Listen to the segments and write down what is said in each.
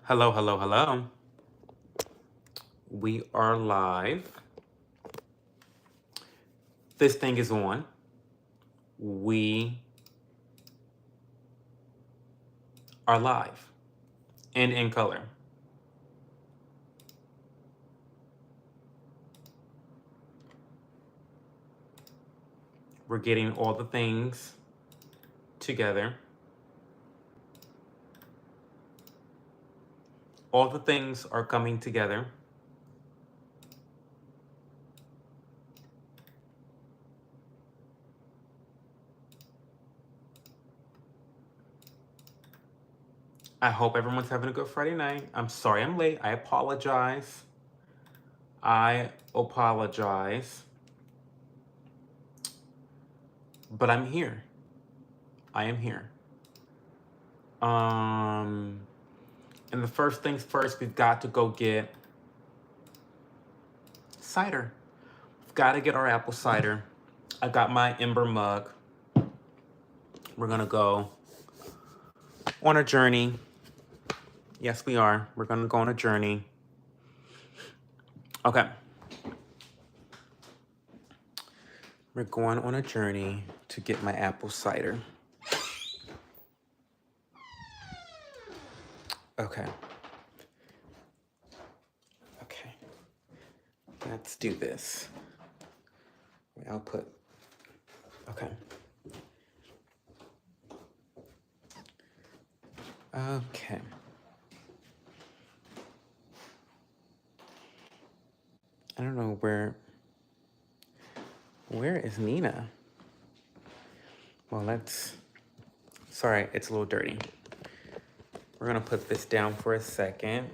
Hello, hello, hello. We are live. This thing is on. We are live and in color. We're getting all the things together. All the things are coming together. I hope everyone's having a good Friday night. I'm sorry I'm late. I apologize. I apologize. But I'm here. I am here. And the first things first, we've got to go get cider. We've got to get our apple cider. I got my Ember mug. We're gonna go on a journey. Yes, we are. We're gonna go on a journey. Okay. We're going on a journey to get my apple cider. Okay. Okay. Let's do this. I'll put, okay. Okay. I don't know where is Nina? Well, sorry, it's a little dirty. We're gonna put this down for a second.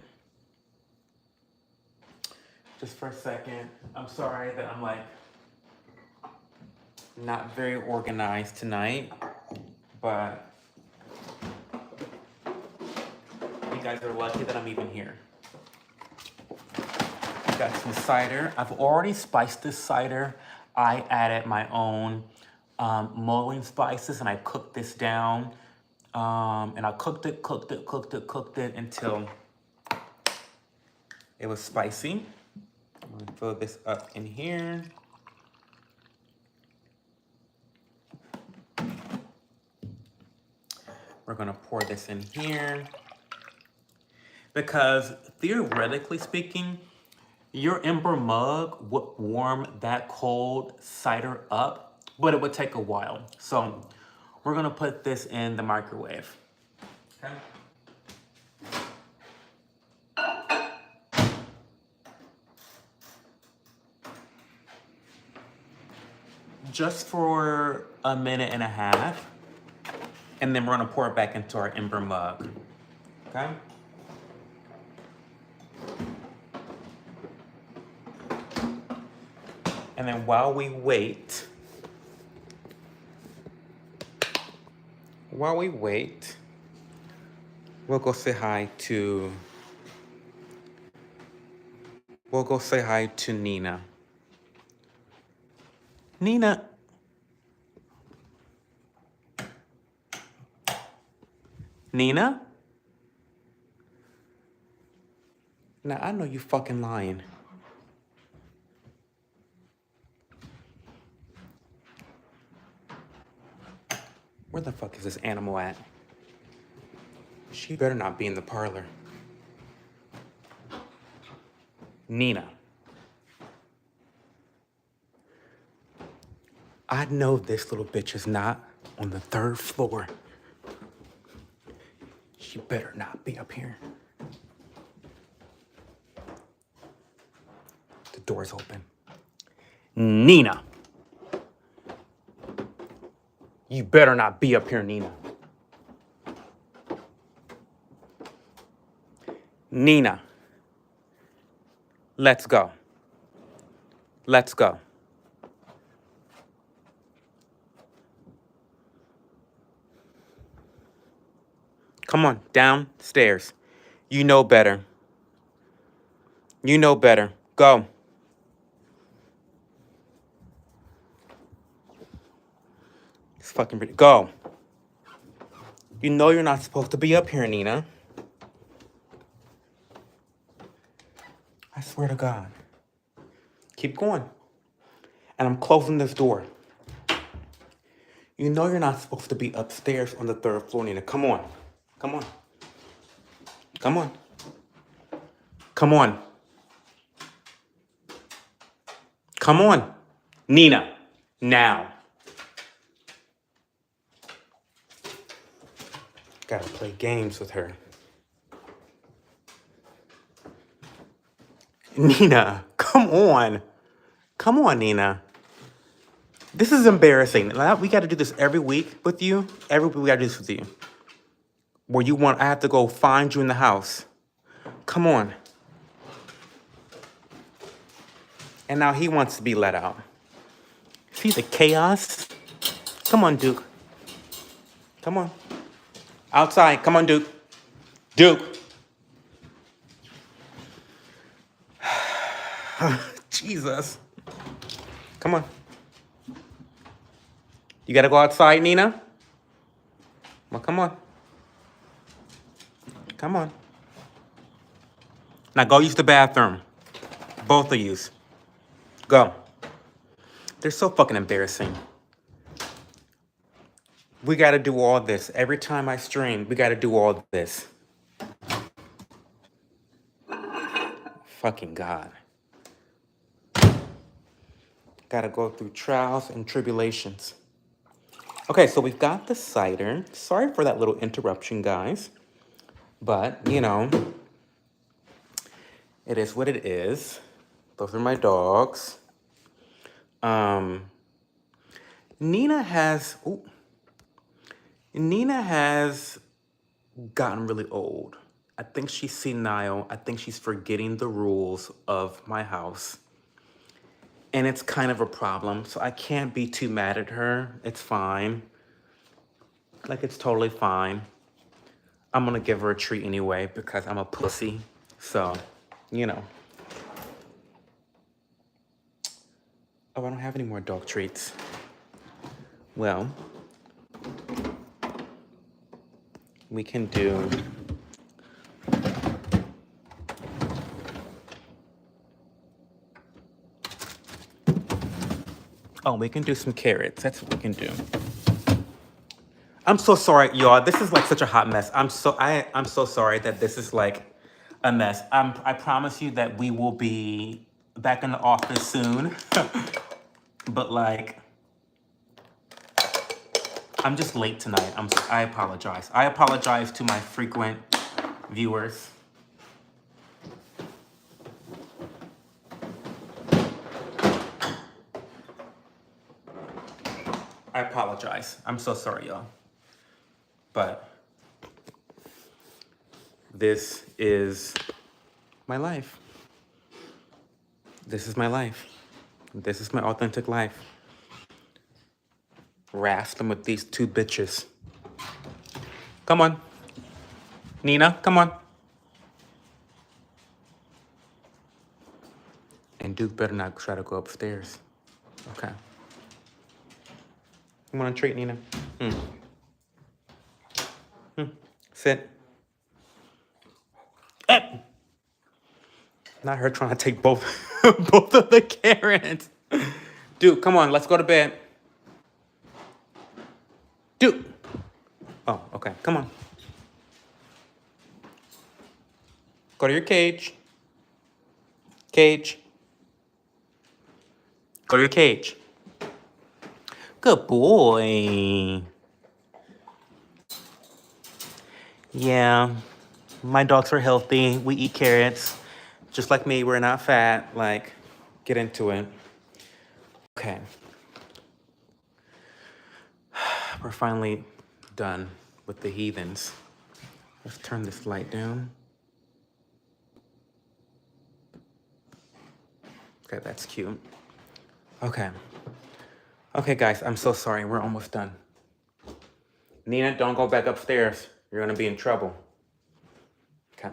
Just for a second. I'm sorry that I'm like not very organized tonight, but you guys are lucky that I'm even here. Got some cider. I've already spiced this cider. I added my own mulling spices and I cooked this down. And I cooked it until it was spicy. I'm gonna fill this up in here. We're gonna pour this in here. Because theoretically speaking, your Ember mug would warm that cold cider up, but it would take a while. So we're gonna put this in the microwave. Okay. Just for a minute and a half, and then we're gonna pour it back into our Ember mug. Okay. And then while we wait, we'll go say hi to Nina. Nina. Nina? Now I know you fucking lying. Where the fuck is this animal at? She better not be in the parlor. Nina. I know this little bitch is not on the 3rd floor. She better not be up here. The door's open. Nina. You better not be up here, Nina. Nina. Let's go. Let's go. Come on, downstairs. You know better. You know better. Go. It's fucking pretty. Go. You know you're not supposed to be up here, Nina. swear to God. Keep going. And I'm closing this door. You know you're not supposed to be upstairs on the 3rd floor, Nina. Come on. Come on. Come on. Come on. Come on. Nina. Now. Gotta play games with her. Nina, come on. Come on, Nina. This is embarrassing. We got to do this every week with you. Every week we got to do this with you. Where I have to go find you in the house. Come on. And now he wants to be let out. See the chaos? Come on, Duke. Come on. Outside. Come on, Duke. Duke. Jesus. Come on. You got to go outside, Nina? Well, come on. Come on. Now go use the bathroom. Both of yous. Go. They're so fucking embarrassing. We got to do all this. Every time I stream, we got to do all this. Fucking God. Got to go through trials and tribulations. Okay, so we've got the cider. Sorry for that little interruption, guys. But, you know, it is what it is. Those are my dogs. Nina has gotten really old. I think she's senile. I think she's forgetting the rules of my house. And it's kind of a problem, so I can't be too mad at her. It's fine. Like, it's totally fine. I'm gonna give her a treat anyway because I'm a pussy. So, you know. Oh, I don't have any more dog treats. Well, we can do... Oh, we can do some carrots. That's what we can do. I'm so sorry, y'all. This is like such a hot mess. I'm so sorry that this is like a mess. I promise you that we will be back in the office soon. But like, I'm just late tonight. I apologize. I apologize to my frequent viewers. I apologize. I'm so sorry, y'all. But this is my life. This is my life. This is my authentic life. Wrestling with these two bitches. Come on. Nina, come on. And Duke better not try to go upstairs. Okay. You want a treat, Nina? Sit. Not her trying to take both both of the carrots. Duke, come on, let's go to bed. Duke. Oh, okay, come on. Go to your cage. Cage. Go to your cage. Good boy. Yeah, my dogs are healthy. We eat carrots. Just like me, we're not fat. Like, get into it. Okay. We're finally done with the heathens. Let's turn this light down. Okay, that's cute. Okay. Okay, guys, I'm so sorry. We're almost done. Nina, don't go back upstairs. You're gonna be in trouble. Okay.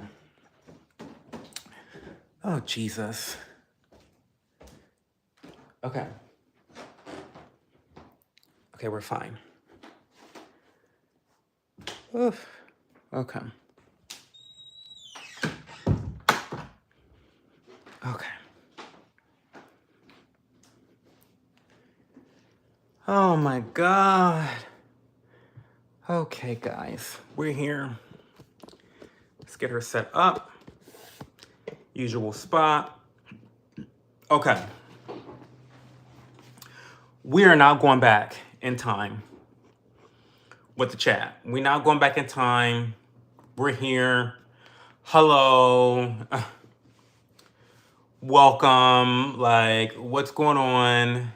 Oh, Jesus. Okay. Okay, we're fine. Oof. Okay. Okay. Oh my God. Okay, guys, we're here. Let's get her set up. Usual spot. Okay. We are now going back in time with the chat. We're now going back in time. We're here. Hello. Welcome. Like, what's going on?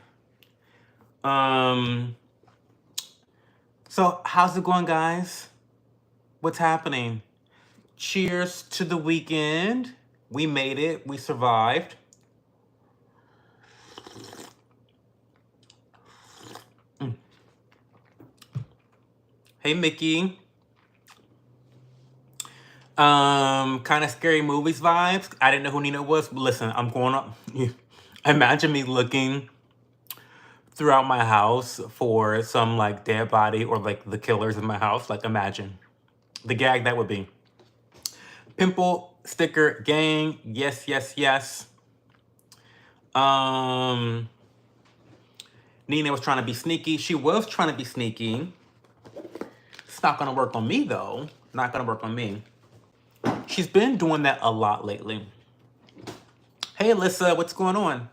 So how's it going, guys? What's happening? Cheers to the weekend. We made it. We survived. Hey, Mickey. Kind of scary movies vibes. I didn't know who Nina was, but listen, I'm going up. Imagine me looking throughout my house for some like dead body or like the killers in my house. Like, imagine the gag that would be. Pimple sticker gang. Yes, yes, yes. Nina was trying to be sneaky. She was trying to be sneaky. It's not gonna work on me though. Not gonna work on me. She's been doing that a lot lately. Hey, Alyssa, what's going on?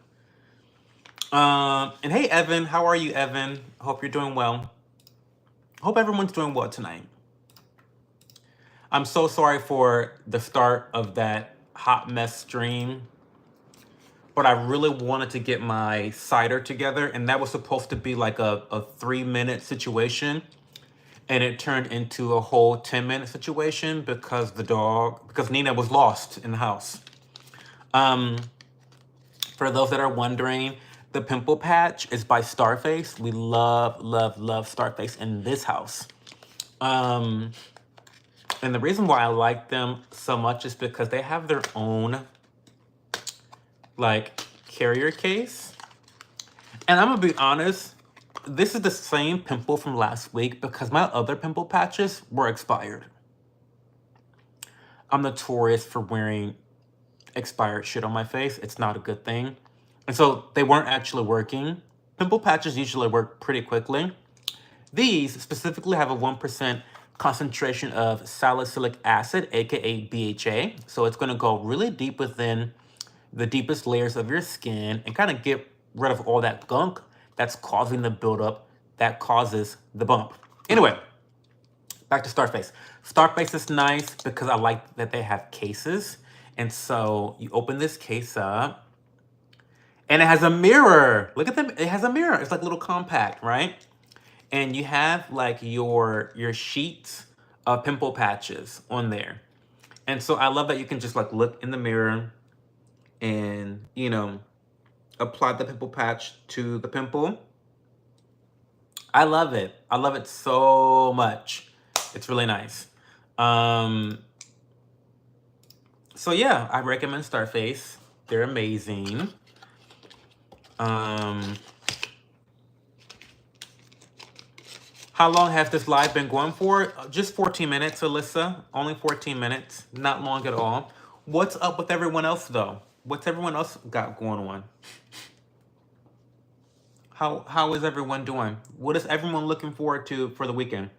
And hey, Evan, how are you, Evan? Hope you're doing well. Hope everyone's doing well tonight. I'm so sorry for the start of that hot mess stream, but I really wanted to get my cider together, and that was supposed to be like a 3-minute situation, and it turned into a whole 10-minute situation because Nina was lost in the house. For those that are wondering, the pimple patch is by Starface. We love, love, love Starface in this house. And the reason why I like them so much is because they have their own like carrier case. And I'm gonna be honest, this is the same pimple from last week because my other pimple patches were expired. I'm notorious for wearing expired shit on my face. It's not a good thing. And so they weren't actually working. Pimple patches usually work pretty quickly. These specifically have a 1% concentration of salicylic acid, aka BHA. So it's gonna go really deep within the deepest layers of your skin and kind of get rid of all that gunk that's causing the buildup that causes the bump. Anyway, back to Starface. Starface is nice because I like that they have cases. And so you open this case up and it has a mirror. Look at them. It has a mirror. It's like a little compact, right? And you have like your sheets of pimple patches on there. And so I love that you can just like look in the mirror and, you know, apply the pimple patch to the pimple. I love it. I love it so much. It's really nice. So yeah, I recommend Starface. They're amazing. How long has this live been going for? Just 14 minutes, Alyssa. Only 14 minutes. Not long at all. What's up with everyone else, though? What's everyone else got going on? How is everyone doing? What is everyone looking forward to for the weekend?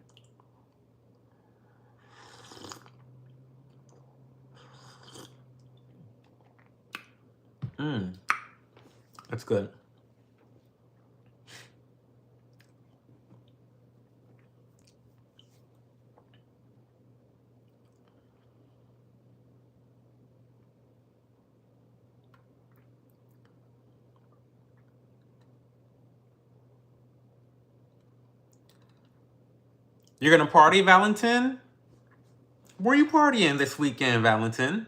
That's good. You're gonna party, Valentin? Where are you partying this weekend, Valentin?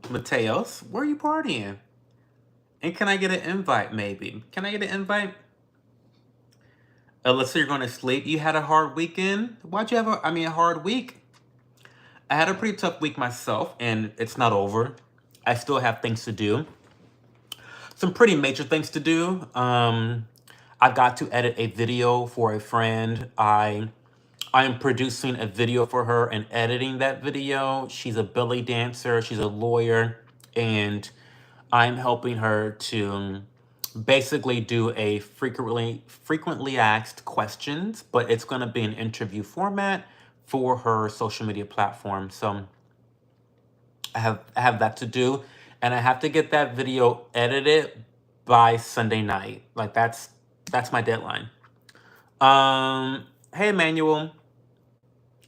Mateos, where are you partying? And can I get an invite, maybe? Can I get an invite? Alyssa, you're going to sleep. You had a hard weekend? Why'd you have a hard week? I had a pretty tough week myself, and it's not over. I still have things to do. Some pretty major things to do. I got to edit a video for a friend. I am producing a video for her and editing that video. She's a belly dancer. She's a lawyer. And I'm helping her to basically do a frequently asked questions, but it's going to be an interview format for her social media platform. So I have that to do, and I have to get that video edited by Sunday night. Like that's my deadline. Hey Emmanuel.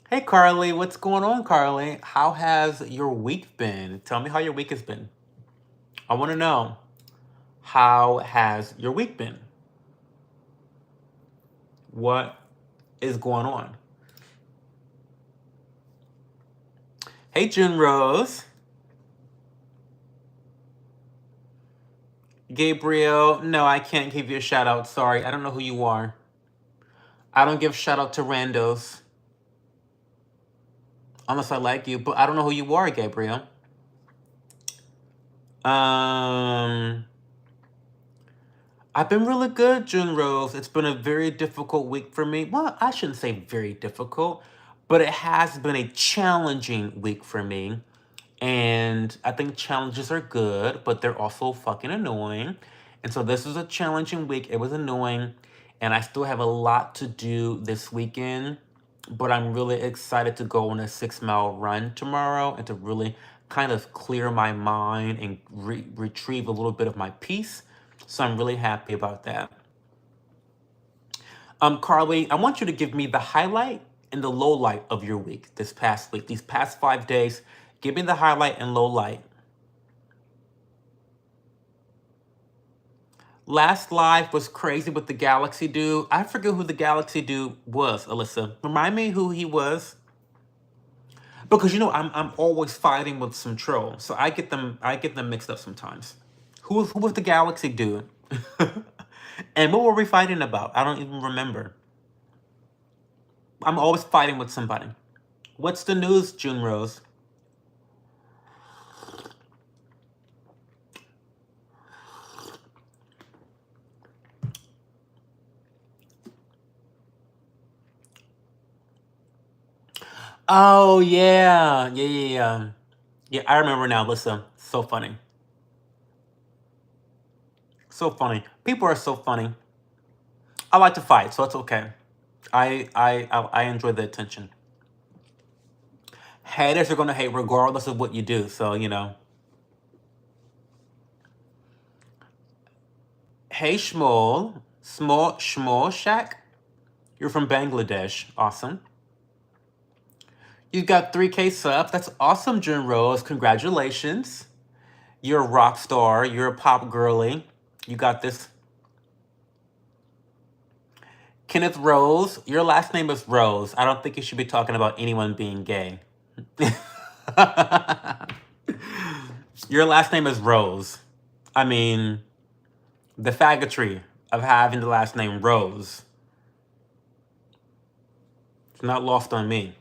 Hey Carly, what's going on, Carly? How has your week been? Tell me how your week has been. I want to know. How has your week been? What is going on? Hey June Rose. Gabriel, no, I can't give you a shout out. Sorry, I don't know who you are. I don't give shout out to randos. Unless I like you, but I don't know who you are, Gabriel. I've been really good, June Rose. It's been a very difficult week for me. Well, I shouldn't say very difficult, but it has been a challenging week for me. And I think challenges are good, but they're also fucking annoying. And so this was a challenging week. It was annoying. And I still have a lot to do this weekend. But I'm really excited to go on a 6 mile run tomorrow and to really kind of clear my mind and retrieve a little bit of my peace. So I'm really happy about that. Carly, I want you to give me the highlight and the low light of your week this past week, these past 5 days. Give me the highlight and low light. Last live was crazy with the Galaxy dude. I forget who the Galaxy dude was, Alyssa. Remind me who he was. Because you know I'm always fighting with some trolls, so I get them mixed up sometimes. Who was the Galaxy dude? And what were we fighting about? I don't even remember. I'm always fighting with somebody. What's the news, June Rose? Oh yeah. Yeah, I remember now. Listen, so funny. So funny. People are so funny. I like to fight, so it's okay. I enjoy the attention. Haters are gonna hate regardless of what you do, so you know. Hey Shmol, small Shmol Shack. You're from Bangladesh. Awesome. You got 3K subs. That's awesome, June Rose. Congratulations. You're a rock star. You're a pop girly. You got this. Kenneth Rose. Your last name is Rose. I don't think you should be talking about anyone being gay. Your last name is Rose. I mean, the faggotry of having the last name Rose. It's not lost on me.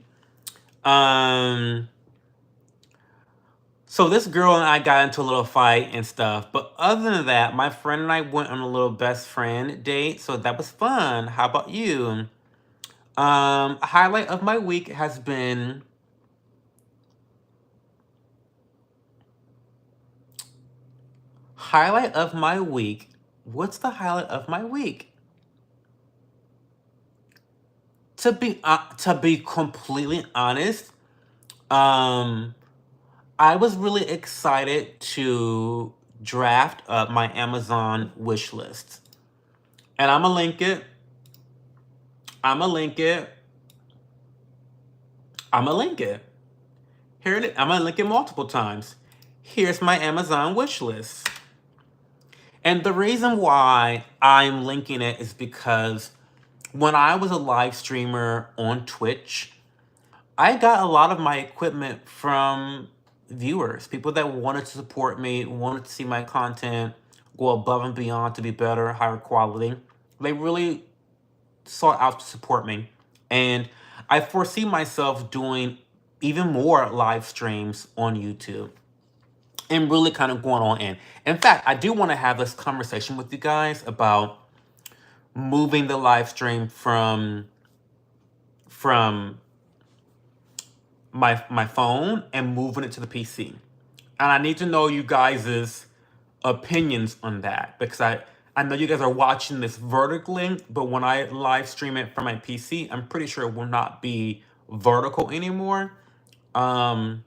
So this girl and I got into a little fight and stuff, but other than that, my friend and I went on a little best friend date, so that was fun. How about you? A highlight of my week has been highlight of my week. What's the highlight of my week? To be completely honest, um, I was really excited to draft up my Amazon wish list. And I'm gonna link it. I'm gonna link it. I'm gonna link it. Here it is. I'm gonna link it multiple times. Here's my Amazon wish list. And the reason why I'm linking it is because when I was a live streamer on Twitch, I got a lot of my equipment from viewers, people that wanted to support me, wanted to see my content go above and beyond to be better, higher quality. They really sought out to support me. And I foresee myself doing even more live streams on YouTube and really kind of going on in. In fact, I do want to have this conversation with you guys about moving the live stream from my phone and moving it to the PC. And I need to know you guys' opinions on that, because I know you guys are watching this vertically, but when I live stream it from my PC, I'm pretty sure it will not be vertical anymore. At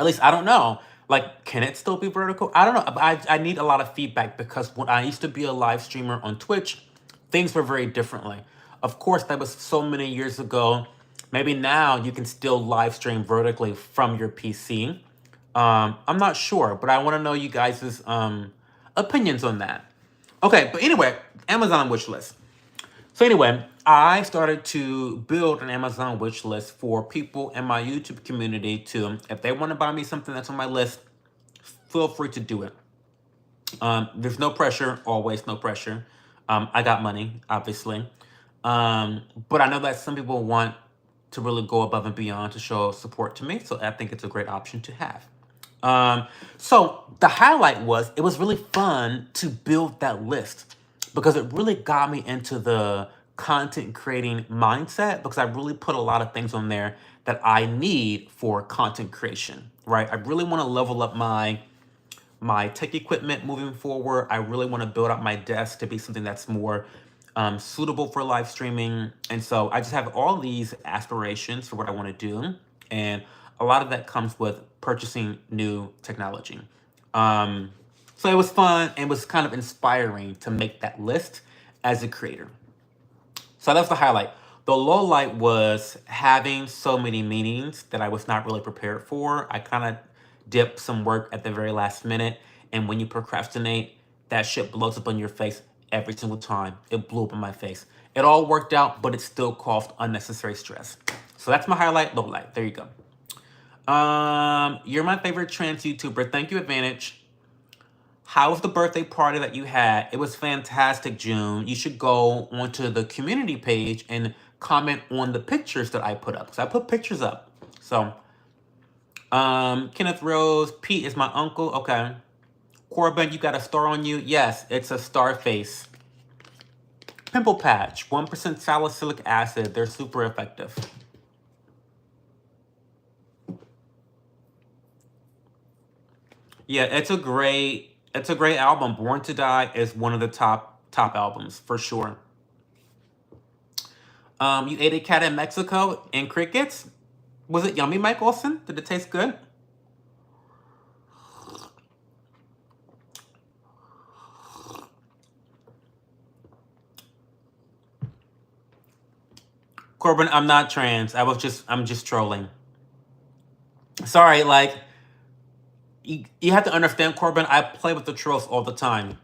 least I don't know. Like, can it still be vertical? I don't know. I need a lot of feedback, because when I used to be a live streamer on Twitch, things were very differently. Of course, that was so many years ago. Maybe now you can still live stream vertically from your PC. I'm not sure, but I want to know you guys' opinions on that. Okay, but anyway, Amazon wish list. So anyway, I started to build an Amazon wish list for people in my YouTube community to, if they want to buy me something that's on my list, feel free to do it. There's no pressure, always no pressure. I got money, obviously. But I know that some people want to really go above and beyond to show support to me, so I think it's a great option to have. So the highlight was, it was really fun to build that list, because it really got me into the content creating mindset, because I really put a lot of things on there that I need for content creation, right? I really want to level up my tech equipment moving forward. I really want to build up my desk to be something that's more suitable for live streaming. And so I just have all these aspirations for what I want to do. And a lot of that comes with purchasing new technology. So it was fun and was kind of inspiring to make that list as a creator. So that's the highlight. The low light was having so many meetings that I was not really prepared for. I kind of dipped some work at the very last minute. And when you procrastinate, that shit blows up on your face every single time. It blew up in my face. It all worked out, but it still caused unnecessary stress. So that's my highlight, low light. There you go. You're my favorite trans YouTuber. Thank you, Advantage. How was the birthday party that you had? It was fantastic, June. You should go onto the community page and comment on the pictures that I put up. So I put pictures up. So, Kenneth Rose, Pete is my uncle. Okay. Corbin, you got a star on you? Yes, it's a star face. Pimple patch, 1% salicylic acid. They're super effective. Yeah, it's a great album. Born to Die is one of the top albums for sure. You ate a cat in Mexico and crickets? Was it yummy, Mike Olson? Did it taste good? Corbin, I'm not trans. I'm just trolling. Sorry, like, you have to understand, Corbin, I play with the trolls all the time.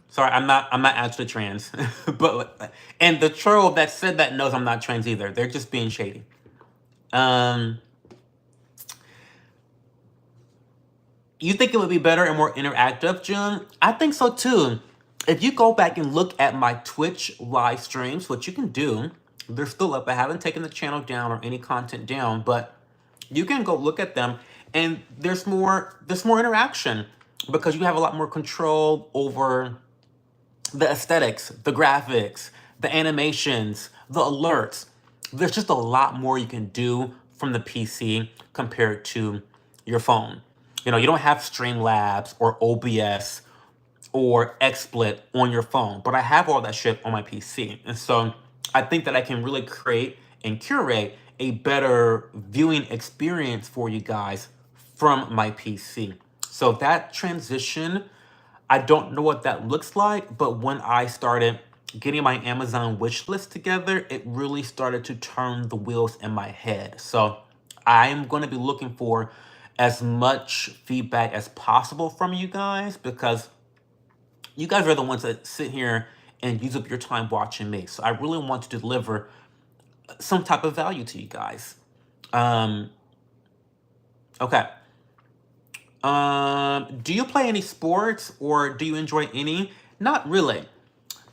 Sorry, I'm not actually trans. But and the troll that said that knows I'm not trans either. They're just being shady. You think it would be better and more interactive, June? I think so too. If you go back and look at my Twitch live streams, which you can do, they're still up. I haven't taken the channel down or any content down, but you can go look at them, and there's more interaction, because you have a lot more control over the aesthetics, the graphics, the animations, the alerts. There's just a lot more you can do from the PC compared to your phone. You know, you don't have Streamlabs or OBS or XSplit on your phone, but I have all that shit on my PC. And so I think that I can really create and curate a better viewing experience for you guys from my PC. So that transition, I don't know what that looks like, but when I started getting my Amazon wish list together, it really started to turn the wheels in my head. So I'm going to be looking for as much feedback as possible from you guys, because you guys are the ones that sit here and use up your time watching me. So I really want to deliver some type of value to you guys. Okay. Do you play any sports, or do you enjoy any? Not really.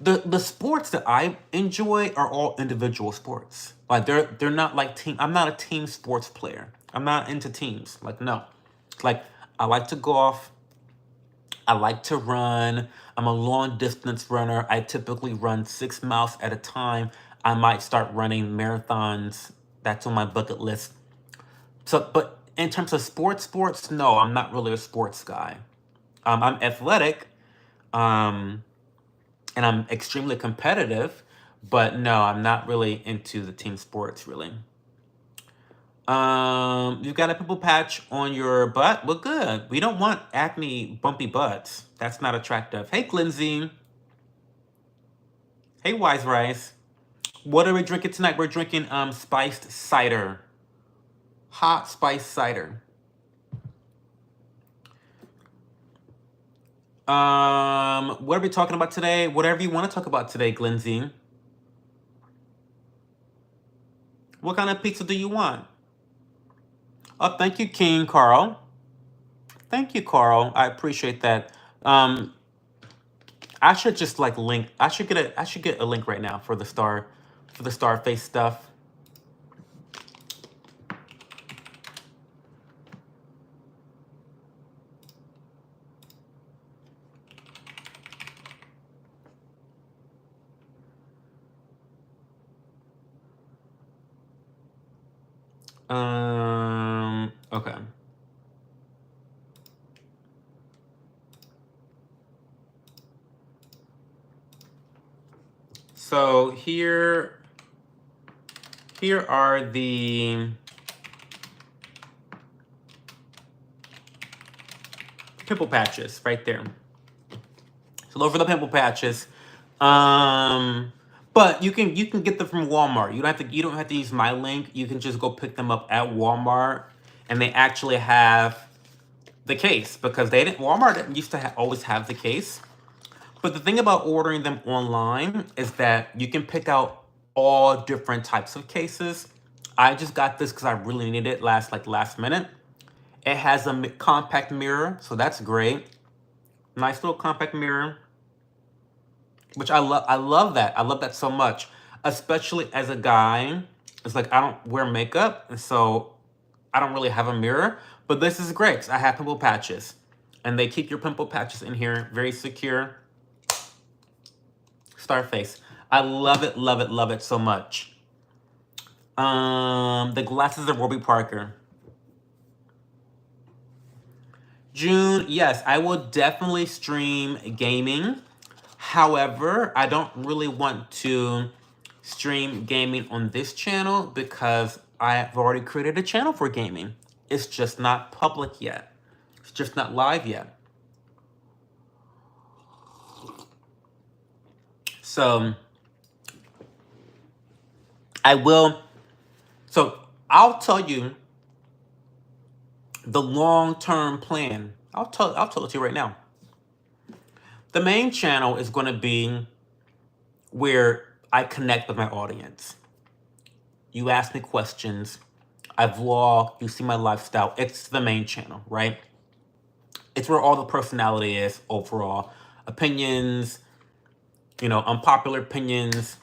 The sports that I enjoy are all individual sports. Like they're not like team. I'm not a team sports player. I'm not into teams. Like, no. Like, I like to golf. I like to run. I'm a long distance runner. I typically run 6 miles at a time. I might start running marathons. That's on my bucket list. So, but In terms of sports, no, I'm not really a sports guy. I'm athletic, um, and I'm extremely competitive, but no, I'm not really into the team sports, really. You've got a pimple patch on your butt? Well, good. We don't want acne, bumpy butts. That's not attractive. Hey, Lindsay. Hey, Wise Rice. What are we drinking tonight? We're drinking spiced cider. Hot spiced cider. What are we talking about today? Whatever you want to talk about today, Lindsay. What kind of pizza do you want? Oh, thank you, King Carl. Thank you, Carl. I appreciate that. Um, I should just like link. I should get a link right now for the star face stuff. Okay. So here are the pimple patches right there. So look for the pimple patches. But you can get them from Walmart. You don't have to use my link. You can just go pick them up at Walmart, and they actually have the case because Walmart didn't used to always have the case. But the thing about ordering them online is that you can pick out all different types of cases. I just got this because I really needed it last minute. It has a compact mirror, so that's great. Nice little compact mirror, which I love. I love that. I love that so much, especially as a guy. It's like I don't wear makeup, and so I don't really have a mirror. But this is great 'cause I have pimple patches, and they keep your pimple patches in here very secure. Starface. I love it, love it, love it so much. The glasses of Warby Parker. June, yes, I will definitely stream gaming. However, I don't really want to stream gaming on this channel because I've already created a channel for gaming. It's just not public yet. It's just not live yet. So I'll tell you the long-term plan. I'll tell it to you right now. The main channel is going to be where I connect with my audience. You ask me questions, I vlog, you see my lifestyle. It's the main channel, right? It's where all the personality is overall. Opinions, unpopular opinions,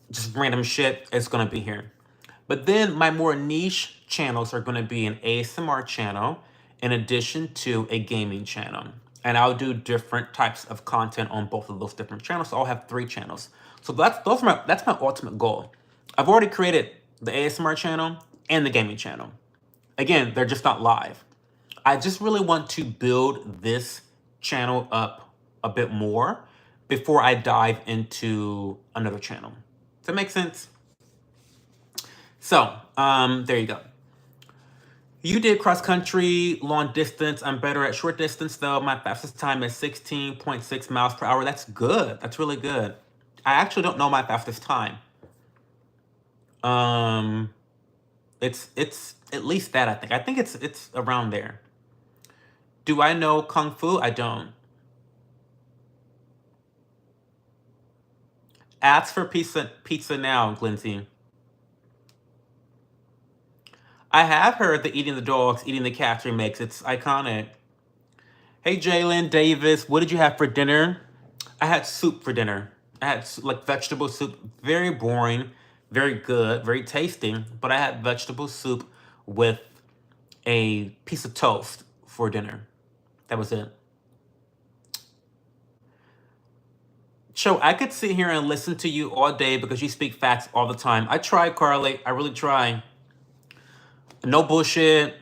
just random shit. It's going to be here. But then my more niche channels are going to be an ASMR channel in addition to a gaming channel. And I'll do different types of content on both of those different channels. So I'll have 3 channels. So that's my ultimate goal. I've already created the ASMR channel and the gaming channel. Again, they're just not live. I just really want to build this channel up a bit more before I dive into another channel. Does that make sense? So, there you go. You did cross country, long distance. I'm better at short distance though. My fastest time is 16.6 miles per hour. That's good. That's really good. I actually don't know my fastest time. It's at least that, I think. I think it's around there. Do I know Kung Fu? I don't. Ask for pizza now, Lindsay. I have heard the eating the dogs, eating the cats remix. It's iconic. Hey, Jalen Davis, what did you have for dinner? I had soup for dinner. I had like vegetable soup. Very boring, very good, very tasty. But I had vegetable soup with a piece of toast for dinner. That was it. So I could sit here and listen to you all day because you speak facts all the time. I try, Carly. I really try. No bullshit.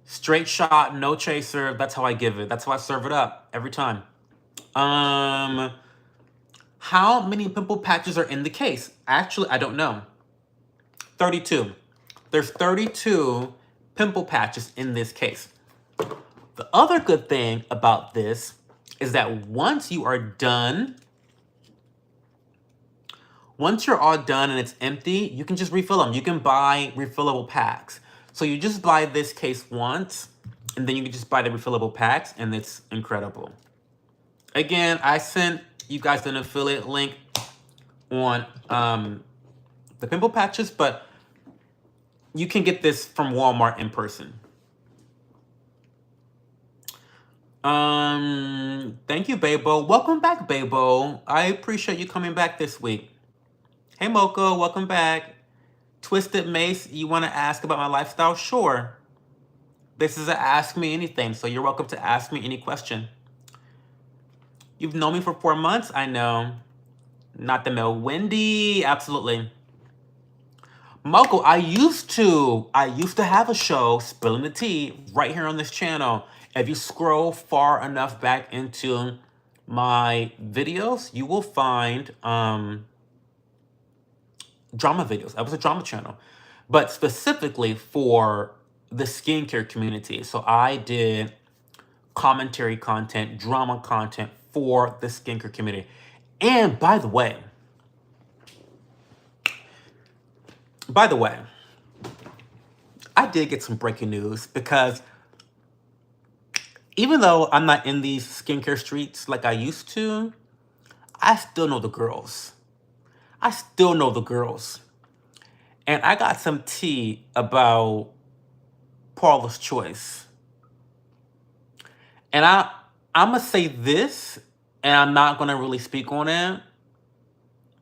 Straight shot, no chaser. That's how I give it. That's how I serve it up every time. How many pimple patches are in the case? Actually, I don't know. 32. There's 32 pimple patches in this case. The other good thing about this is that once you are done, once you're all done and it's empty, you can just refill them. You can buy refillable packs. So you just buy this case once, and then you can just buy the refillable packs, and it's incredible. Again, I sent you guys an affiliate link on the pimple patches, but you can get this from Walmart in person. Thank you, Babo. Welcome back, Babo. I appreciate you coming back this week. Hey, Mocha, welcome back. Twisted Mace, you want to ask about my lifestyle? Sure. This is a Ask Me Anything, so you're welcome to ask me any question. You've known me for 4 months? I know. Not the mill. Wendy, absolutely. Mocha, I used to have a show, Spilling the Tea, right here on this channel. If you scroll far enough back into my videos, you will find drama videos. That was a drama channel, but specifically for the skincare community. So I did commentary content, drama content for the skincare community. And by the way, I did get some breaking news, because even though I'm not in these skincare streets like I used to, I still know the girls. And I got some tea about Paula's Choice. And I'm going to say this, and I'm not going to really speak on it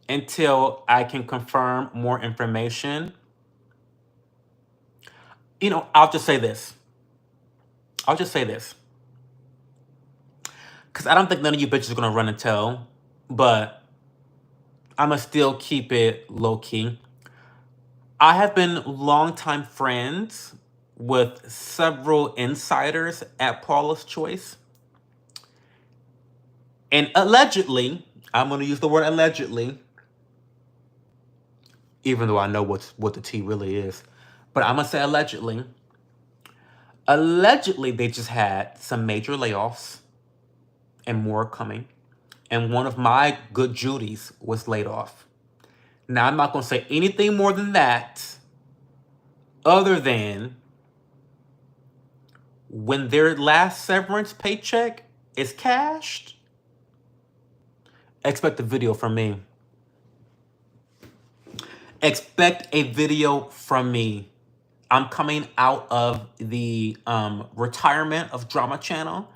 until I can confirm more information. You know, I'll just say this. Because I don't think none of you bitches are going to run and tell, but I'm going to still keep it low-key. I have been longtime friends with several insiders at Paula's Choice. And allegedly, I'm going to use the word allegedly, even though I know what the tea really is. But I'm going to say allegedly. Allegedly, they just had some major layoffs and more coming. And one of my good Judys was laid off. Now, I'm not going to say anything more than that, other than when their last severance paycheck is cashed, expect a video from me. Expect a video from me. I'm coming out of the retirement of Drama Channel,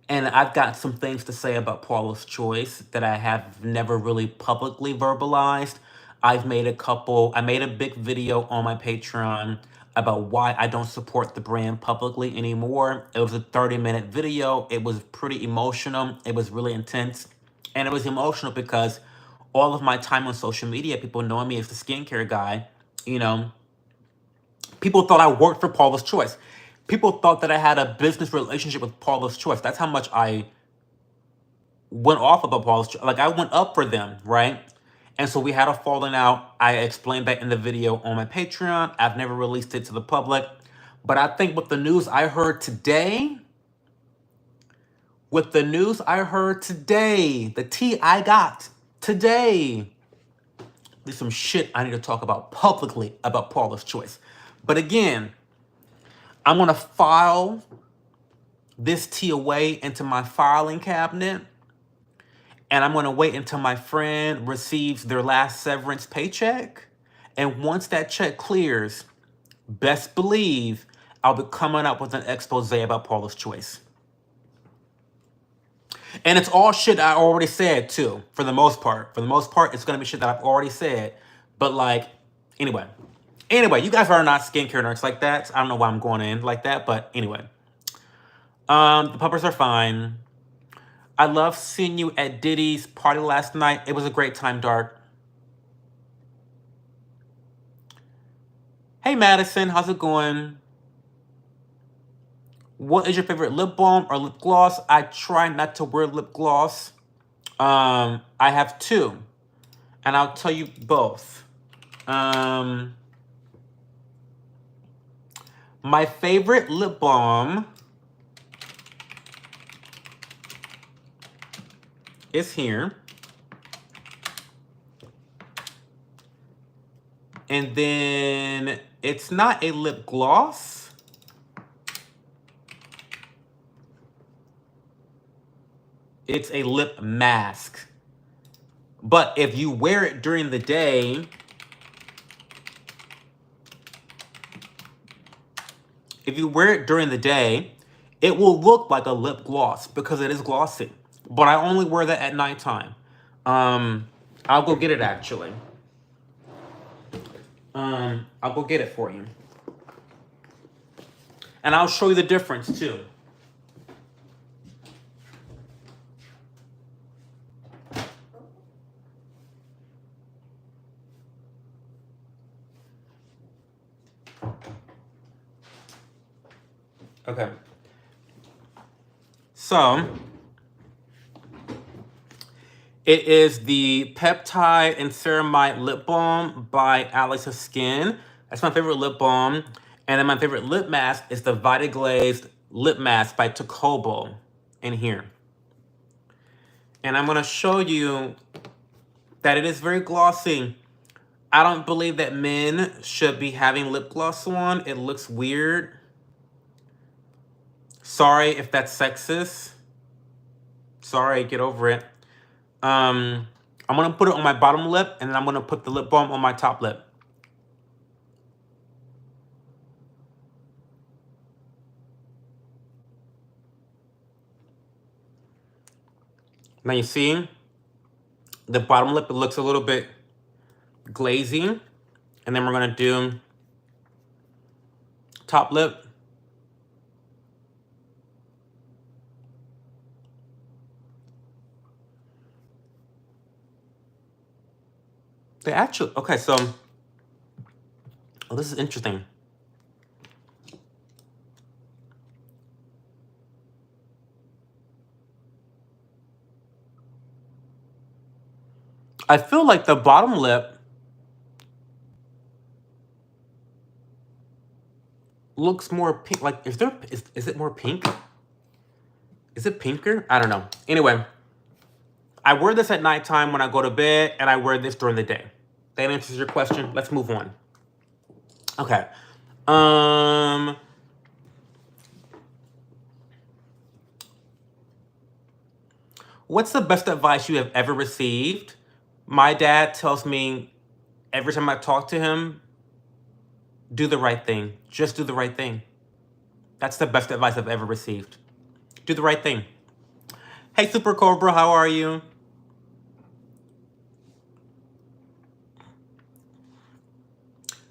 and I've got some things to say about Paula's Choice that I have never really publicly verbalized. I made a big video on my Patreon about why I don't support the brand publicly anymore. It was a 30-minute video. It was pretty emotional. It was really intense. And it was emotional because all of my time on social media, people knowing me as the skincare guy, you know, people thought I worked for Paula's Choice. People thought that I had a business relationship with Paula's Choice. That's how much I went off about Paula's Choice. Like, I went up for them, right? And so we had a falling out. I explained that in the video on my Patreon. I've never released it to the public. But I think with the news I heard today, the tea I got today, there's some shit I need to talk about publicly about Paula's Choice. But again, I'm going to file this tea away into my filing cabinet, and I'm going to wait until my friend receives their last severance paycheck. And once that check clears, best believe I'll be coming up with an expose about Paula's Choice. And it's all shit I already said, too, for the most part. For the most part, it's going to be shit that I've already said. But, like, anyway, you guys are not skincare nerds like that. So I don't know why I'm going in like that, but anyway. The puppers are fine. I love seeing you at Diddy's party last night. It was a great time, Dark. Hey, Madison, how's it going? What is your favorite lip balm or lip gloss? I try not to wear lip gloss. I have two, and I'll tell you both. My favorite lip balm is here. And then it's not a lip gloss. It's a lip mask. But if you wear it during the day, it will look like a lip gloss because it is glossy. But I only wear that at nighttime. I'll go get it actually. I'll go get it for you. And I'll show you the difference too. Okay. So, it is the Peptide and Ceramide Lip Balm by Alexa Skin. That's my favorite lip balm. And then my favorite lip mask is the Vita Glazed Lip Mask by Tacobo in here. And I'm going to show you that it is very glossy. I don't believe that men should be having lip gloss on. It looks weird. Sorry if that's sexist. Sorry, get over it. I'm going to put it on my bottom lip, and then I'm going to put the lip balm on my top lip. Now you see, the bottom lip, it looks a little bit glazy. And then we're going to do top lip. They actually, okay, so, oh, this is interesting. I feel like the bottom lip looks more pink. Like, is it more pink? Is it pinker? I don't know. Anyway, I wear this at nighttime when I go to bed, and I wear this during the day. That answers your question. Let's move on. Okay. What's the best advice you have ever received? My dad tells me every time I talk to him, do the right thing. Just do the right thing. That's the best advice I've ever received. Do the right thing. Hey, Super Cobra, how are you?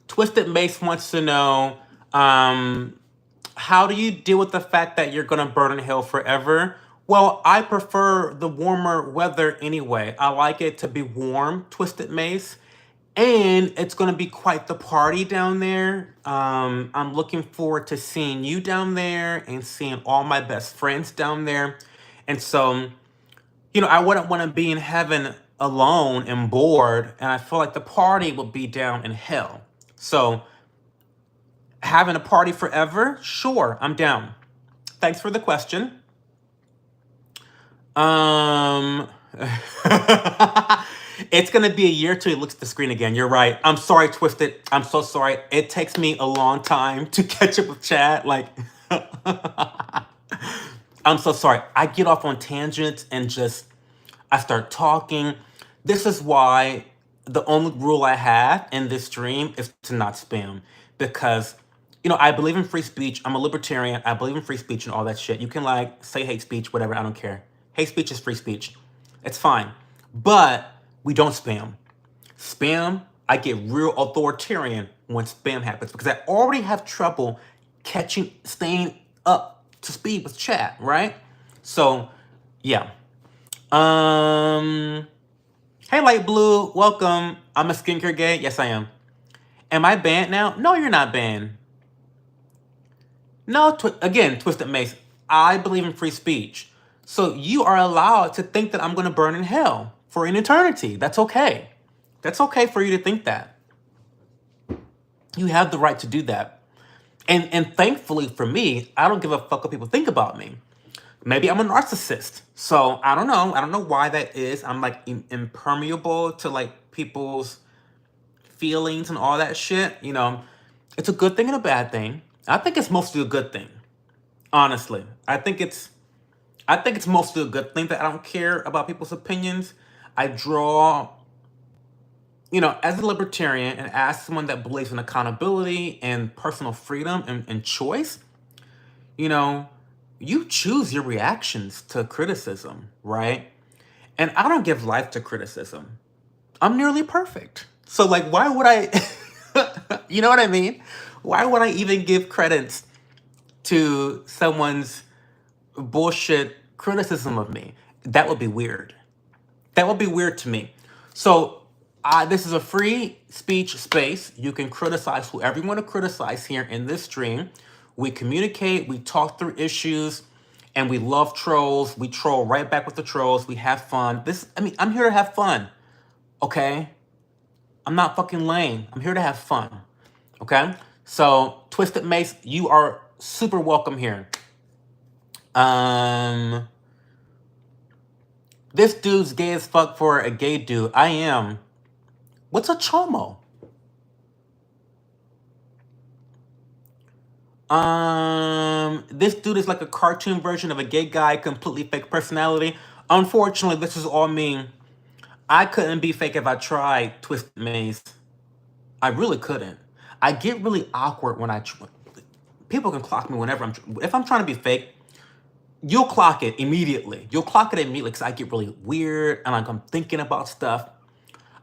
Twisted Mace wants to know, how do you deal with the fact that you're going to burn in hell forever? Well, I prefer the warmer weather anyway. I like it to be warm, Twisted Mace. And it's going to be quite the party down there. I'm looking forward to seeing you down there and seeing all my best friends down there. And so, you know, I wouldn't want to be in heaven alone and bored. And I feel like the party would be down in hell. So, having a party forever? Sure, I'm down. Thanks for the question. It's going to be a year till he looks at the screen again. You're right. I'm sorry, Twisted. I'm so sorry. It takes me a long time to catch up with chat. Like, I'm so sorry. I get off on tangents and just, I start talking. This is why the only rule I have in this stream is to not spam. Because, you know, I believe in free speech. I'm a libertarian. I believe in free speech and all that shit. You can, like, say hate speech, whatever. I don't care. Hate speech is free speech. It's fine. But we don't spam. Spam, I get real authoritarian when spam happens because I already have trouble staying up to speed with chat, right? So, yeah. Hey, Light Blue, welcome. I'm a skincare gay. Yes, I am. Am I banned now? No, you're not banned. No, again, Twisted Mace, I believe in free speech. So you are allowed to think that I'm going to burn in hell for an eternity. That's okay. That's okay for you to think that. You have the right to do that. And thankfully for me, I don't give a fuck what people think about me. Maybe I'm a narcissist. So I don't know. I don't know why that is. I'm like impermeable to like people's feelings and all that shit. You know, it's a good thing and a bad thing. I think it's mostly a good thing. Honestly, I think it's mostly a good thing that I don't care about people's opinions. I draw, you know, as a libertarian and as someone that believes in accountability and personal freedom and choice, you know, you choose your reactions to criticism, right? And I don't give life to criticism. I'm nearly perfect. So, like, why would I, you know what I mean? Why would I even give credence to someone's bullshit criticism of me? That would be weird. That would be weird to me. So, this is a free speech space. You can criticize whoever you want to criticize here in this stream. We communicate, we talk through issues, and we love trolls. We troll right back with the trolls. We have fun. I'm here to have fun, okay? I'm not fucking lame. I'm here to have fun, okay? So, Twisted Mace, you are super welcome here. This dude's gay as fuck for a gay dude. I am. What's a chomo? This dude is like a cartoon version of a gay guy, completely fake personality. Unfortunately, this is all me. I couldn't be fake if I tried, Twisted Maze. I really couldn't. I get really awkward when people can clock me whenever if I'm trying to be fake, you'll clock it immediately. You'll clock it immediately because I get really weird and like I'm thinking about stuff.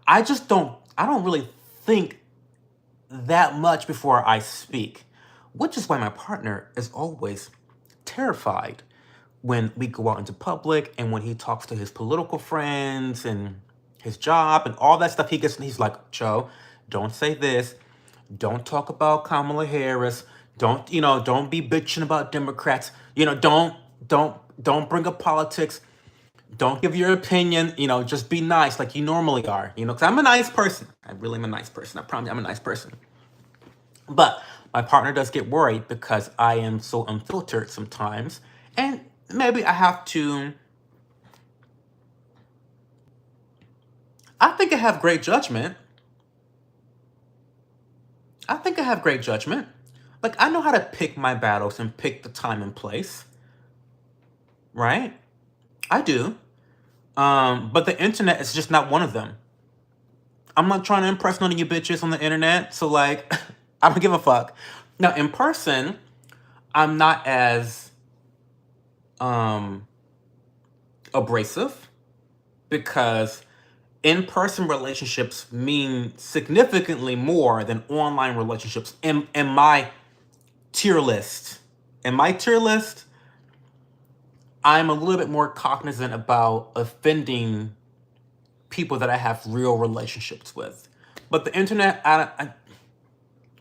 I don't really think that much before I speak, which is why my partner is always terrified when we go out into public and when he talks to his political friends and his job and all that stuff. He's like, Joe, don't say this. Don't talk about Kamala Harris. Don't be bitching about Democrats. Don't bring up politics. Don't give your opinion, just be nice like you normally are, because I'm a nice person. I really am a nice person. I promise I'm a nice person. But my partner does get worried because I am so unfiltered sometimes. And maybe I have to... I think I have great judgment. Like, I know how to pick my battles and pick the time and place. Right? I do. But the internet is just not one of them. I'm not trying to impress none of you bitches on the internet. So, like, I don't give a fuck. Now, in person, I'm not as abrasive because in-person relationships mean significantly more than online relationships in my tier list. In my tier list, I'm a little bit more cognizant about offending people that I have real relationships with. But the internet,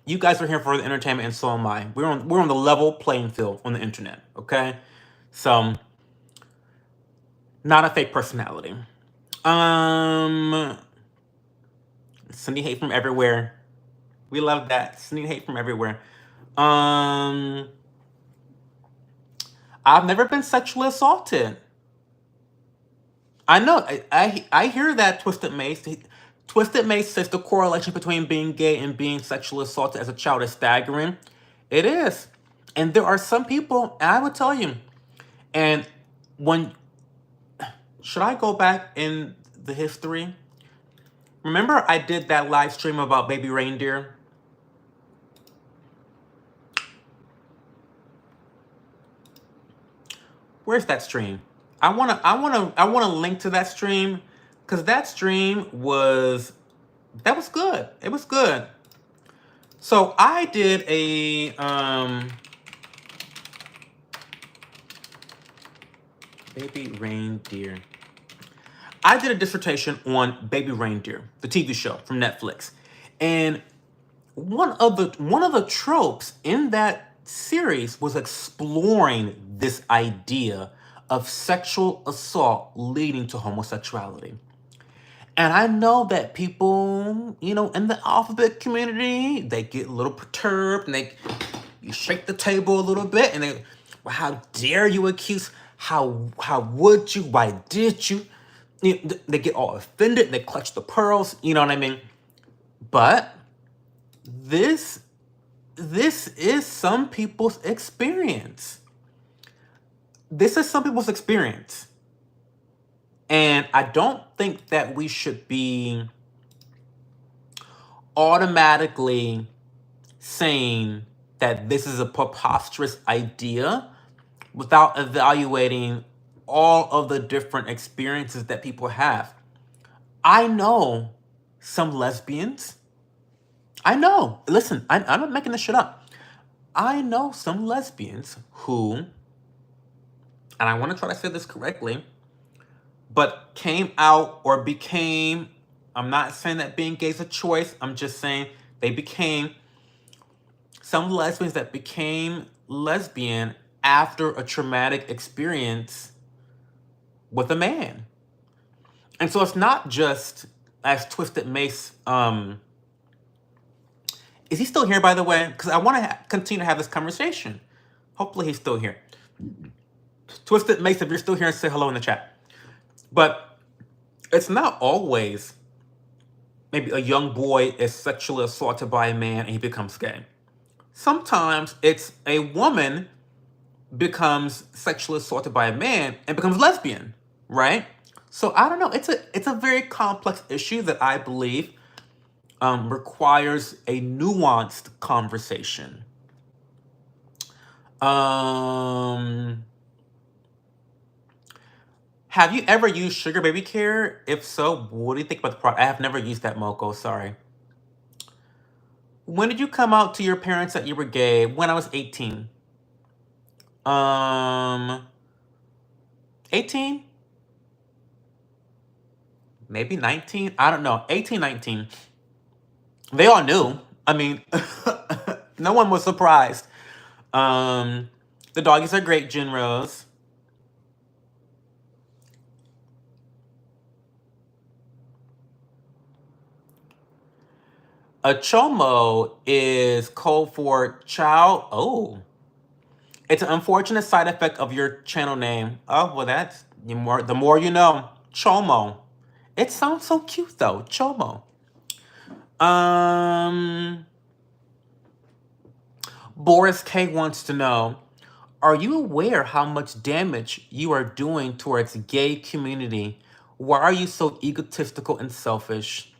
you guys are here for the entertainment, and so am I. We're on the level playing field on the internet, okay? So, not a fake personality. Sending hate from everywhere. We love that. Sending hate from everywhere. I've never been sexually assaulted. I know. I hear that, Twisted Mace. Twisted Mace says the correlation between being gay and being sexually assaulted as a child is staggering. It is. And there are some people, and I would tell you, and should I go back in the history? Remember I did that live stream about baby reindeer? Where's that stream? I wanna link to that stream because that stream was good. It was good. So I did a baby reindeer. I did a dissertation on Baby Reindeer, the TV show from Netflix. And one of the tropes in that series was exploring this idea of sexual assault leading to homosexuality. And I know that people, you know, in the alphabet community, they get a little perturbed and you shake the table a little bit and they, well, how dare you accuse? How would you? Why did you? They get all offended. They clutch the pearls. You know what I mean? But this is some people's experience. This is some people's experience. And I don't think that we should be automatically saying that this is a preposterous idea without evaluating all of the different experiences that people have. I know some lesbians. I know. Listen, I'm not making this shit up. I know some lesbians who, and I want to try to say this correctly, but came out or became, I'm not saying that being gay is a choice, I'm just saying they became, some lesbians that became lesbian after a traumatic experience with a man. And so it's not just as Twisted Mace, is he still here, by the way? Because I want to continue to have this conversation. Hopefully he's still here. Twisted Mace, if you're still here, say hello in the chat. But it's not always maybe a young boy is sexually assaulted by a man and he becomes gay. Sometimes it's a woman becomes sexually assaulted by a man and becomes lesbian, right? So I don't know. It's a very complex issue that I believe requires a nuanced conversation. Have you ever used Sugar Baby Care? If so, what do you think about the product? I have never used that, Moko. Sorry. When did you come out to your parents that you were gay? When I was 18. 18? Maybe 19? I don't know. 18, 19. They all knew. I mean, no one was surprised. The doggies are great, Jen Rose. A chomo is code for child. Oh. It's an unfortunate side effect of your channel name. Oh, well, that's the more you know. Chomo. It sounds so cute, though. Chomo. Boris K wants to know, are you aware how much damage you are doing towards the gay community? Why are you so egotistical and selfish?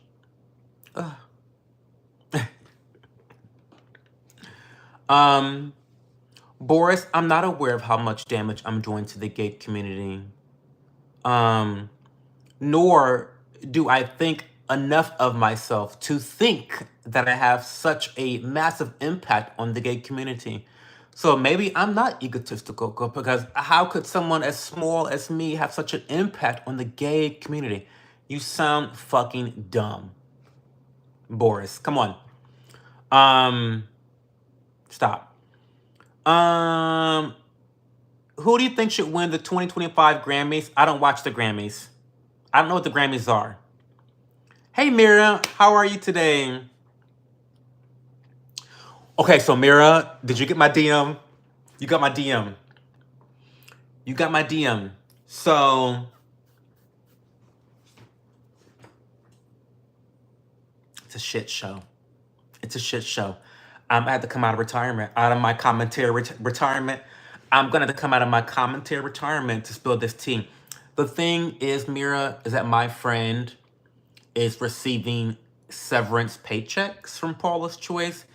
Boris, I'm not aware of how much damage I'm doing to the gay community. Nor do I think enough of myself to think that I have such a massive impact on the gay community. So maybe I'm not egotistical, because how could someone as small as me have such an impact on the gay community? You sound fucking dumb. Boris, come on. Stop. Who do you think should win the 2025 Grammys? I don't watch the Grammys. I don't know what the Grammys are. Hey, Mira, how are you today? Okay, so Mira, did you get my DM? You got my DM. You got my DM. So, it's a shit show. It's a shit show. I had to come out of retirement, out of my commentary retirement. I'm going to come out of my commentary retirement to spill this tea. The thing is, Mira, is that my friend is receiving severance paychecks from Paula's Choice,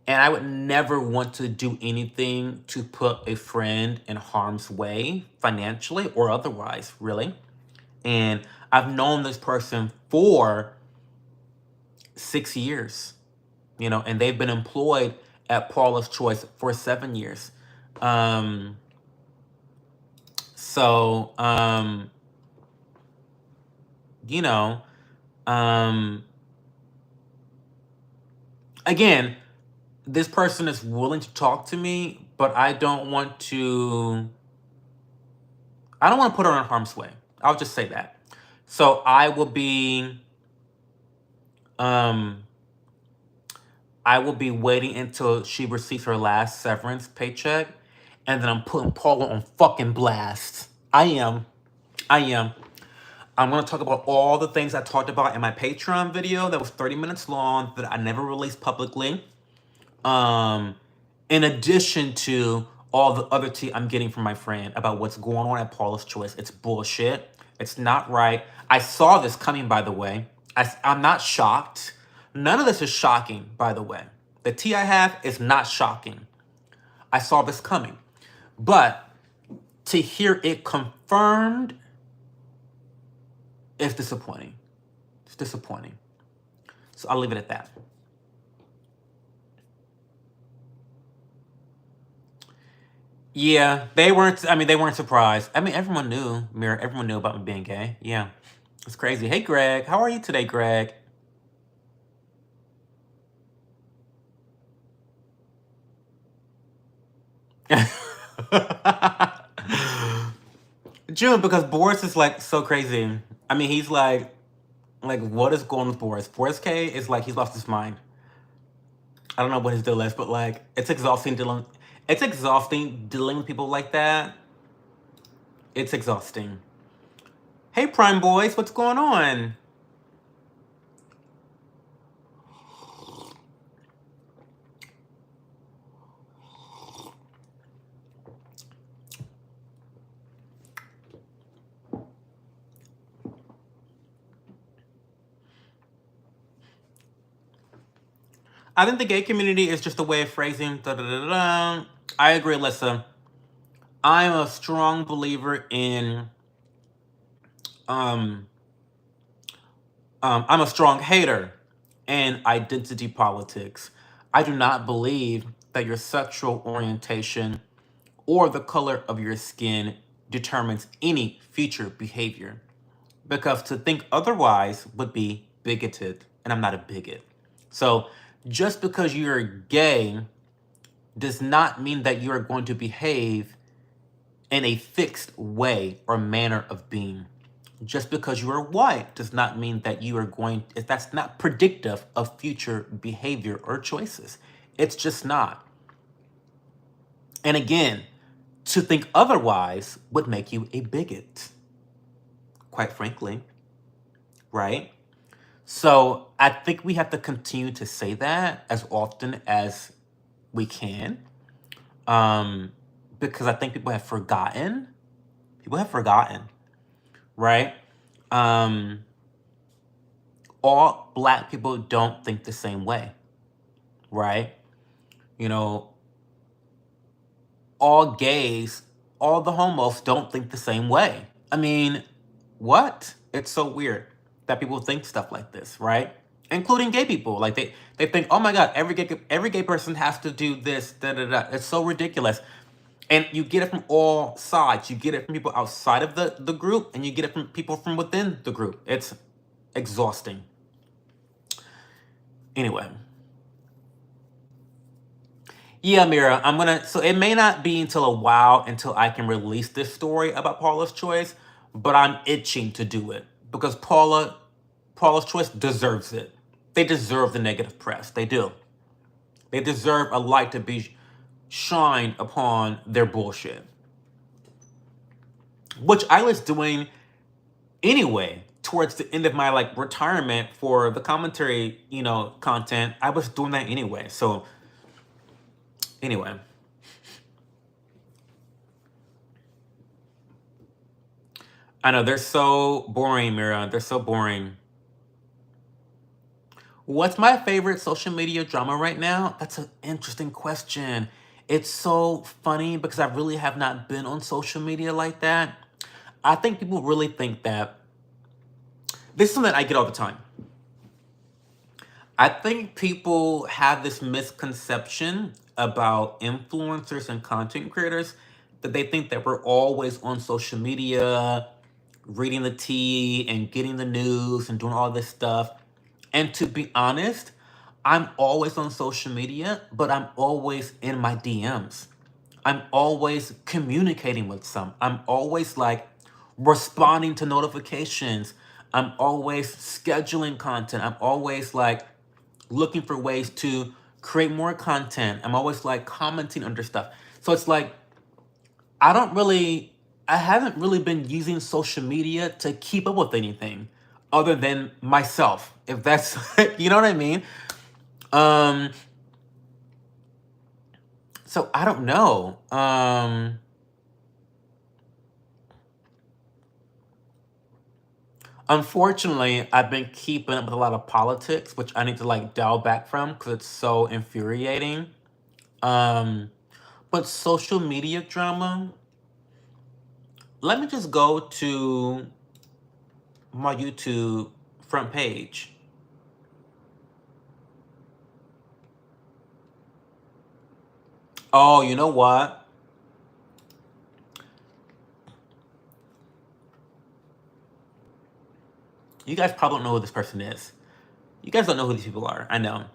and I would never want to do anything to put a friend in harm's way, financially or otherwise, really. And I've known this person for 6 years, you know, and they've been employed at Paula's Choice for 7 years. You know, again, this person is willing to talk to me, but I don't want to put her in harm's way. I'll just say that. So I will be waiting until she receives her last severance paycheck, and then I'm putting Paula on fucking blast. I am. I'm going to talk about all the things I talked about in my Patreon video that was 30 minutes long that I never released publicly. In addition to all the other tea I'm getting from my friend about what's going on at Paula's Choice. It's bullshit. It's not right. I saw this coming, by the way. I'm not shocked. None of this is shocking, by the way. The tea I have is not shocking. I saw this coming. But to hear it confirmed is disappointing. It's disappointing. So I'll leave it at that. Yeah, they weren't surprised. I mean, everyone knew, Mira, everyone knew about me being gay. Yeah, it's crazy. Hey, Greg, how are you today, Greg? June, because Boris is like so crazy. I mean, he's like, what is going on with Boris? Boris K is like, he's lost his mind. I don't know what his deal is, but like, it's exhausting dealing with people like that. It's exhausting. Hey, Prime Boys, what's going on? I think the gay community is just a way of phrasing. I agree, Alyssa. I'm a strong believer in. I'm a strong hater in identity politics. I do not believe that your sexual orientation or the color of your skin determines any future behavior. Because to think otherwise would be bigoted, and I'm not a bigot. So just because you're gay does not mean that you are going to behave in a fixed way or manner of being. Just because you are white does not mean that you are that's not predictive of future behavior or choices. It's just not. And again, to think otherwise would make you a bigot, quite frankly, right? So I think we have to continue to say that as often as we can, because I think people have forgotten. Right? All Black people don't think the same way, right? You know, all gays, all the homos don't think the same way. I mean, what? It's so weird that people think stuff like this, right? Including gay people. Like they think, oh my God, every gay person has to do this, da da da. It's so ridiculous. And you get it from all sides. You get it from people outside of the group, and you get it from people from within the group. It's exhausting. Anyway. Yeah, Mira, so it may not be until a while until I can release this story about Paula's Choice, but I'm itching to do it because Paula's Choice deserves it. They deserve the negative press. They do. They deserve a light to be shined upon their bullshit, which I was doing anyway towards the end of my retirement for the commentary, content. I was doing that anyway. So anyway. I know, they're so boring, Mira. They're so boring. What's my favorite social media drama right now? That's an interesting question. It's so funny because I really have not been on social media like that. I think people really think that this is something that I get all the time. I think people have this misconception about influencers and content creators that they think that we're always on social media, reading the tea and getting the news and doing all this stuff. And to be honest, I'm always on social media, but I'm always in my DMs. I'm always communicating with some. I'm always like responding to notifications. I'm always scheduling content. I'm always like looking for ways to create more content. I'm always like commenting under stuff. So it's like I haven't really been using social media to keep up with anything other than myself. If that's, you know what I mean? Um, so I don't know. Unfortunately, I've been keeping up with a lot of politics, which I need to like dial back from because it's so infuriating. Um, but social media drama, let me just go to my YouTube front page. Oh, you know what? You guys probably don't know who this person is. You guys don't know who these people are. I know.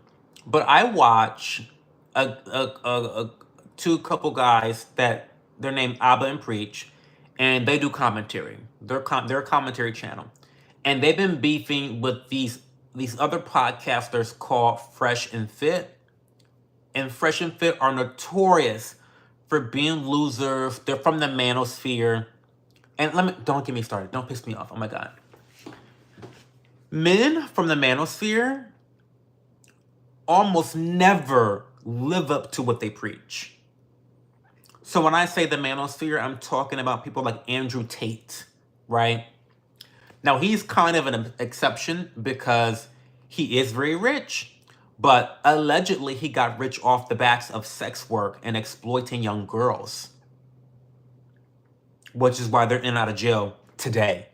But I watch a two couple guys that they're named Abba and Preach, and they do commentary. They're a commentary channel, and they've been beefing with these other podcasters called Fresh and Fit, and Fresh and Fit are notorious for being losers. They're from the manosphere, and don't get me started. Don't piss me off. Oh my god, men from the manosphere almost never live up to what they preach. So when I say the manosphere, I'm talking about people like Andrew Tate, right? Now he's kind of an exception because he is very rich, but allegedly he got rich off the backs of sex work and exploiting young girls, which is why they're in and out of jail today.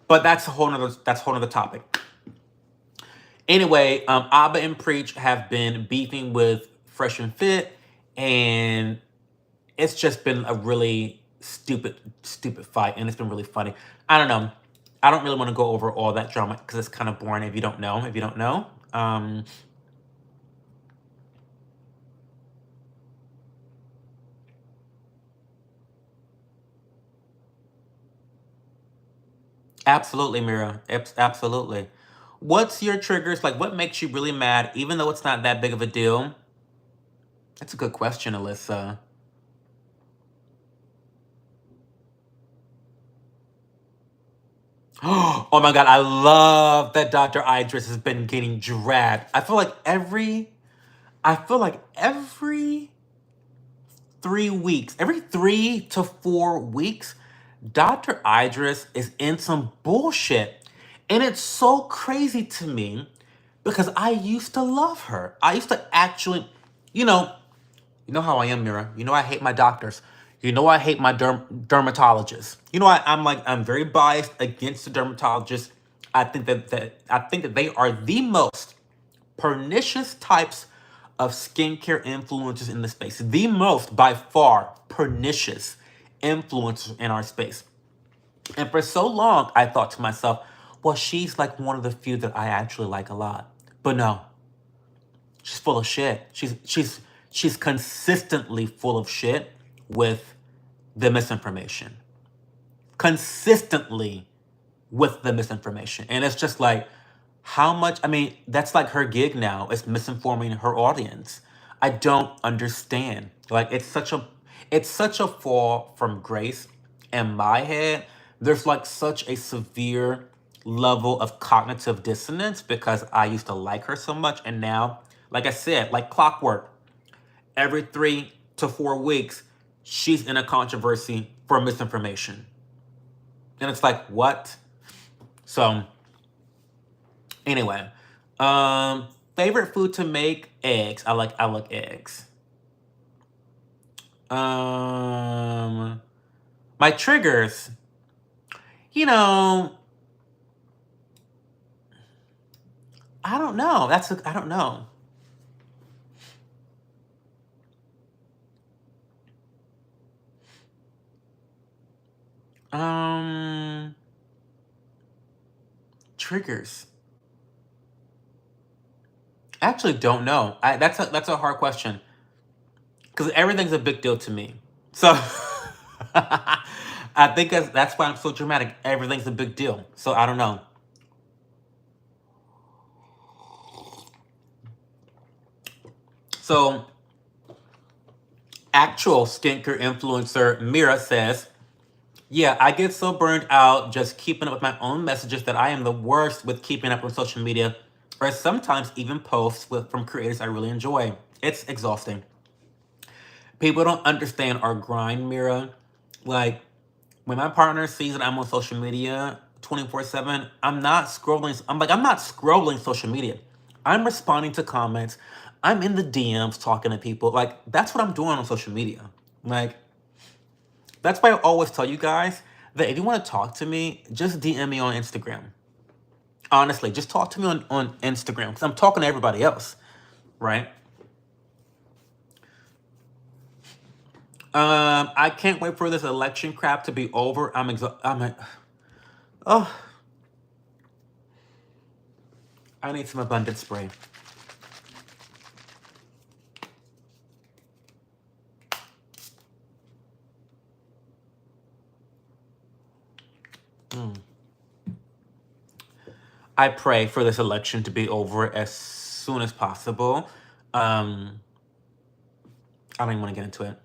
But that's a whole nother topic. Anyway, Abba and Preach have been beefing with Fresh and Fit, and it's just been a really stupid fight, and it's been really funny. I don't know. I don't really want to go over all that drama because it's kind of boring if you don't know. If you don't know, absolutely, Mira. Absolutely. What's your triggers? Like, what makes you really mad, even though it's not that big of a deal? That's a good question, Alyssa. Oh my god, I love that Dr. Idris has been getting dragged. I feel like every 3 weeks, every 3 to 4 weeks, Dr. Idris is in some bullshit. And it's so crazy to me because I used to love her. I used to actually, you know, you know how I am, Mira. You know I hate my doctors. You know I hate my dermatologists. You know I'm very biased against the dermatologists. I think that they are the most pernicious types of skincare influencers in the space. The most, by far, pernicious influencers in our space. And for so long, I thought to myself, well, she's like one of the few that I actually like a lot. But no, she's full of shit. She's consistently full of shit with the misinformation. Consistently with the misinformation. And it's just like, how much, I mean, that's like her gig now, is misinforming her audience. I don't understand. Like it's such a fall from grace in my head. There's like such a severe level of cognitive dissonance because I used to like her so much, and now, like I said, like clockwork, every 3 to 4 weeks, she's in a controversy for misinformation. And it's like, what? So anyway, favorite food to make, eggs. I like eggs. Um, my triggers, you know, I don't know. I don't know. Um, triggers. I actually don't know. That's a hard question because everything's a big deal to me. So I think that's why I'm so dramatic. Everything's a big deal. So I don't know. So actual skincare influencer Mira says, yeah, I get so burned out just keeping up with my own messages that I am the worst with keeping up with social media, or sometimes even posts from creators I really enjoy. It's exhausting. People don't understand our grind, Mira. Like, when my partner sees that I'm on social media 24/7, I'm not scrolling social media. I'm responding to comments. I'm in the DMs talking to people. Like, that's what I'm doing on social media. Like, that's why I always tell you guys that if you want to talk to me, just DM me on Instagram. Honestly, just talk to me on Instagram because I'm talking to everybody else, right? I can't wait for this election crap to be over. Oh, I need some abundant spray. I pray for this election to be over as soon as possible. I don't even want to get into it.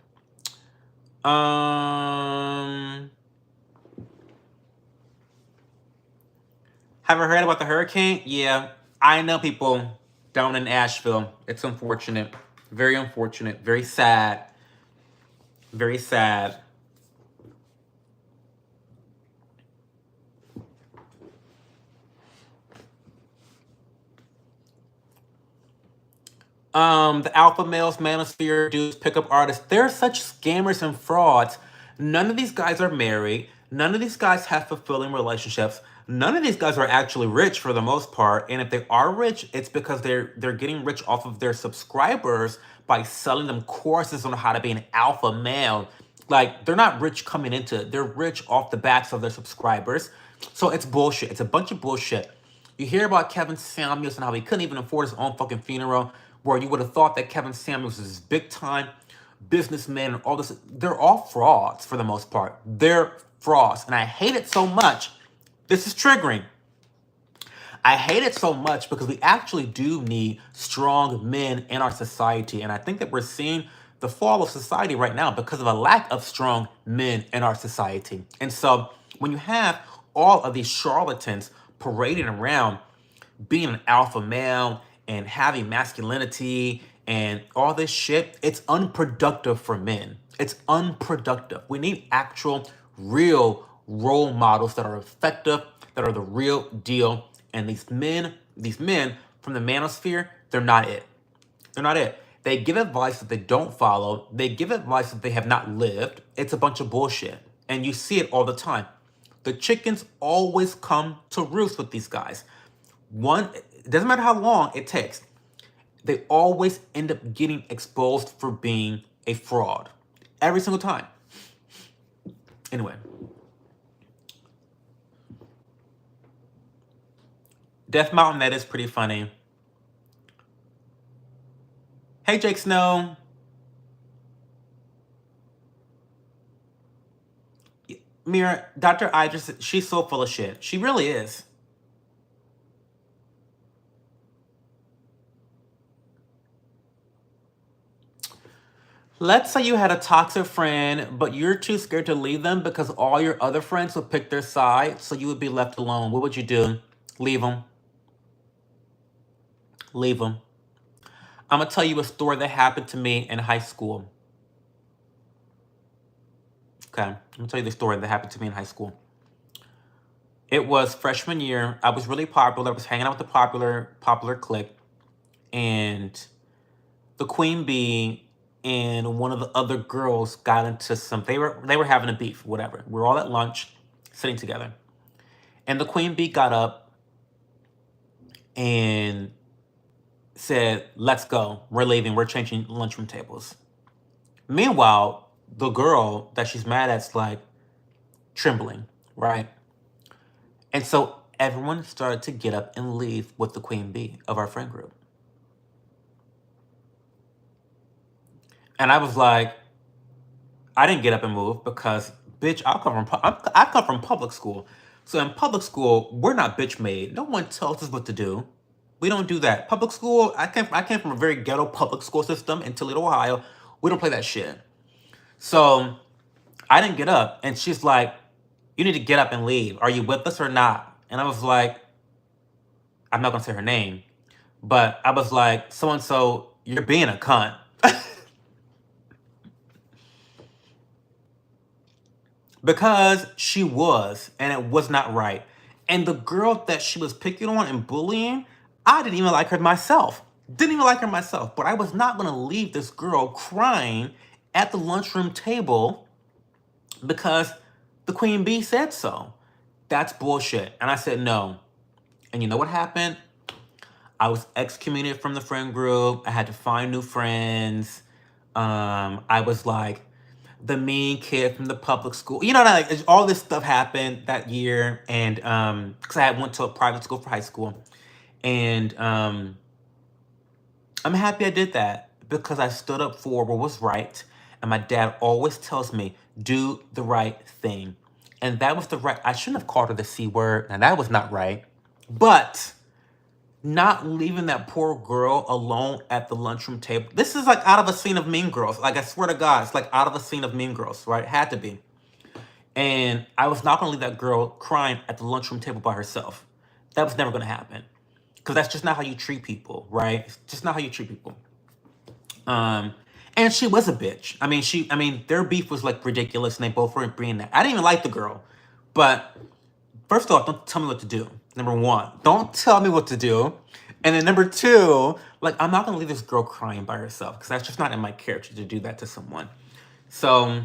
Have I heard about the hurricane? Yeah, I know people down in Asheville. It's unfortunate. Very unfortunate. Very sad. Very sad. The alpha males, manosphere dudes, pickup artists, they're such scammers and frauds. None of these guys are married. None of these guys have fulfilling relationships. None of these guys are actually rich for the most part. And if they are rich, it's because they're getting rich off of their subscribers by selling them courses on how to be an alpha male. Like, they're not rich coming into it. They're rich off the backs of their subscribers. So it's bullshit. It's a bunch of bullshit. You hear about Kevin Samuels and how he couldn't even afford his own fucking funeral, where you would have thought that Kevin Samuels is this big time businessman and all this. They're all frauds for the most part. They're frauds. And I hate it so much. This is triggering. I hate it so much because we actually do need strong men in our society. And I think that we're seeing the fall of society right now because of a lack of strong men in our society. And so when you have all of these charlatans parading around being an alpha male and having masculinity and all this shit, it's unproductive for men. It's unproductive. We need actual, real role models that are effective, that are the real deal. And these men from the manosphere, they're not it. They're not it. They give advice that they don't follow. They give advice that they have not lived. It's a bunch of bullshit. And you see it all the time. The chickens always come to roost with these guys. It doesn't matter how long it takes. They always end up getting exposed for being a fraud. Every single time. Anyway. Death Mountain, that is pretty funny. Hey, Jake Snow. Mira, Dr. Idris, she's so full of shit. She really is. Let's say you had a toxic friend, but you're too scared to leave them because all your other friends would pick their side, so you would be left alone. What would you do? Leave them. Leave them. I'm going to tell you a story that happened to me in high school. Okay, I'm going to tell you the story that happened to me in high school. It was freshman year. I was really popular. I was hanging out with the popular clique. And the queen bee and one of the other girls got into they were having a beef, whatever. We're all at lunch, sitting together. And the queen bee got up and said, "Let's go. We're leaving. We're changing lunchroom tables." Meanwhile, the girl that she's mad at's like trembling, right? And so everyone started to get up and leave with the queen bee of our friend group. And I was like, I didn't get up and move because, bitch, I come from public school. So in public school, we're not bitch made. No one tells us what to do. We don't do that. Public school, I came from a very ghetto public school system in Toledo, Ohio. We don't play that shit. So I didn't get up. And she's like, you need to get up and leave. Are you with us or not? And I was like, I'm not gonna say her name, but I was like, so and so, you're being a cunt. Because she was, and it was not right. And the girl that she was picking on and bullying, I didn't even like her myself. Didn't even like her myself. But I was not gonna leave this girl crying at the lunchroom table because the queen bee said so. That's bullshit. And I said no. And you know what happened? I was excommunicated from the friend group. I had to find new friends. I was like the mean kid from the public school. You know, like all this stuff happened that year, and because I went to a private school for high school, and I'm happy I did that because I stood up for what was right, and my dad always tells me do the right thing, and that was the right. I shouldn't have called her the C word, and that was not right, but not leaving that poor girl alone at the lunchroom table. This is like out of a scene of Mean Girls. Like, I swear to God, it's like out of a scene of Mean Girls, right? It had to be. And I was not gonna leave that girl crying at the lunchroom table by herself. That was never gonna happen. Because that's just not how you treat people, right? It's just not how you treat people. And she was a bitch. I mean, their beef was like ridiculous, and they both were being that. I didn't even like the girl, but first off, don't tell me what to do. Number one, don't tell me what to do. And then number two, like, I'm not gonna leave this girl crying by herself because that's just not in my character to do that to someone. So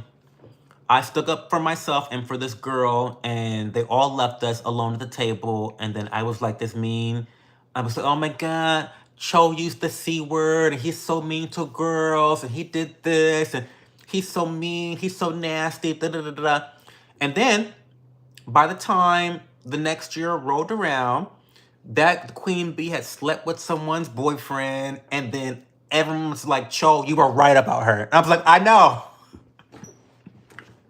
I stuck up for myself and for this girl, and they all left us alone at the table. And then I was like this mean. I was like, oh my God, Cho used the C word, and he's so mean to girls, and he did this, and he's so mean, he's so nasty, da da da da. And then by the time the next year rolled around, that queen bee had slept with someone's boyfriend, and then everyone was like, Cho, you were right about her. And I was like, I know.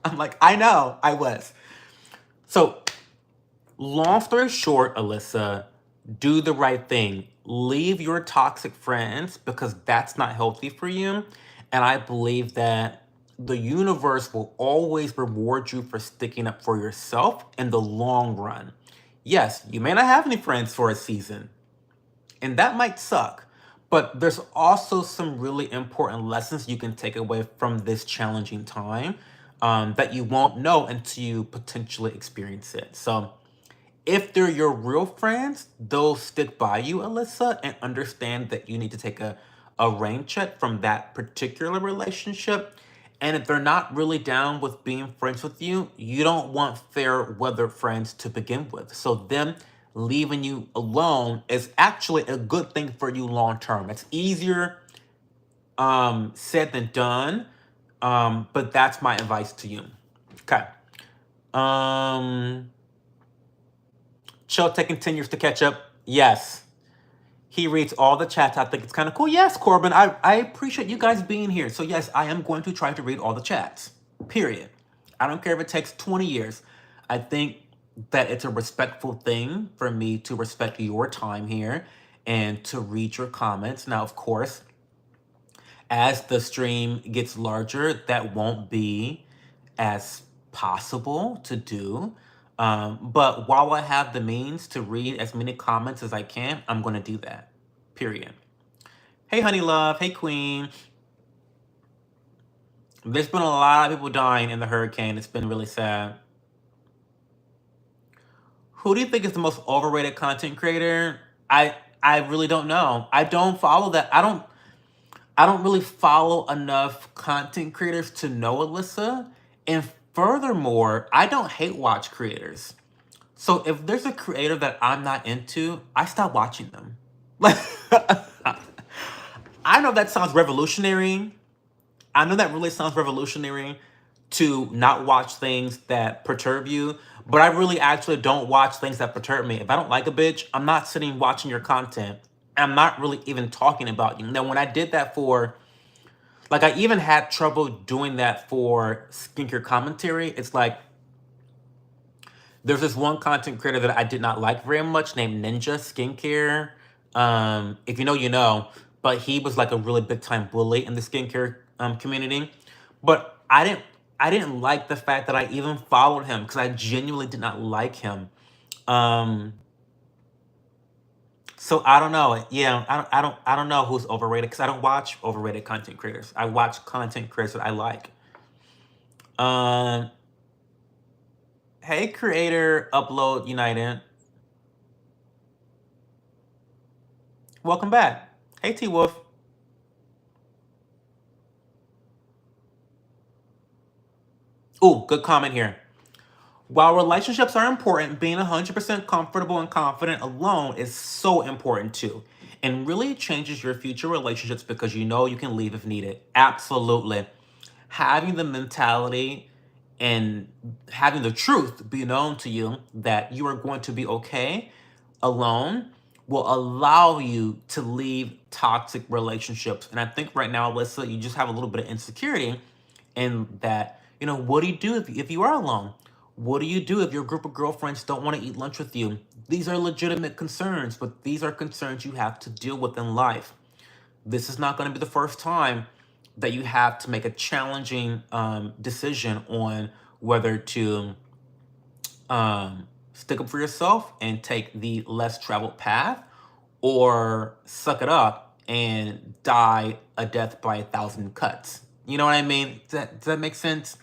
I'm like, I know, I was. So, long story short, Alyssa, do the right thing. Leave your toxic friends because that's not healthy for you. And I believe that the universe will always reward you for sticking up for yourself in the long run. Yes, you may not have any friends for a season, and that might suck. But there's also some really important lessons you can take away from this challenging time that you won't know until you potentially experience it. So, if they're your real friends, they'll stick by you, Alyssa, and understand that you need to take a rain check from that particular relationship. And if they're not really down with being friends with you, you don't want fair weather friends to begin with. So them leaving you alone is actually a good thing for you long term. It's easier said than done, but that's my advice to you. Okay. Chill taking 10 years to catch up. Yes. He reads all the chats. I think it's kind of cool. Yes, Corbin, I appreciate you guys being here. So yes, I am going to try to read all the chats. Period. I don't care if it takes 20 years. I think that it's a respectful thing for me to respect your time here and to read your comments. Now, of course, as the stream gets larger, that won't be as possible to do. But while I have the means to read as many comments as I can, I'm going to do that. Period. Hey, honey love. Hey, queen. There's been a lot of people dying in the hurricane. It's been really sad. Who do you think is the most overrated content creator? I really don't know. I don't follow that. I don't really follow enough content creators to know Alyssa. And furthermore, I don't hate watch creators. So if there's a creator that I'm not into, I stop watching them. Like, I know that sounds revolutionary. I know that really sounds revolutionary to not watch things that perturb you, but I really actually don't watch things that perturb me. If I don't like a bitch, I'm not sitting watching your content. I'm not really even talking about you. Now, when I did that for Like, I even had trouble doing that for skincare commentary. It's like, there's this one content creator that I did not like very much named Ninja Skincare. If you know, you know. But he was like a really big time bully in the skincare community. But I didn't like the fact that I even followed him because I genuinely did not like him. Um, so I don't know. Yeah, I don't know who's overrated because I don't watch overrated content creators. I watch content creators that I like. Um, hey, creator Upload United, welcome back. Hey, T Wolf. Oh, good comment here. While relationships are important, being 100% comfortable and confident alone is so important too. And really changes your future relationships because you know you can leave if needed. Absolutely. Having the mentality and having the truth be known to you that you are going to be okay alone will allow you to leave toxic relationships. And I think right now, Alyssa, you just have a little bit of insecurity in that, what do you do if you are alone? What do you do if your group of girlfriends don't want to eat lunch with you? These are legitimate concerns, but these are concerns you have to deal with in life. This is not going to be the first time that you have to make a challenging decision on whether to stick up for yourself and take the less traveled path or suck it up and die a death by 1,000 cuts. You know what I mean? Does that make sense?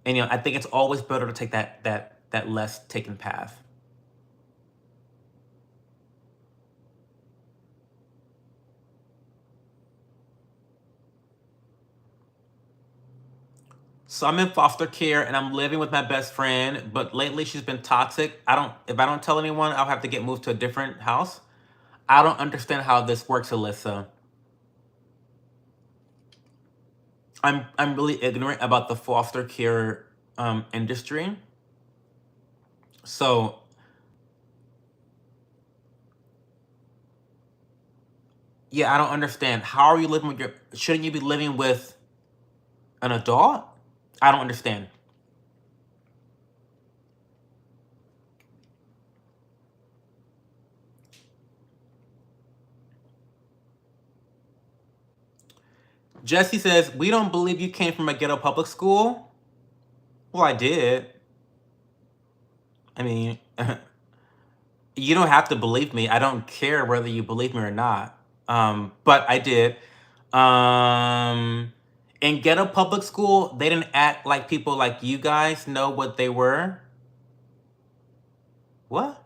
And I think it's always better to take that less taken path. So I'm in foster care and I'm living with my best friend, but lately she's been toxic. If I don't tell anyone, I'll have to get moved to a different house. I don't understand how this works, Alyssa. I'm really ignorant about the foster care industry. So yeah, I don't understand. How are you living with shouldn't you be living with an adult? I don't understand. Jesse says, we don't believe you came from a ghetto public school. Well, I did. I mean, you don't have to believe me. I don't care whether you believe me or not. But I did. In ghetto public school, they didn't act like people like you guys know what they were. What?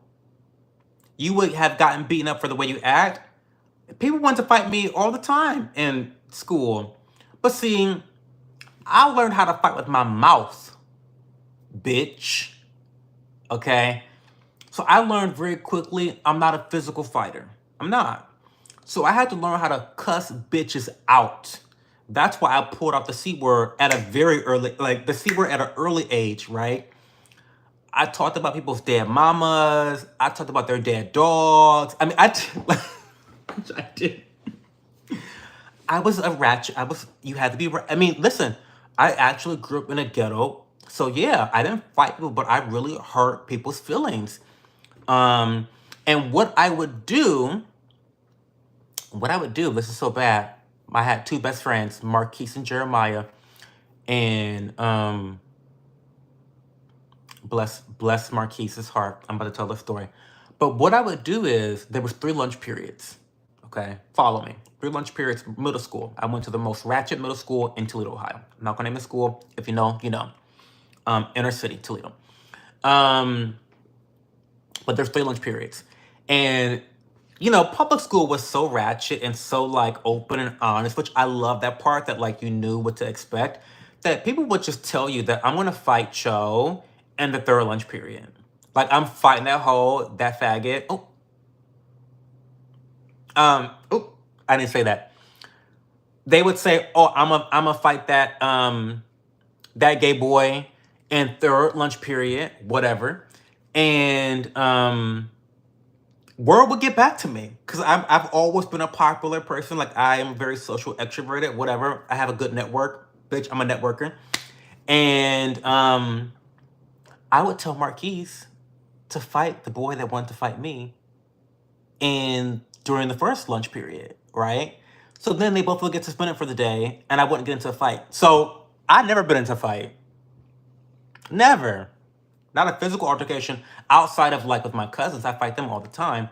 You would have gotten beaten up for the way you act. People want to fight me all the time in school. But see, I learned how to fight with my mouth, bitch. Okay? So I learned very quickly I'm not a physical fighter. I'm not. So I had to learn how to cuss bitches out. That's why I pulled out the C word at a very early, like the C word at an early age, right? I talked about people's dead mamas. I talked about their dead dogs. I mean, I did. I was a ratchet. You had to be, I mean, listen, I actually grew up in a ghetto. So yeah, I didn't fight people, but I really hurt people's feelings. And what I would do, this is so bad. I had two best friends, Marquise and Jeremiah, and bless Marquise's heart. I'm about to tell the story. But what I would do is there was 3 lunch periods. Okay, follow me. 3 lunch periods, middle school. I went to the most ratchet middle school in Toledo, Ohio. I'm not gonna name the school. If you know, you know. Inner city, Toledo. But there's 3 lunch periods. And public school was so ratchet and so like open and honest, which I love that part that like you knew what to expect. That people would just tell you that I'm gonna fight Cho in the 3rd lunch period. Like I'm fighting that hoe, that faggot. Oh, I didn't say that. They would say, "Oh, I'm a fight that gay boy in 3rd lunch period, whatever." And word would get back to me because I've always been a popular person. Like I am very social, extroverted, whatever. I have a good network, bitch. I'm a networker, and I would tell Marquise to fight the boy that wanted to fight me, and during the first lunch period, right? So then they both would get suspended for the day, and I wouldn't get into a fight. So I've never been into a fight, never. Not a physical altercation outside of like with my cousins. I fight them all the time.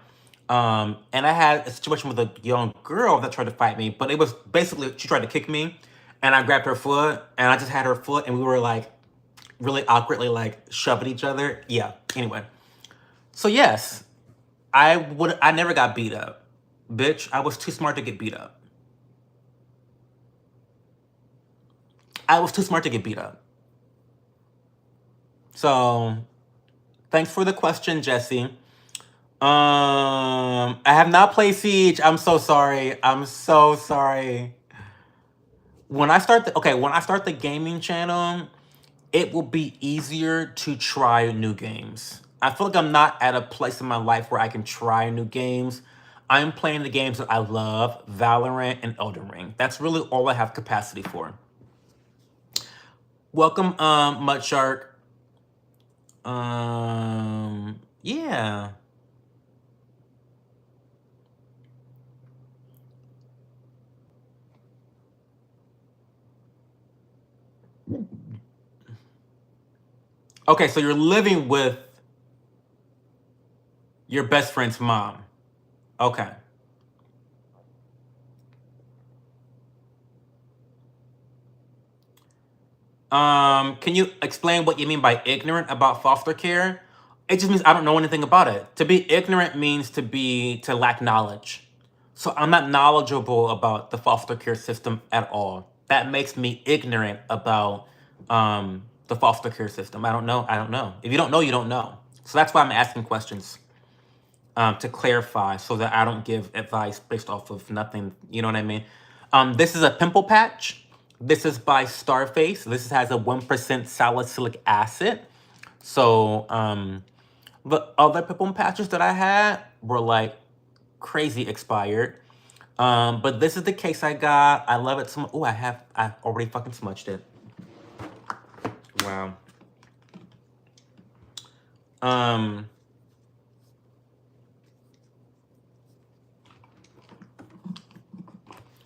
And I had a situation with a young girl that tried to fight me, but it was basically she tried to kick me, and I grabbed her foot, and I just had her foot, and we were like really awkwardly like shoving each other. Yeah. Anyway, so yes, I never got beat up, bitch. I was too smart to get beat up. I was too smart to get beat up. So thanks for the question, Jesse. I have not played Siege. I'm so sorry. I'm so sorry. When I start the gaming channel, it will be easier to try new games. I feel like I'm not at a place in my life where I can try new games. I'm playing the games that I love, Valorant and Elden Ring. That's really all I have capacity for. Welcome, Mud Shark. Yeah. Okay, so you're living with your best friend's mom. Okay. Can you explain what you mean by ignorant about foster care? It just means I don't know anything about it. To be ignorant means to lack knowledge. So I'm not knowledgeable about the foster care system at all. That makes me ignorant about the foster care system. I don't know. I don't know. If you don't know, you don't know. So that's why I'm asking questions to clarify so that I don't give advice based off of nothing. You know what I mean? This is a pimple patch. This is by Starface. This has a 1% salicylic acid. So the other pimple patches that I had were like crazy expired. But this is the case I got. I love it so much. Oh, I already fucking smudged it. Wow.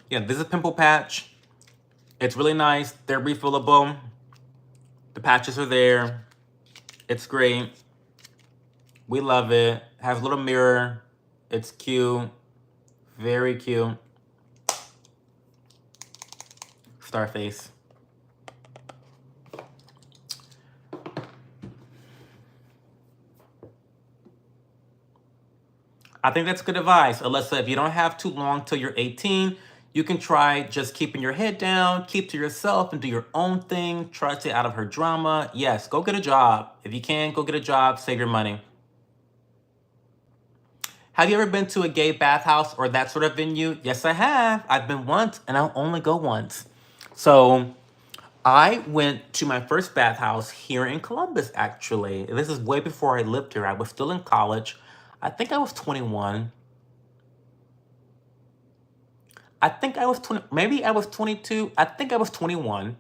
Yeah, this is a pimple patch. It's really nice. They're refillable. The patches are there. It's great. We love it. Has a little mirror. It's cute. Very cute. Starface. I think that's good advice. Alyssa, if you don't have too long till you're 18, you can try just keeping your head down, keep to yourself and do your own thing. Try to stay out of her drama. Yes, go get a job. If you can, go get a job, save your money. Have you ever been to a gay bathhouse or that sort of venue? Yes, I have. I've been once and I'll only go once. So I went to my first bathhouse here in Columbus, actually. This is way before I lived here. I was still in college. I think I was 21. I think I was 20, maybe I was 22. I think I was 21.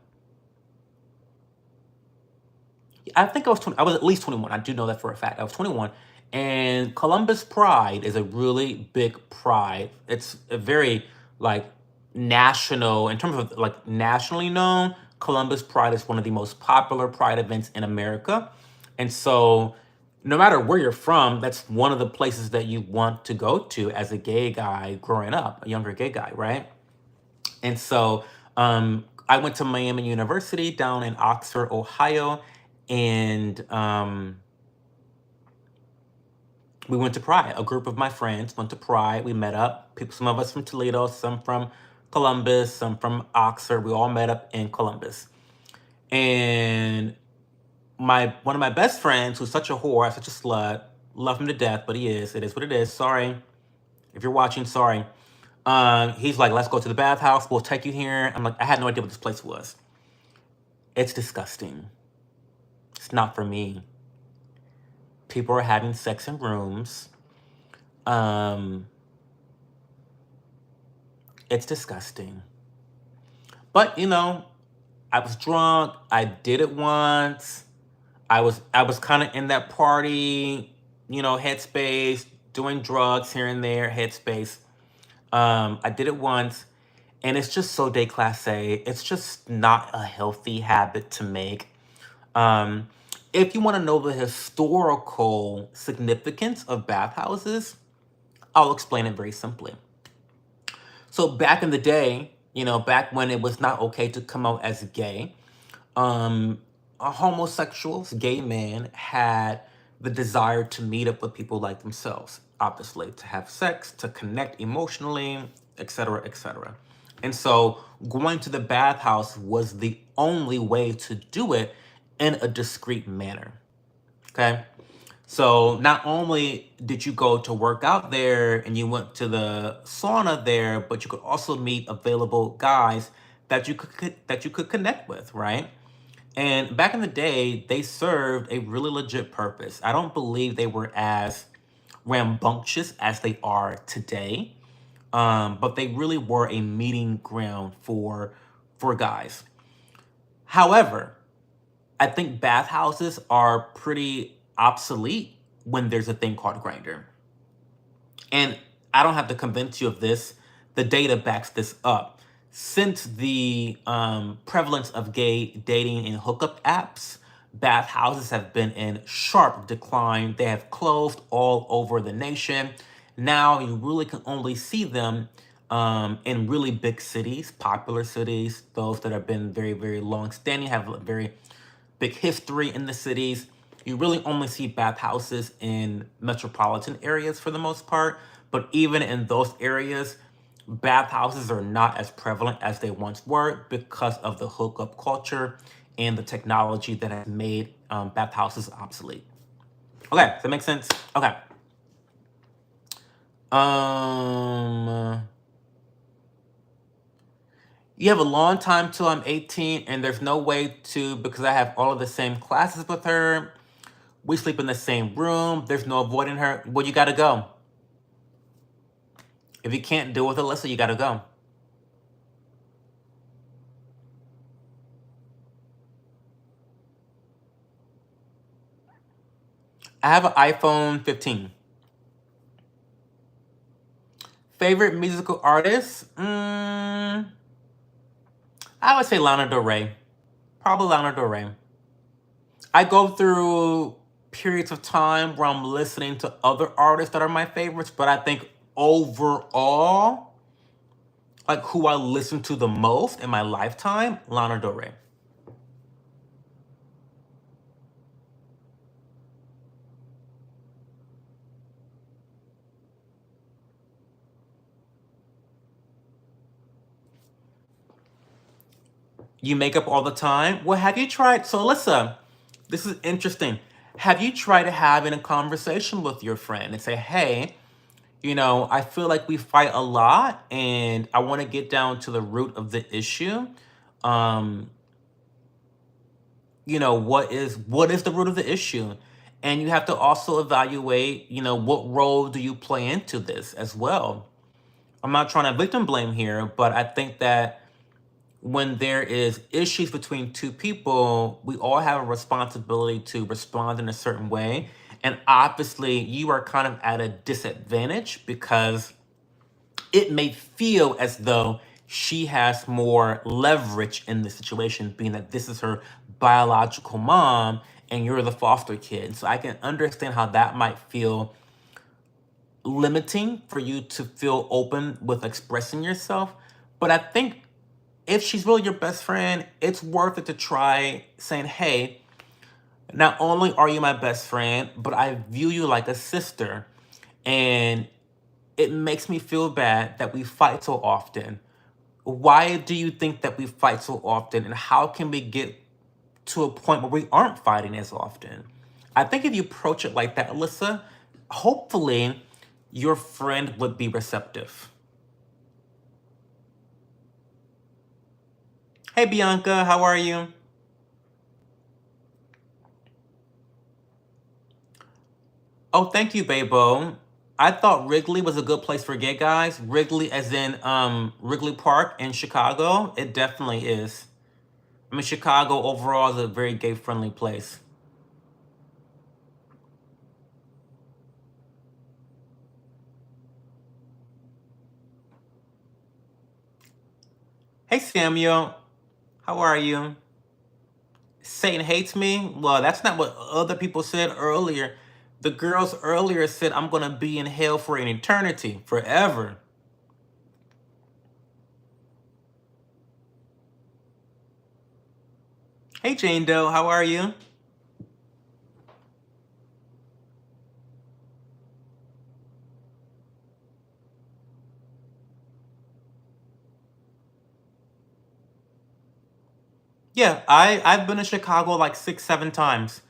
I think I was 20. I was at least 21. I do know that for a fact. I was 21. And Columbus Pride is a really big pride. It's a very like national, in terms of like nationally known, Columbus Pride is one of the most popular pride events in America. And so no matter where you're from, that's one of the places that you want to go to as a gay guy growing up, a younger gay guy, right? And so I went to Miami University down in Oxford, Ohio, and we went to Pride. A group of my friends went to Pride. We met up. People, some of us from Toledo, some from Columbus, some from Oxford. We all met up in Columbus. And one of my best friends, who's such a whore, such a slut, love him to death, but he is. It is what it is. Sorry. If you're watching, sorry. He's like, let's go to the bathhouse. We'll take you here. I'm like, I had no idea what this place was. It's disgusting. It's not for me. People are having sex in rooms. Um, it's disgusting. But you know, I was drunk. I did it once. I was kind of in that party, you know, headspace, doing drugs here and there, headspace. I did it once, and it's just so déclassé. It's just not a healthy habit to make. Um, if you want to know the historical significance of bathhouses, I'll explain it very simply. So back in the day, you know, back when it was not okay to come out as gay, um, homosexuals, gay men had the desire to meet up with people like themselves, obviously, to have sex, to connect emotionally, etc., etc. And so going to the bathhouse was the only way to do it in a discreet manner. Okay. So not only did you go to work out there and you went to the sauna there, but you could also meet available guys that you could connect with, right? And back in the day, they served a really legit purpose. I don't believe they were as rambunctious as they are today, but they really were a meeting ground for guys. However, I think bathhouses are pretty obsolete when there's a thing called Grinder. And I don't have to convince you of this. The data backs this up. Since the prevalence of gay dating and hookup apps, bathhouses have been in sharp decline. They have closed all over the nation. Now you really can only see them in really big cities, popular cities, those that have been very, very long standing, have a very big history in the cities. You really only see bathhouses in metropolitan areas for the most part, but even in those areas, bathhouses are not as prevalent as they once were because of the hookup culture and the technology that has made bathhouses obsolete. Okay, does that make sense? Okay. Um, you have a long time till I'm 18, and there's no way to because I have all of the same classes with her. We sleep in the same room. There's no avoiding her. Well, you gotta go. If you can't deal with Alyssa, you gotta go. I have an iPhone 15. Favorite musical artist? I would say Lana Del Rey. Probably Lana Del Rey. I go through periods of time where I'm listening to other artists that are my favorites, but I think overall, like who I listen to the most in my lifetime, Lana Del Rey. You make up all the time? Well, have you tried? So, Alyssa, this is interesting. Have you tried having a conversation with your friend and say, hey, you know, I feel like we fight a lot and I want to get down to the root of the issue. Um, you know, what is the root of the issue? And you have to also evaluate, you know, what role do you play into this as well? I'm not trying to victim blame here, but I think that when there is issues between two people, we all have a responsibility to respond in a certain way. And obviously, you are kind of at a disadvantage because it may feel as though she has more leverage in the situation, being that this is her biological mom and you're the foster kid. So I can understand how that might feel limiting for you to feel open with expressing yourself. But I think if she's really your best friend, it's worth it to try saying, hey, not only are you my best friend, but I view you like a sister. And it makes me feel bad that we fight so often. Why do you think that we fight so often? And how can we get to a point where we aren't fighting as often? I think if you approach it like that, Alyssa, hopefully your friend would be receptive. Hey, Bianca, how are you? Oh, thank you, Babo. I thought Wrigley was a good place for gay guys. Wrigley as in Wrigley Park in Chicago. It definitely is. I mean, Chicago overall is a very gay-friendly place. Hey, Samuel. How are you? Satan hates me? Well, that's not what other people said earlier. The girls earlier said, I'm going to be in hell for an eternity, forever. Hey, Jane Doe. How are you? Yeah, I've been to Chicago like 6, 7 times.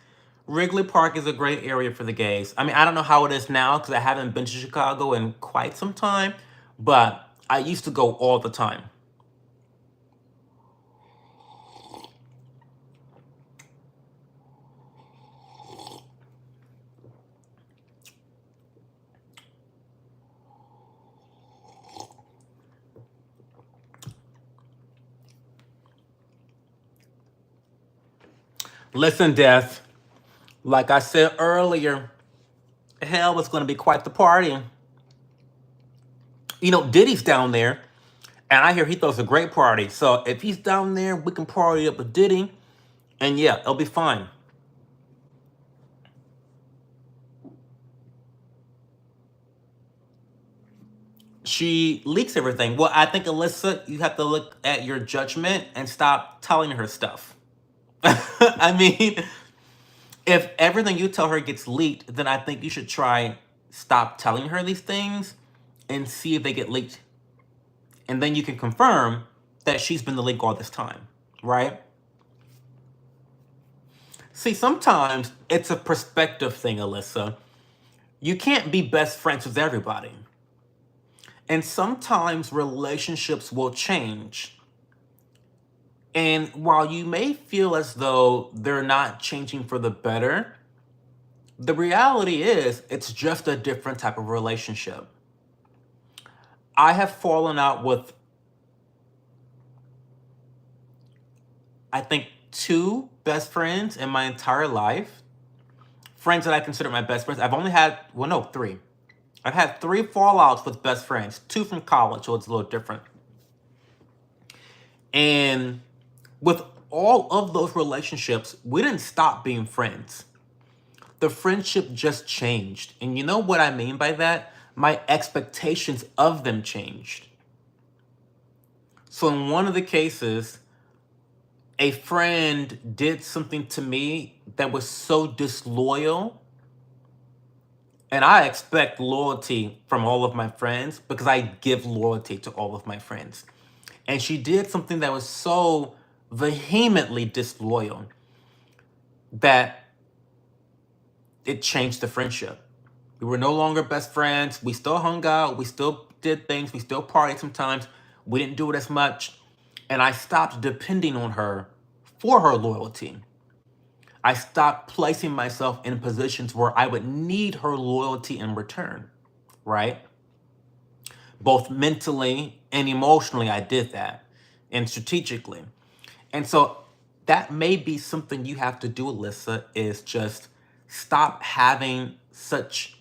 Wrigley Park is a great area for the gays. I mean, I don't know how it is now because I haven't been to Chicago in quite some time, but I used to go all the time. Listen, Death, like I said earlier, hell was going to be quite the party. You know, Diddy's down there, and I hear he throws a great party. So if he's down there, we can party up with Diddy, and yeah, it'll be fine. She leaks everything. Well, I think, Alyssa, you have to look at your judgment and stop telling her stuff. I mean, if everything you tell her gets leaked, then I think you should try stop telling her these things and see if they get leaked. And then you can confirm that she's been the leak all this time, right? See, sometimes it's a perspective thing, Alyssa. You can't be best friends with everybody. And sometimes relationships will change. And while you may feel as though they're not changing for the better, the reality is it's just a different type of relationship. I have fallen out with, I think, 2 best friends in my entire life. Friends that I consider my best friends. I've only had, well, no, 3. I've had 3 fallouts with best friends, 2 from college, so it's a little different. And with all of those relationships, we didn't stop being friends. The friendship just changed. And you know what I mean by that? My expectations of them changed. So in one of the cases, a friend did something to me that was so disloyal. And I expect loyalty from all of my friends because I give loyalty to all of my friends. And she did something that was so vehemently disloyal that it changed the friendship. We were no longer best friends. We still hung out. We still did things. We still partied sometimes. We didn't do it as much. And I stopped depending on her for her loyalty. I stopped placing myself in positions where I would need her loyalty in return, right? Both mentally and emotionally, I did that, and strategically. And so that may be something you have to do, Alyssa, is just stop having such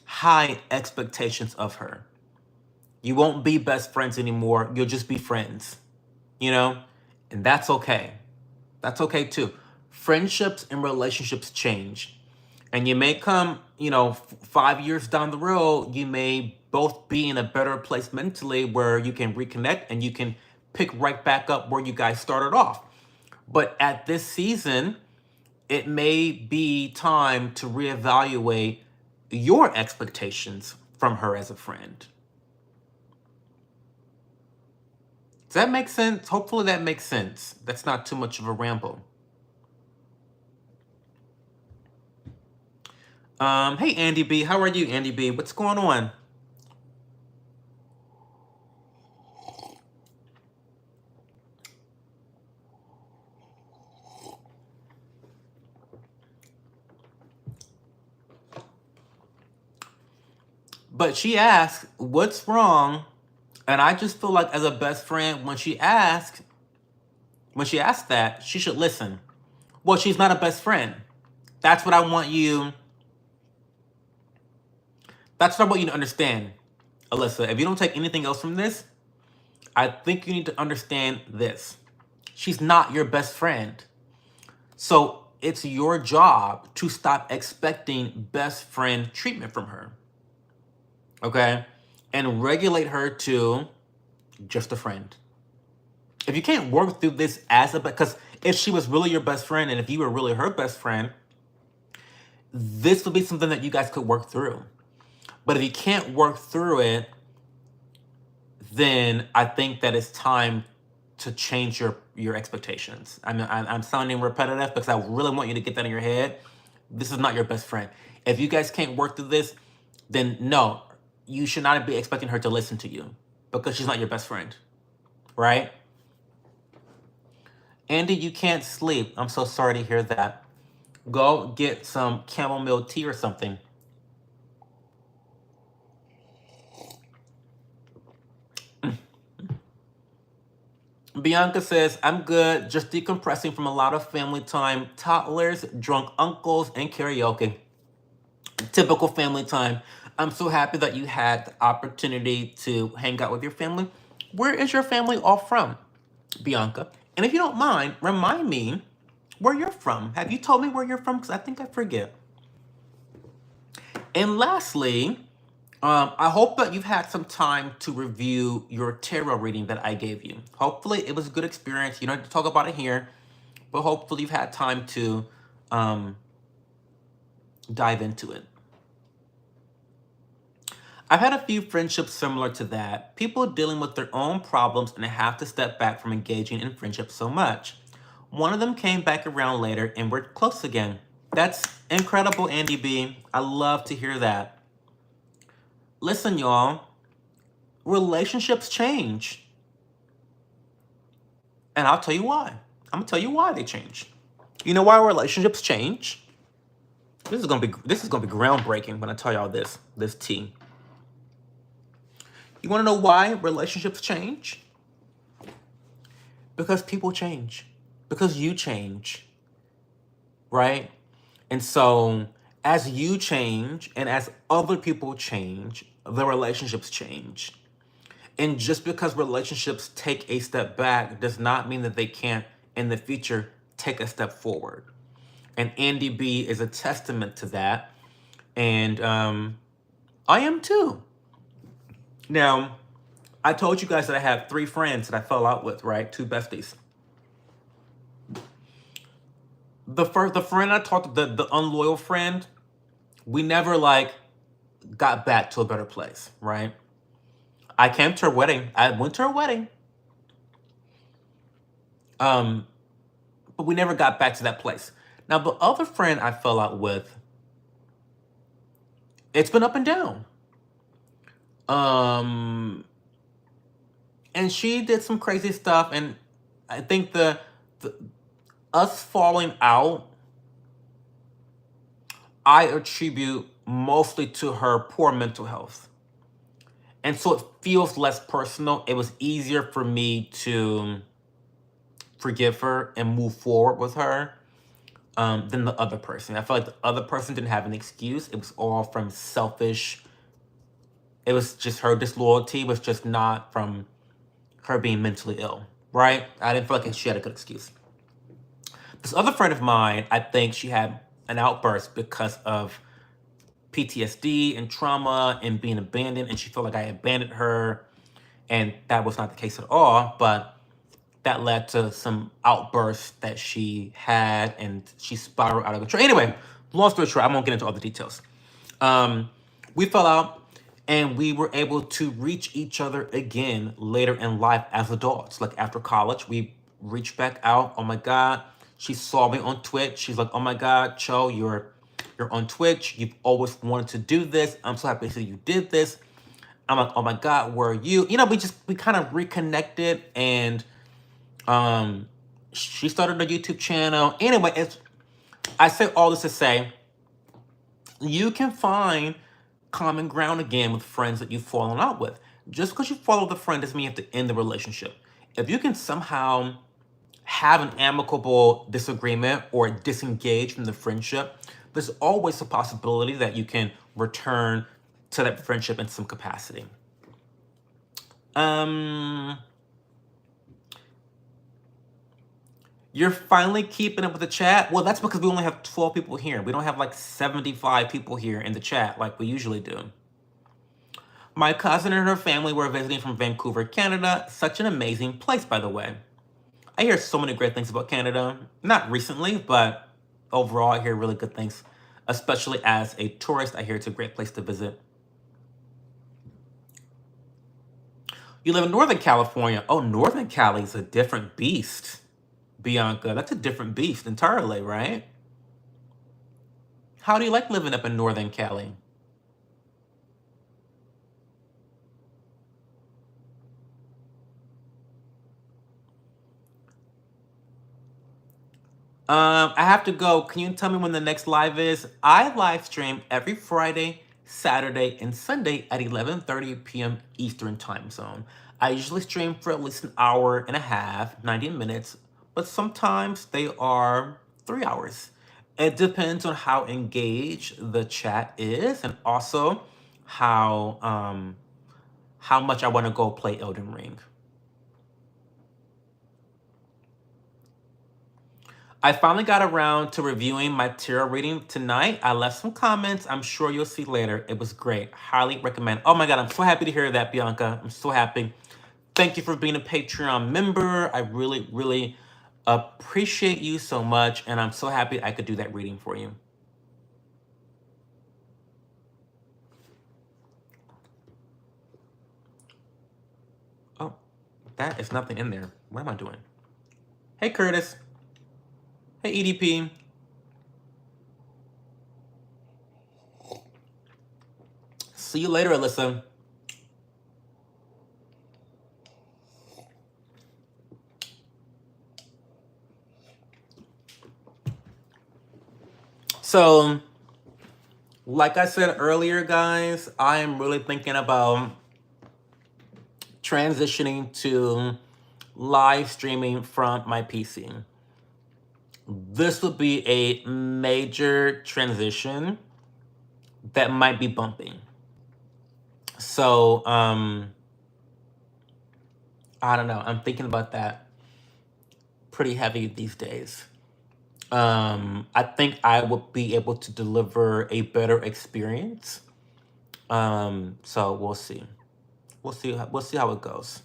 high expectations of her. You won't be best friends anymore. You'll just be friends, you know? And that's okay. That's okay too. Friendships and relationships change. And you may come, 5 years down the road, you may both be in a better place mentally where you can reconnect and you can pick right back up where you guys started off. But at this season, it may be time to reevaluate your expectations from her as a friend. Does that make sense? Hopefully that makes sense. That's not too much of a ramble. Hey Andy B, how are you, Andy B? What's going on? But she asked, what's wrong? And I just feel like as a best friend, when she asked that, she should listen. Well, she's not a best friend. That's what I want you. That's what I want you to understand, Alyssa. If you don't take anything else from this, I think you need to understand this. She's not your best friend. So it's your job to stop expecting best friend treatment from her. Okay? And regulate her to just a friend. If you can't work through this as a, because if she was really your best friend and if you were really her best friend, this would be something that you guys could work through. But if you can't work through it, then I think that it's time to change your expectations. I'm sounding repetitive because I really want you to get that in your head. This is not your best friend. If you guys can't work through this, then no, you should not be expecting her to listen to you because she's not your best friend, right? Andy, you can't sleep. I'm so sorry to hear that. Go get some chamomile tea or something. Bianca says, I'm good, just decompressing from a lot of family time, toddlers, drunk uncles, and karaoke. Typical family time. I'm so happy that you had the opportunity to hang out with your family. Where is your family all from, Bianca? And if you don't mind, remind me where you're from. Have you told me where you're from? Because I think I forget. And lastly, I hope that you've had some time to review your tarot reading that I gave you. Hopefully it was a good experience. You don't have to talk about it here, but hopefully you've had time to dive into it. I've had a few friendships similar to that. People dealing with their own problems and have to step back from engaging in friendship so much. One of them came back around later and we're close again. That's incredible, Andy B. I love to hear that. Listen, y'all, relationships change. And I'll tell you why. I'm gonna tell you why they change. You know why relationships change? This is gonna be groundbreaking when I tell y'all this tea. You wanna know why relationships change? Because people change. Because you change. Right? And so as you change and as other people change, the relationships change. And just because relationships take a step back does not mean that they can't, in the future, take a step forward. And Andy B is a testament to that. And I am too. Now, I told you guys that I have 3 friends that I fell out with, right? 2 besties. The friend I talked to, the unloyal friend, we never got back to a better place, right? I came to her wedding. I went to her wedding. But we never got back to that place. Now, the other friend I fell out with, it's been up and down. And she did some crazy stuff, and I think the us falling out, I attribute mostly to her poor mental health. And so it feels less personal. It was easier for me to forgive her and move forward with her than the other person. I feel like the other person didn't have an excuse. It was all from selfish. It was just her disloyalty. It was just not from her being mentally ill, right? I didn't feel like she had a good excuse. This other friend of mine, I think she had an outburst because of PTSD and trauma and being abandoned, and she felt like I abandoned her, and that was not the case at all, but that led to some outbursts that she had, and she spiraled out of control. Anyway, long story short, I won't get into all the details. We fell out, and we were able to reach each other again later in life as adults. Like after college, we reached back out. Oh my God, she saw me on Twitch. She's like, oh my God, Cho, you're on Twitch. You've always wanted to do this. I'm so happy to see you did this. I'm like, oh my God, where are you? You know, we kind of reconnected, and she started a YouTube channel. Anyway, I say all this to say, you can find common ground again with friends that you've fallen out with. Just because you follow the friend doesn't mean you have to end the relationship. If you can somehow have an amicable disagreement or disengage from the friendship, there's always a possibility that you can return to that friendship in some capacity. You're finally keeping up with the chat? Well, that's because we only have 12 people here. We don't have like 75 people here in the chat like we usually do. My cousin and her family were visiting from Vancouver, Canada. Such an amazing place, by the way. I hear so many great things about Canada. Not recently, but overall, I hear really good things. Especially as a tourist, I hear it's a great place to visit. You live in Northern California. Oh, Northern Cali is a different beast, Bianca. That's a different beast entirely, right? How do you like living up in Northern Cali? I have to go. Can you tell me when the next live is? I live stream every Friday, Saturday, and Sunday at 11:30 p.m. Eastern Time Zone. I usually stream for at least an hour and a half, 90 minutes, but sometimes they are 3 hours. It depends on how engaged the chat is and also how much I want to go play Elden Ring. I finally got around to reviewing my tarot reading tonight. I left some comments. I'm sure you'll see later. It was great. Highly recommend. Oh my God, I'm so happy to hear that, Bianca. I'm so happy. Thank you for being a Patreon member. I really, really appreciate you so much. And I'm so happy I could do that reading for you. Oh, that is nothing in there. What am I doing? Hey, Curtis. Hey, EDP. See you later, Alyssa. So, like I said earlier, guys, I am really thinking about transitioning to live streaming from my PC. This would be a major transition that might be bumping. So, I don't know. I'm thinking about that pretty heavy these days. I think I would be able to deliver a better experience. So we'll see. We'll see how it goes.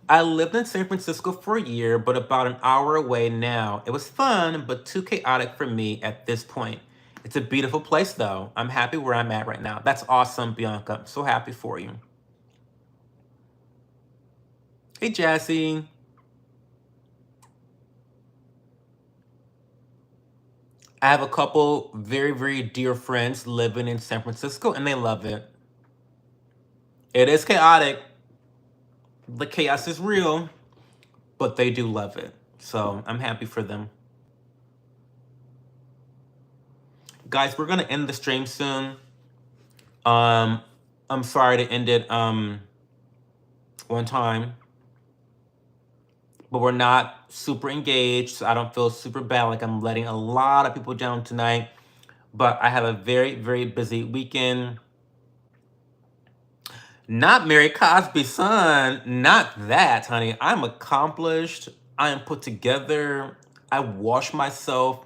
I lived in San Francisco for a year, but about an hour away now. It was fun, but too chaotic for me at this point. It's a beautiful place, though. I'm happy where I'm at right now. That's awesome, Bianca. I'm so happy for you. Hey, Jassy. I have a couple very, very dear friends living in San Francisco, and they love it. It is chaotic. The chaos is real, but they do love it. So I'm happy for them. Guys, we're gonna end the stream soon. I'm sorry to end it one time, but we're not super engaged, so I don't feel super bad like I'm letting a lot of people down tonight. But I have a very, very busy weekend. Not Mary Cosby's son, not that, honey. I'm accomplished. I am put together. I wash myself.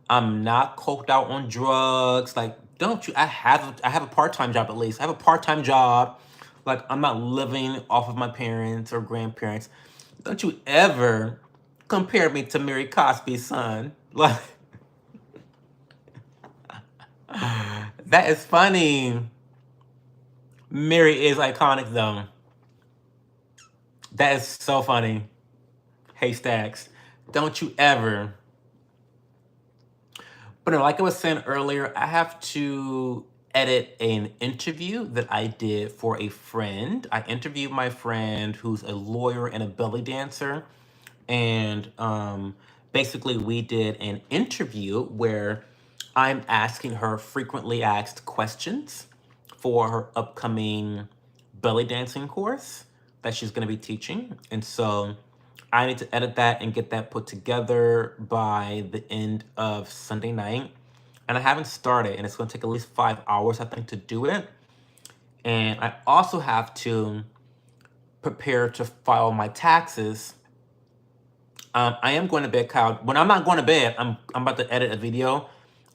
I'm not coked out on drugs. Like, don't you? I have a part-time job at least. I have a part-time job. Like, I'm not living off of my parents or grandparents. Don't you ever compare me to Mary Cosby's son. Like, that is funny. Mary is iconic though. That is so funny. Haystacks. Don't you ever. But no, like I was saying earlier, I have to edit an interview that I did for a friend. I interviewed my friend who's a lawyer and a belly dancer. And basically we did an interview where I'm asking her frequently asked questions for her upcoming belly dancing course that she's going to be teaching. And so I need to edit that and get that put together by the end of Sunday night. And I haven't started, and it's going to take at least 5 hours, I think, to do it. And I also have to prepare to file my taxes. I am going to bed, Kyle. When I'm not going to bed, I'm about to edit a video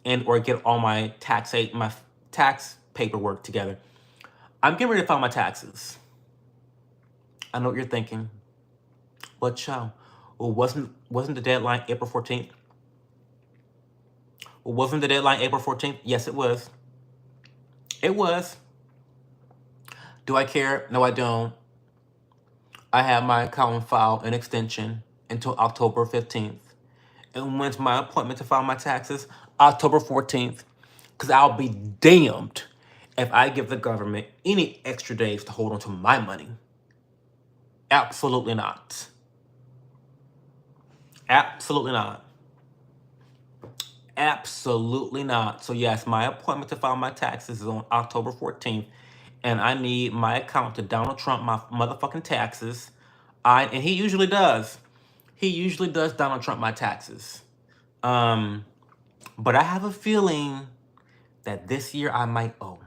and or get all my tax paperwork together. I'm getting ready to file my taxes. I know what you're thinking. What, child? Well, wasn't the deadline April 14th? Well, wasn't the deadline April 14th? Yes, it was. It was. Do I care? No, I don't. I have my account file an extension until October 15th. And when's my appointment to file my taxes? October 14th. Because I'll be damned if I give the government any extra days to hold on to my money. Absolutely not. Absolutely not. Absolutely not. So yes, my appointment to file my taxes is on October 14th. And I need my account to Donald Trump my motherfucking taxes. And he usually does. He usually does Donald Trump my taxes. But I have a feeling that this year I might owe.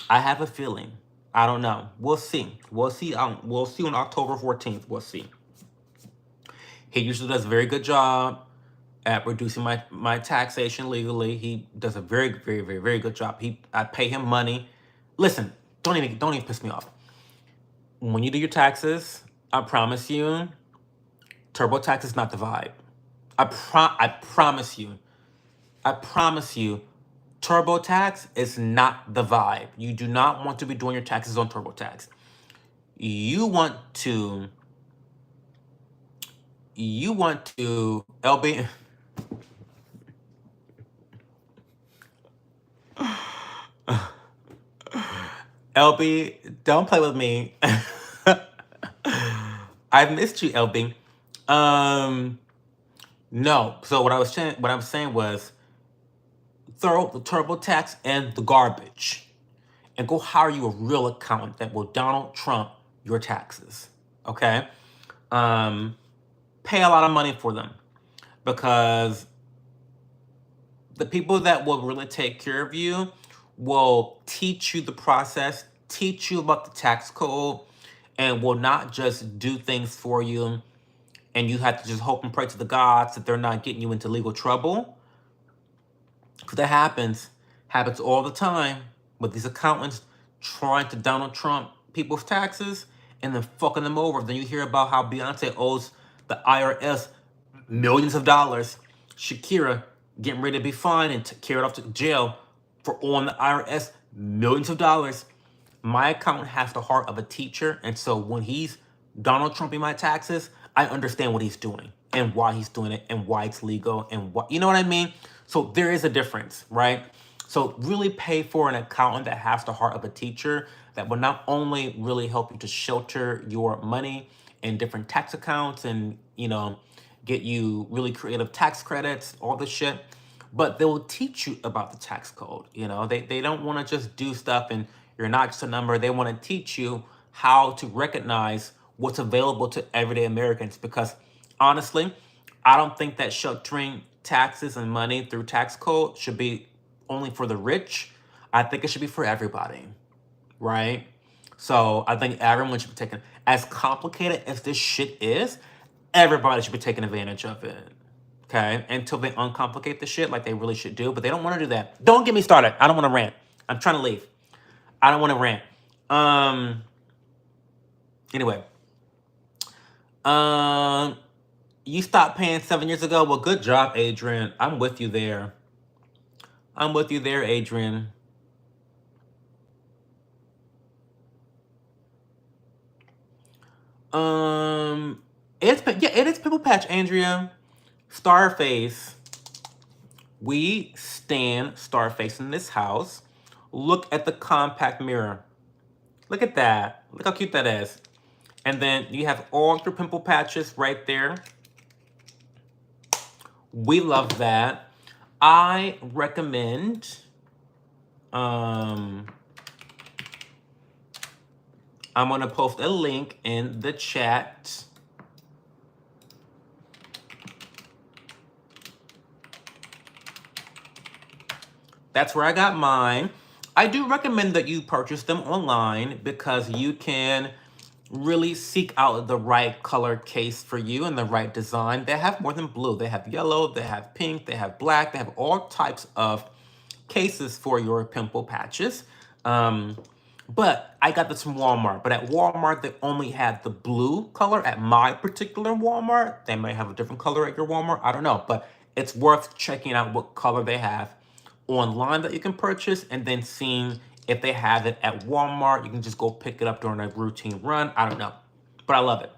I have a feeling. I don't know. We'll see. We'll see. We'll see on October 14th. We'll see. He usually does a very good job at reducing my taxation legally. He does a very, very, very, very good job. I pay him money. Listen, don't even piss me off. When you do your taxes, I promise you, TurboTax is not the vibe. I promise you. I promise you, TurboTax is not the vibe. You do not want to be doing your taxes on TurboTax. You want to, LB. LB, don't play with me. I've missed you, LB. No. So what I'm saying was, throw the TurboTax and the garbage, and go hire you a real accountant that will Donald Trump your taxes. Okay. Pay a lot of money for them, because the people that will really take care of you will teach you the process, teach you about the tax code, and will not just do things for you and you have to just hope and pray to the gods that they're not getting you into legal trouble. Because that happens all the time with these accountants trying to Donald Trump people's taxes and then fucking them over. Then you hear about how Beyonce owes the IRS millions of dollars. Shakira getting ready to be fined and carried off to jail for owing the IRS millions of dollars. My accountant has the heart of a teacher, and so when he's Donald Trumping my taxes, I understand what he's doing and why he's doing it and why it's legal and what, you know what I mean? So there is a difference, right? So really pay for an accountant that has the heart of a teacher that will not only really help you to shelter your money in different tax accounts and, you know, get you really creative tax credits, all this shit, but they will teach you about the tax code. You know, they don't want to just do stuff and you're not just a number. They want to teach you how to recognize what's available to everyday Americans, because honestly, I don't think that sheltering taxes and money through tax code should be only for the rich. I think it should be for everybody, right? So I think everyone should be taking, as complicated as this shit is, everybody should be taking advantage of it, okay? Until they uncomplicate the shit like they really should do, but they don't want to do that. Don't get me started. I don't want to rant. I'm trying to leave. I don't want to rant. Anyway. You stopped paying 7 years ago? Well, good job, Adrian. I'm with you there. I'm with you there, Adrian. It is Pimple Patch, Andrea. Starface. We stand Starface in this house. Look at the compact mirror. Look at that. Look how cute that is. And then you have all your pimple patches right there. We love that. I recommend, I'm gonna post a link in the chat. That's where I got mine. I do recommend that you purchase them online because you can really seek out the right color case for you and the right design. They have more than blue. They have yellow, they have pink, they have black, they have all types of cases for your pimple patches. But I got this from Walmart. But at Walmart, they only had the blue color at my particular Walmart. They may have a different color at your Walmart. I don't know. But it's worth checking out what color they have online that you can purchase and then seeing if they have it at Walmart. You can just go pick it up during a routine run. I don't know. But I love it.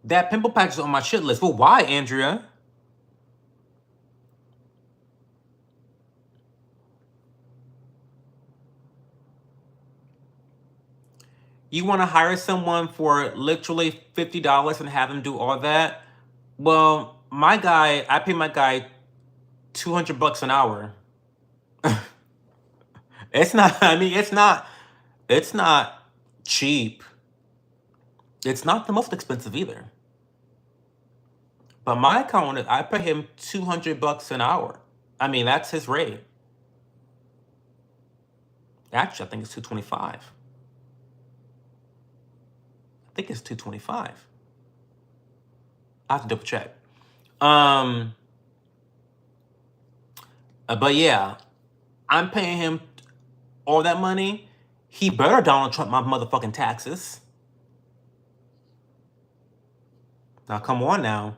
That pimple patch is on my shit list. Well, why, Andrea? You want to hire someone for literally $50 and have them do all that? Well, my guy, I pay my guy $200 an hour. It's not, I mean, it's not cheap. It's not the most expensive either. But my accountant, I pay him $200 an hour. I mean, that's his rate. Actually, I think it's 225. I think it's 225. I have to double check. But yeah, I'm paying him all that money. He better Donald Trump my motherfucking taxes. Now, come on now.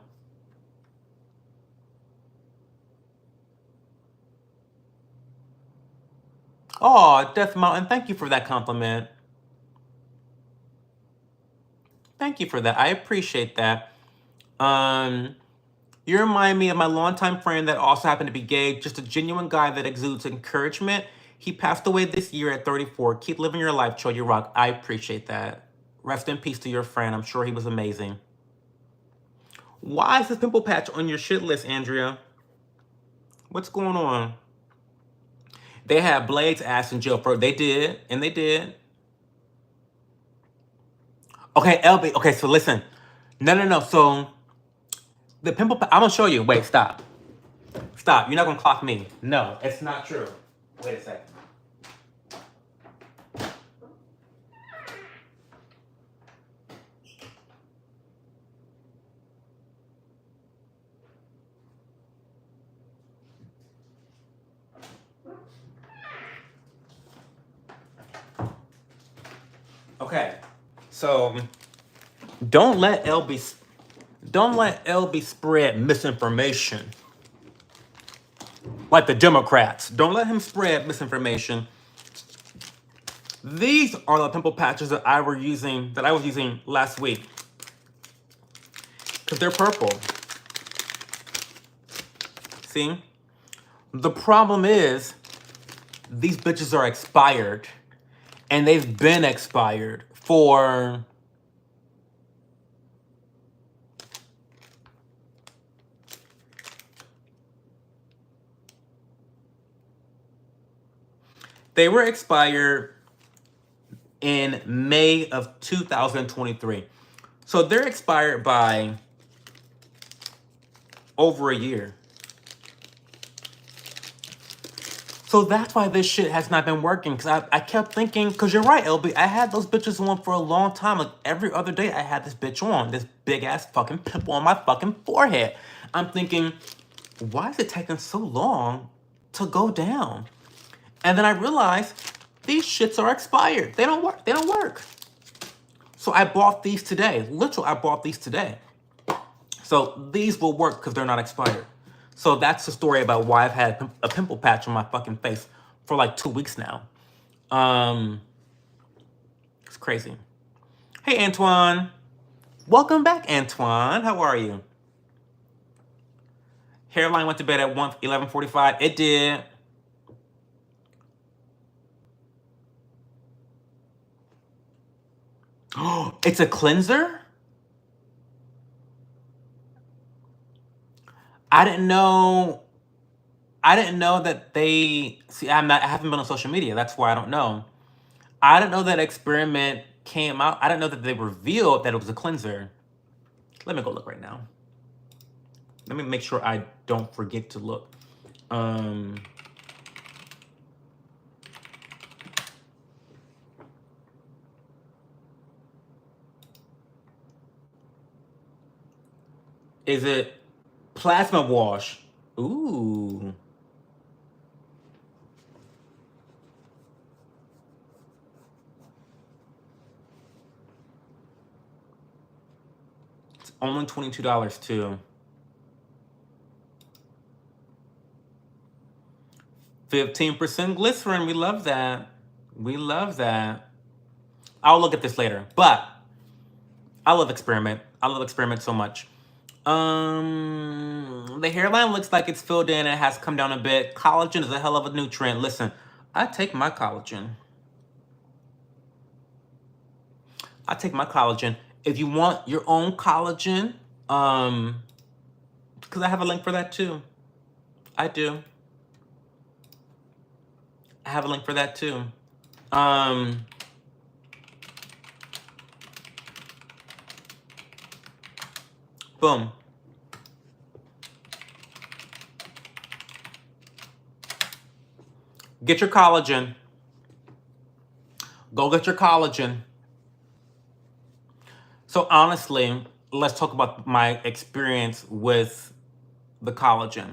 Oh, Death Mountain, thank you for that compliment. Thank you for that. I appreciate that. You remind me of my longtime friend that also happened to be gay, just a genuine guy that exudes encouragement. He passed away this year at 34. Keep living your life, Cho. You rock. I appreciate that. Rest in peace to your friend. I'm sure he was amazing. Why is this pimple patch on your shit list, Andrea? What's going on? They had Blade's ass in jail for they did, and they did. Okay, LB. Okay, so listen. No. So the pimple patch, I'm gonna show you. Wait, stop. Stop. You're not gonna clock me. No, it's not true. Wait a second. Okay, so don't let LB spread misinformation like the Democrats. Don't let him spread misinformation. These are the pimple patches that I was using last week because they're purple. See, the problem is these bitches are expired. And they've been expired for they were expired in May of 2023. So they're expired by over a year. So that's why this shit has not been working. Because I kept thinking, because you're right, LB, I had those bitches on for a long time. Like every other day I had this bitch on. This big ass fucking pimple on my fucking forehead. I'm thinking, why is it taking so long to go down? And then I realized these shits are expired. They don't work. They don't work. So I bought these today. Literally, I bought these today. So these will work because they're not expired. So that's the story about why I've had a pimple patch on my fucking face for like 2 weeks now. It's crazy. Hey, Antoine. Welcome back, Antoine. How are you? Hairline went to bed at 11:45. It did. Oh, it's a cleanser? I didn't know. I didn't know that they see. I haven't been on social media. That's why I don't know. I didn't know that experiment came out. I didn't know that they revealed that it was a cleanser. Let me go look right now. Let me make sure I don't forget to look. Is it plasma wash? Ooh. It's only $22 too. 15% glycerin. We love that. We love that. I'll look at this later. But I love Experiment. I love Experiment so much. The hairline looks like it's filled in and it has come down a bit. Collagen is a hell of a nutrient. Listen, I take my collagen. I take my collagen. If you want your own collagen, because I have a link for that too. I do. I have a link for that too. Boom. Get your collagen. Go get your collagen. So honestly, let's talk about my experience with the collagen,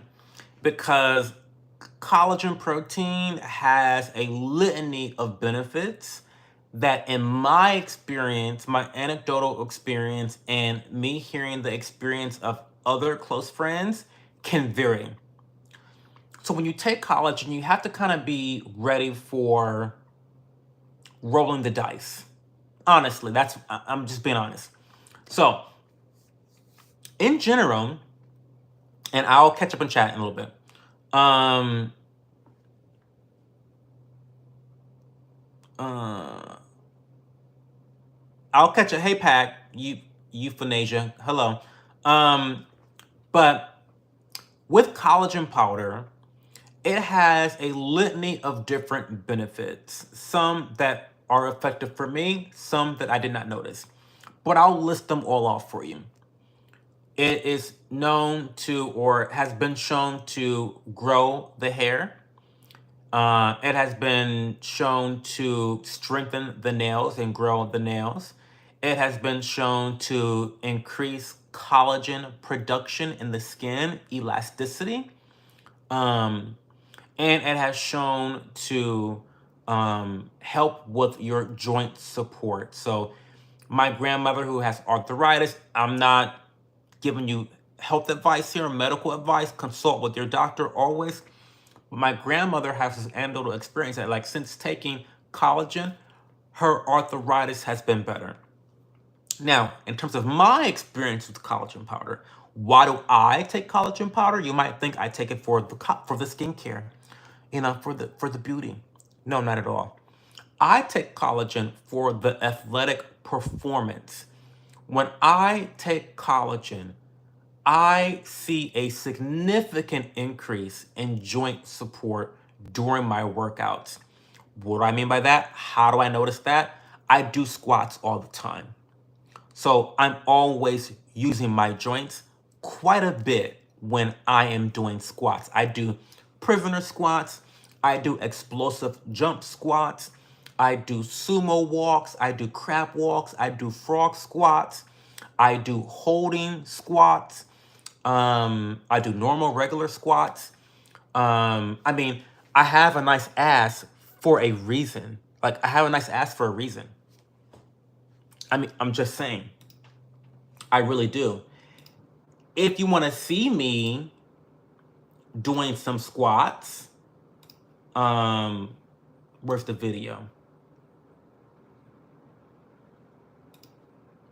because collagen protein has a litany of benefits that, in my experience, my anecdotal experience, and me hearing the experience of other close friends, can vary. So when you take collagen, you have to kind of be ready for rolling the dice. Honestly, I'm just being honest. So, in general, and I'll catch up in chat in a little bit. I'll catch a hey Pack, euthanasia. Hello. But with collagen powder, it has a litany of different benefits. Some that are effective for me, some that I did not notice. But I'll list them all off for you. It is known to, or has been shown to, grow the hair. It has been shown to strengthen the nails and grow the nails. It has been shown to increase collagen production in the skin, elasticity. And it has shown to help with your joint support. So my grandmother, who has arthritis, I'm not giving you health advice here, medical advice, consult with your doctor always. But my grandmother has this anecdotal experience that, like, since taking collagen, her arthritis has been better. Now, in terms of my experience with collagen powder, why do I take collagen powder? You might think I take it for the skincare, for the beauty. No, not at all. I take collagen for the athletic performance. When I take collagen, I see a significant increase in joint support during my workouts. What do I mean by that? How do I notice that? I do squats all the time. So I'm always using my joints quite a bit when I am doing squats. I do prisoner squats. I do explosive jump squats. I do sumo walks. I do crab walks. I do frog squats. I do holding squats. I do normal, regular squats. I mean, I have a nice ass for a reason. Like, I have a nice ass for a reason. I mean, I'm just saying. I really do. If you want to see me doing some squats, where's the video?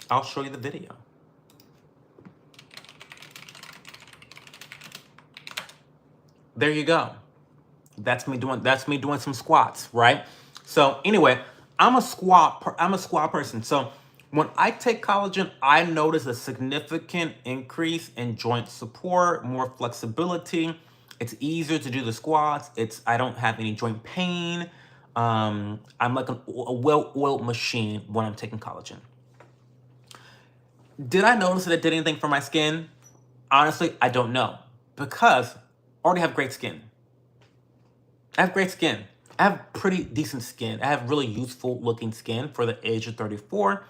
I'll show you the video. There you go. That's me doing some squats, right? So anyway, I'm a squat person. So When I take collagen, I notice a significant increase in joint support, more flexibility. It's easier to do the squats. I don't have any joint pain. I'm like a well-oiled machine when I'm taking collagen. Did I notice that it did anything for my skin? Honestly, I don't know, because I already have great skin. I have great skin. I have pretty decent skin. I have really useful looking skin for the age of 34.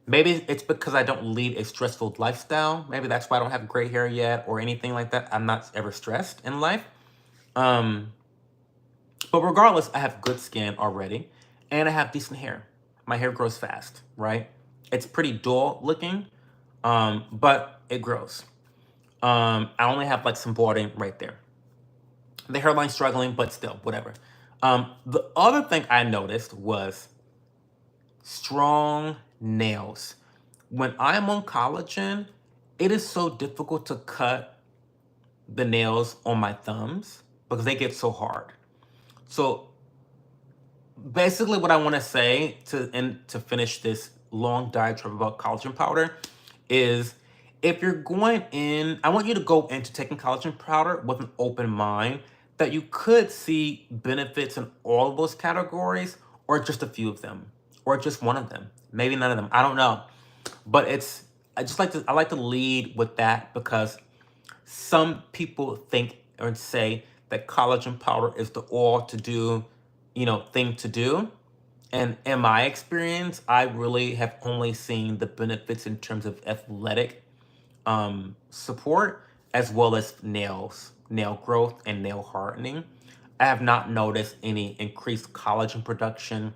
Maybe it's because I don't lead a stressful lifestyle. Maybe that's why I don't have gray hair yet or anything like that. I'm not ever stressed in life. But regardless, I have good skin already, and I have decent hair. My hair grows fast, right? It's pretty dull looking, but it grows. I only have like some balding right there. The hairline's struggling, but still, whatever. The other thing I noticed was strong nails. When I'm on collagen, it is so difficult to cut the nails on my thumbs because they get so hard. So basically what I want to say to finish this long diatribe about collagen powder is, if you're going in, I want you to go into taking collagen powder with an open mind that you could see benefits in all of those categories, or just a few of them, or just one of them, maybe none of them. I don't know. But I like to lead with that, because some people think or say that collagen powder is the all to do, thing to do. And in my experience, I really have only seen the benefits in terms of athletic support, as well as nail growth and nail hardening. I have not noticed any increased collagen production.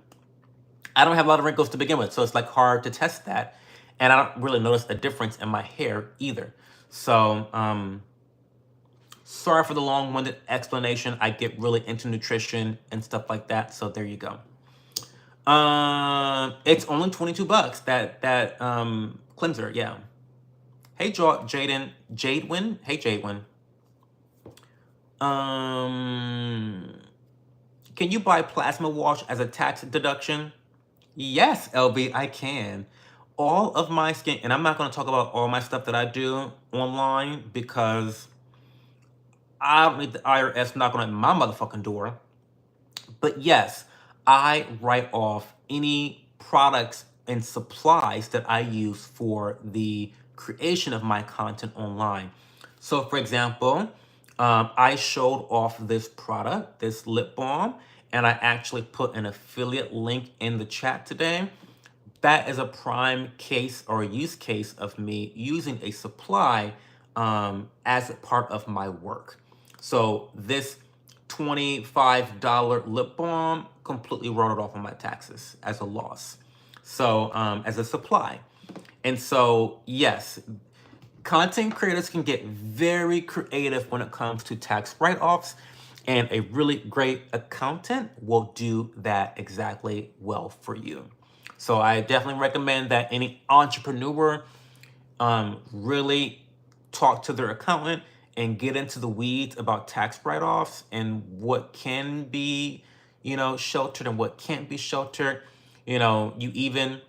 I don't have a lot of wrinkles to begin with, so it's like hard to test that. And I don't really notice a difference in my hair either. So, sorry for the long-winded explanation. I get really into nutrition and stuff like that. So there you go. It's only $22. That cleanser, yeah. Hey, Jadewin. Hey, Jadewin. Can you buy plasma wash as a tax deduction? Yes, LB, I can. All of my skin, and I'm not going to talk about all my stuff that I do online, because I don't need the IRS knocking on my motherfucking door. But yes, I write off any products and supplies that I use for the creation of my content online. So for example, I showed off this product, this lip balm, and I actually put an affiliate link in the chat today. That is a prime case or use case of me using a supply as a part of my work. So this $25 lip balm completely wrote it off on my taxes as a loss. So as a supply. And so, yes, content creators can get very creative when it comes to tax write-offs, and a really great accountant will do that exactly well for you. So I definitely recommend that any entrepreneur really talk to their accountant and get into the weeds about tax write-offs and what can be, sheltered and what can't be sheltered. You even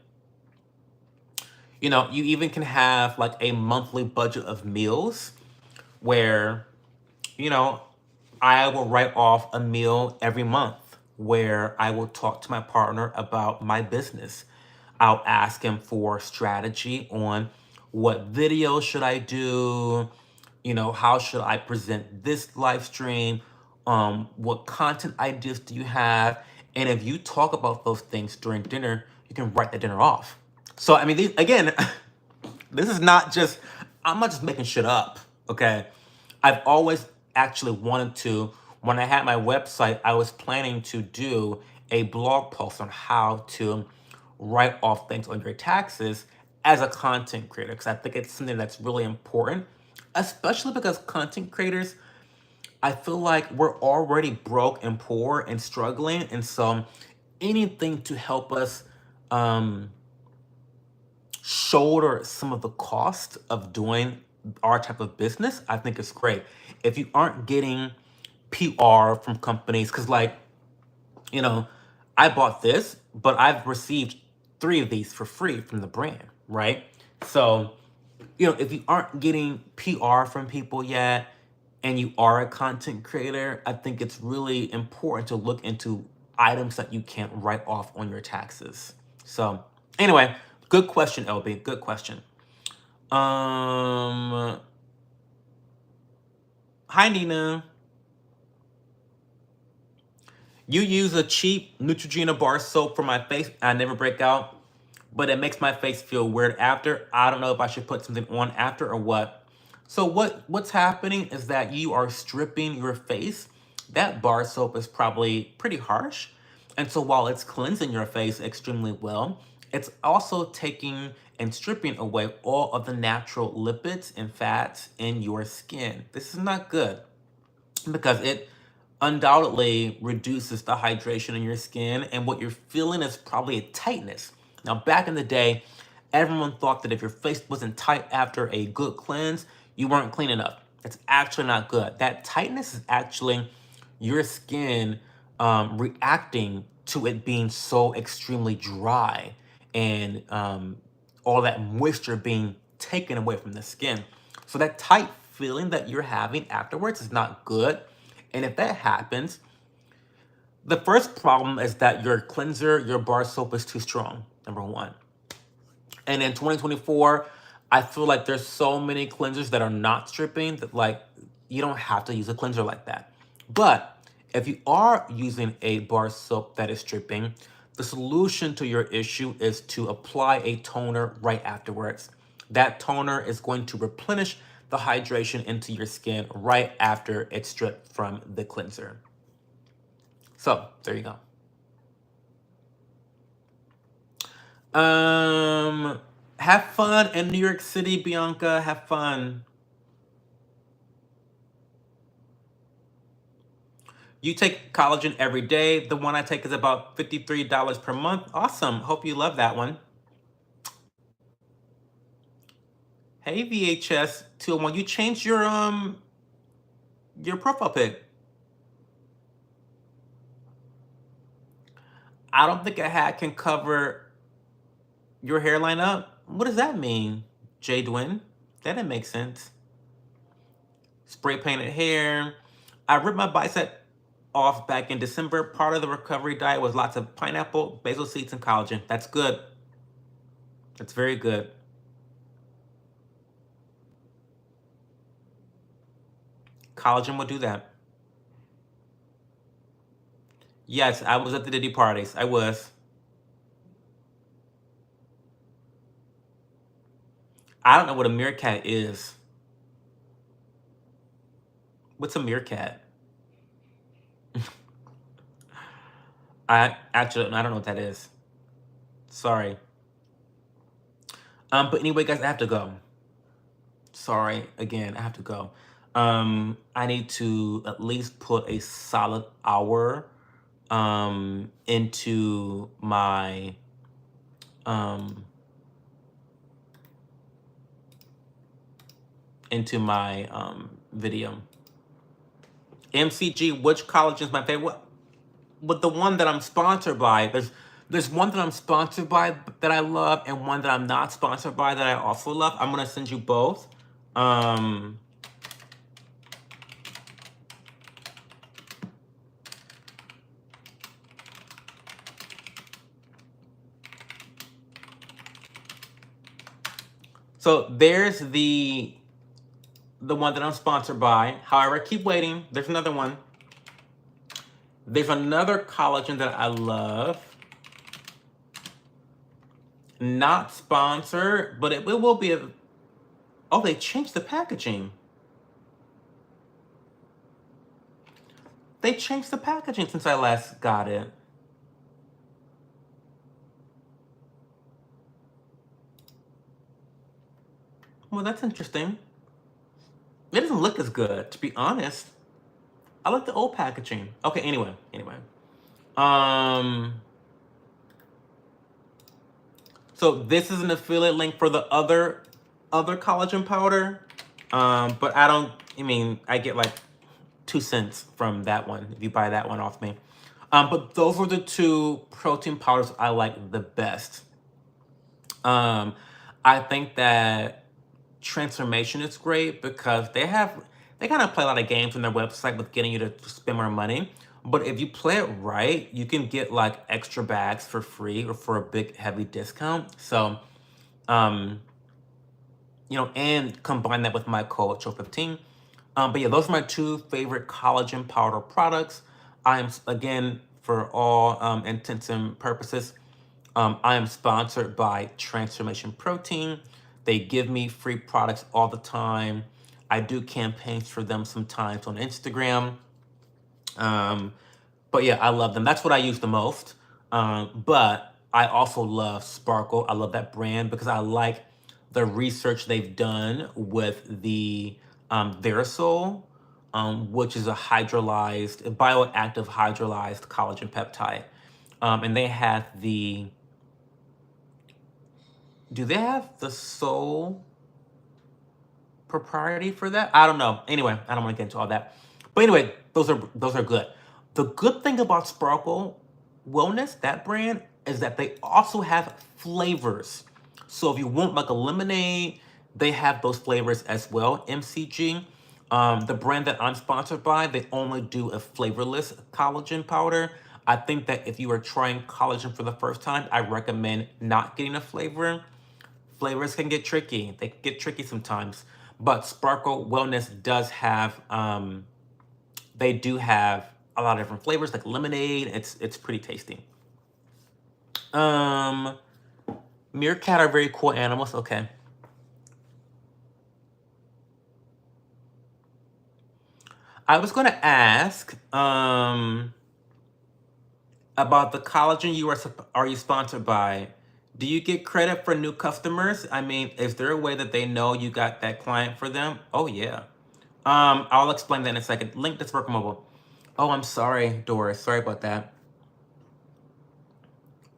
can have like a monthly budget of meals where, I will write off a meal every month where I will talk to my partner about my business. I'll ask him for strategy on what video should I do, how should I present this live stream, what content ideas do you have? And if you talk about those things during dinner, you can write the dinner off. So, I mean, again, this is not just, I'm not just making shit up, okay? I've always actually wanted to, when I had my website, I was planning to do a blog post on how to write off things on your taxes as a content creator, because I think it's something that's really important, especially because content creators, I feel like we're already broke and poor and struggling. And so anything to help us shoulder some of the cost of doing our type of business, I think is great. If you aren't getting PR from companies, because I bought this, but I've received 3 of these for free from the brand, right? So, you know, if you aren't getting PR from people yet and you are a content creator, I think it's really important to look into items that you can't write off on your taxes. So, anyway, good question, LB. Good question. Hi, Nina. You use a cheap Neutrogena bar soap for my face. I never break out, but it makes my face feel weird after. I don't know if I should put something on after or what. So what's happening is that you are stripping your face. That bar soap is probably pretty harsh. And so while it's cleansing your face extremely well, it's also taking and stripping away all of the natural lipids and fats in your skin. This is not good because it undoubtedly reduces the hydration in your skin, and what you're feeling is probably a tightness. Now, back in the day, everyone thought that if your face wasn't tight after a good cleanse, you weren't clean enough. It's actually not good. That tightness is actually your skin reacting to it being so extremely dry and all that moisture being taken away from the skin. So that tight feeling that you're having afterwards is not good. And if that happens, the first problem is that your cleanser, your bar soap is too strong, number one. And in 2024, I feel like there's so many cleansers that are not stripping that like you don't have to use a cleanser like that. But if you are using a bar soap that is stripping, the solution to your issue is to apply a toner right afterwards. That toner is going to replenish the hydration into your skin right after it's stripped from the cleanser. So there you go. Have fun in New York City, Bianca. Have fun. You take collagen every day. The one I take is about $53 per month. Awesome. Hope you love that one. Hey, VHS 201. You changed your profile pic. I don't think a hat can cover your hairline up. What does that mean, Jay Dwin? That didn't make sense. Spray painted hair. I ripped my bicep off back in December. Part of the recovery diet was lots of pineapple, basil seeds, and collagen. That's good. That's very good. Collagen will do that. Yes, I was at the Diddy parties. I was. I don't know what a meerkat is. What's a meerkat? I don't know what that is. Sorry. But anyway, guys, I have to go. Sorry, again, I have to go. I need to at least put a solid hour into my video. MCG, which college is my favorite? But the one that I'm sponsored by, there's one that I'm sponsored by that I love, and one that I'm not sponsored by that I also love. I'm gonna send you both. So there's the one that I'm sponsored by. However, keep waiting. There's another one. There's another collagen that I love. Not sponsored, but it will be a... Oh, they changed the packaging. They changed the packaging since I last got it. Well, that's interesting. It doesn't look as good, to be honest. I like the old packaging. Okay, anyway. So this is an affiliate link for the other collagen powder. But I get like 2 cents from that one if you buy that one off me. But those were the 2 protein powders I like the best. I think that Transformation is great because they kind of play a lot of games on their website with getting you to spend more money. But if you play it right, you can get like extra bags for free or for a big heavy discount. So, um, and combine that with my code CHO15. But yeah, those are my two favorite collagen powder products. I'm again, for all intents and purposes, I am sponsored by Transformation Protein. They give me free products all the time. I do campaigns for them sometimes on Instagram. But yeah, I love them. That's what I use the most. But I also love Sparkle. I love that brand because I like the research they've done with the Verisol, which is a bioactive hydrolyzed collagen peptide. And they have do they have the sole propriety for that? I don't know. Anyway, I don't want to get into all that. But anyway, those are good. The good thing about Sparkle Wellness, that brand, is that they also have flavors. So if you want like a lemonade, they have those flavors as well. MCG. The brand that I'm sponsored by, they only do a flavorless collagen powder. I think that if you are trying collagen for the first time, I recommend not getting a flavor. Flavors can get tricky. They can get tricky sometimes. But Sparkle Wellness does have, they do have a lot of different flavors, like lemonade. It's pretty tasty. Meerkat are very cool animals. Okay. I was going to ask about the collagen are you sponsored by? Do you get credit for new customers? I mean, is there a way that they know you got that client for them? Oh yeah. I'll explain that in a second. Link this work mobile. Oh, I'm sorry, Doris. Sorry about that.